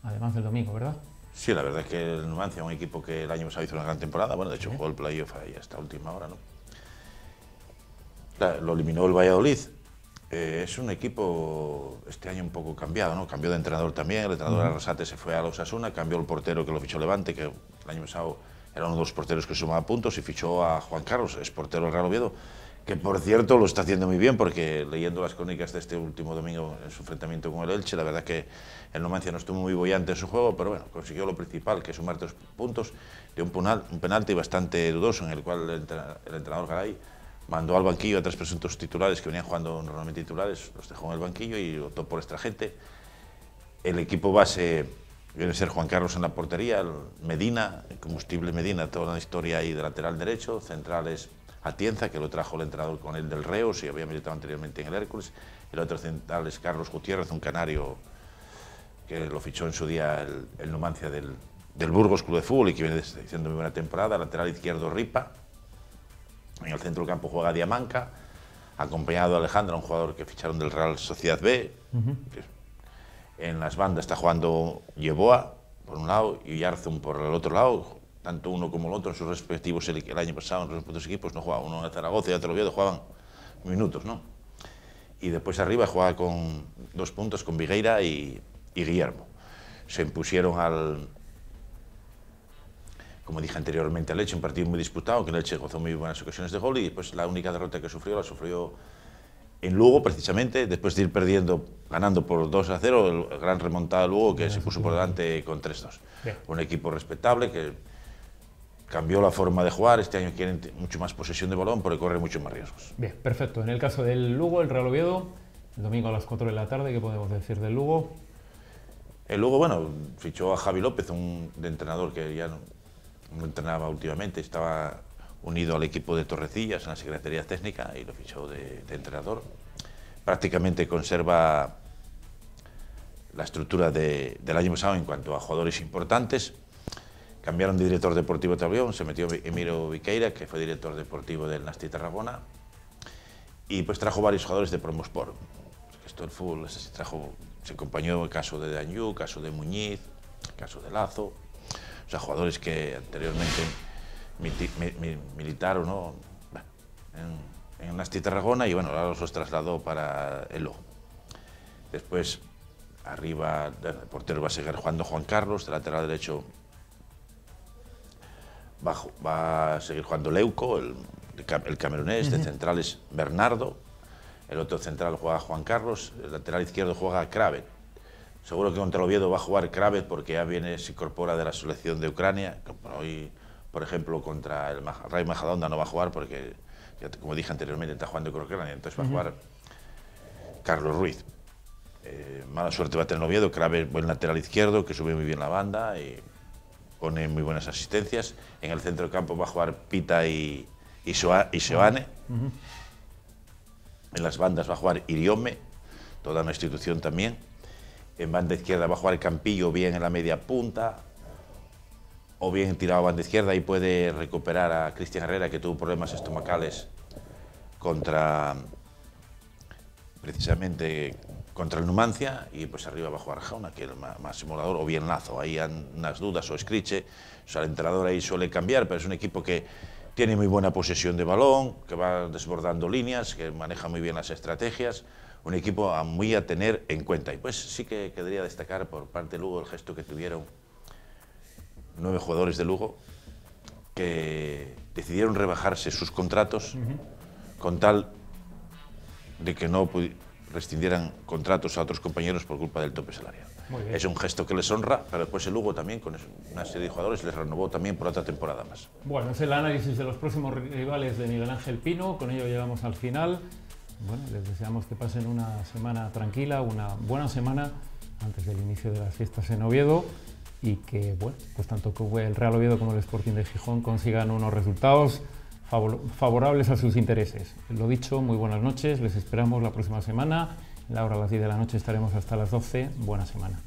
además del domingo, ¿verdad? Sí, la verdad es que el Numancia es un equipo que el año pasado hizo una gran temporada, bueno, de hecho jugó el playoff ahí hasta última hora, ¿no? Lo eliminó el Valladolid. Es un equipo este año un poco cambiado, ¿no? Cambió de entrenador también, el entrenador Arrasate se fue a los Osasuna, cambió el portero que lo fichó Levante, que el año pasado era uno de los porteros que sumaba puntos, y fichó a Juan Carlos, es portero del Real Oviedo, que por cierto lo está haciendo muy bien, porque leyendo las crónicas de este último domingo en su enfrentamiento con el Elche, la verdad que el Numancia no estuvo muy bollante en su juego, pero bueno, consiguió lo principal, que es sumar 3 puntos de un penalti bastante dudoso, en el cual el entrenador Garay mandó al banquillo a 3 presuntos titulares que venían jugando normalmente titulares, los dejó en el banquillo y optó por extra gente. El equipo base viene a ser Juan Carlos en la portería, Medina, el combustible Medina, toda la historia ahí de lateral derecho, centrales Atienza, que lo trajo el entrenador con el del Reus y había militado anteriormente en el Hércules, el otro central es Carlos Gutiérrez, un canario que lo fichó en su día el Numancia del Burgos Club de Fútbol y que viene haciendo muy buena temporada, lateral izquierdo Ripa, en el centro del campo juega Diamanca, acompañado de Alejandra, un jugador que ficharon del Real Sociedad B, en las bandas está jugando Yeboa, por un lado, y Yarzun por el otro lado, tanto uno como el otro en sus respectivos, el año pasado en los respectivos equipos no jugaban, uno en Zaragoza y otro en Oviedo, jugaban minutos, ¿no? Y después arriba juega con 2 puntos con Vigueira y Guillermo. Se impusieron como dije anteriormente, al Elche, un partido muy disputado, que el Elche gozó muy buenas ocasiones de gol y después la única derrota que sufrió la sufrió en Lugo, precisamente, después de ir ganando por 2-0, el gran remontada de Lugo, que se puso por delante con 3-2. Un equipo respetable, que cambió la forma de jugar, este año quieren mucho más posesión de balón porque corre mucho más riesgos. Bien, perfecto. En el caso del Lugo, el Real Oviedo, el domingo a las 4 de la tarde, ¿qué podemos decir del Lugo? El Lugo, bueno, fichó a Javi López, de entrenador que ya no entrenaba últimamente, estaba unido al equipo de Torrecillas en la Secretaría Técnica y lo fichó de entrenador. Prácticamente conserva la estructura del año pasado en cuanto a jugadores importantes. Cambiaron de director deportivo Tablión, se metió Emiro Viqueira, que fue director deportivo del Nasti Tarragona, y pues trajo varios jugadores de Promosport. Esto el fútbol se acompañó el caso de Dañú, caso de Muñiz, el caso de Lazo, o sea, jugadores que anteriormente militaron, ¿no?, en Nasti Tarragona, y bueno, ahora los trasladó para el Lugo. Después, arriba, el portero va a seguir jugando Juan Carlos, de lateral derecho va a seguir jugando Leuco, el camerunés, de centrales Bernardo, el otro central juega Juan Carlos, el lateral izquierdo juega Kravet. Seguro que contra el Oviedo va a jugar Kravet porque ya se incorpora de la selección de Ucrania. Hoy, por ejemplo, contra el Rayo Majadahonda no va a jugar porque, como dije anteriormente, está jugando con Ucrania, entonces va a jugar Carlos Ruiz. Mala suerte va a tener el Oviedo, Kravet, buen lateral izquierdo, que sube muy bien la banda y pone muy buenas asistencias. En el centro del campo va a jugar Pita y Seoane. En las bandas va a jugar Iriome, toda una institución también. En banda izquierda va a jugar Campillo, bien en la media punta, o bien tirado a banda izquierda, y puede recuperar a Cristian Herrera, que tuvo problemas estomacales precisamente contra el Numancia, y pues arriba va a jugar Jauna, que es el más simulador, o bien Lazo. Ahí han unas dudas, o Scriche, o sea, el entrenador ahí suele cambiar, pero es un equipo que tiene muy buena posesión de balón, que va desbordando líneas, que maneja muy bien las estrategias, un equipo muy a tener en cuenta. Y pues sí que querría destacar por parte de Lugo el gesto que tuvieron 9 jugadores de Lugo que decidieron rebajarse sus contratos con tal de que no rescindieran contratos a otros compañeros por culpa del tope salarial. Es un gesto que les honra, pero después el Lugo también, con una serie de jugadores, les renovó también por otra temporada más. Bueno, es el análisis de los próximos rivales de Miguel Ángel Pino. Con ello llegamos al final. Bueno, les deseamos que pasen una semana tranquila, una buena semana antes del inicio de las fiestas en Oviedo, y que, bueno, pues tanto el Real Oviedo como el Sporting de Gijón consigan unos resultados favorables a sus intereses. Lo dicho, muy buenas noches, les esperamos la próxima semana. En la hora de las 10 de la noche estaremos hasta las 12. Buena semana.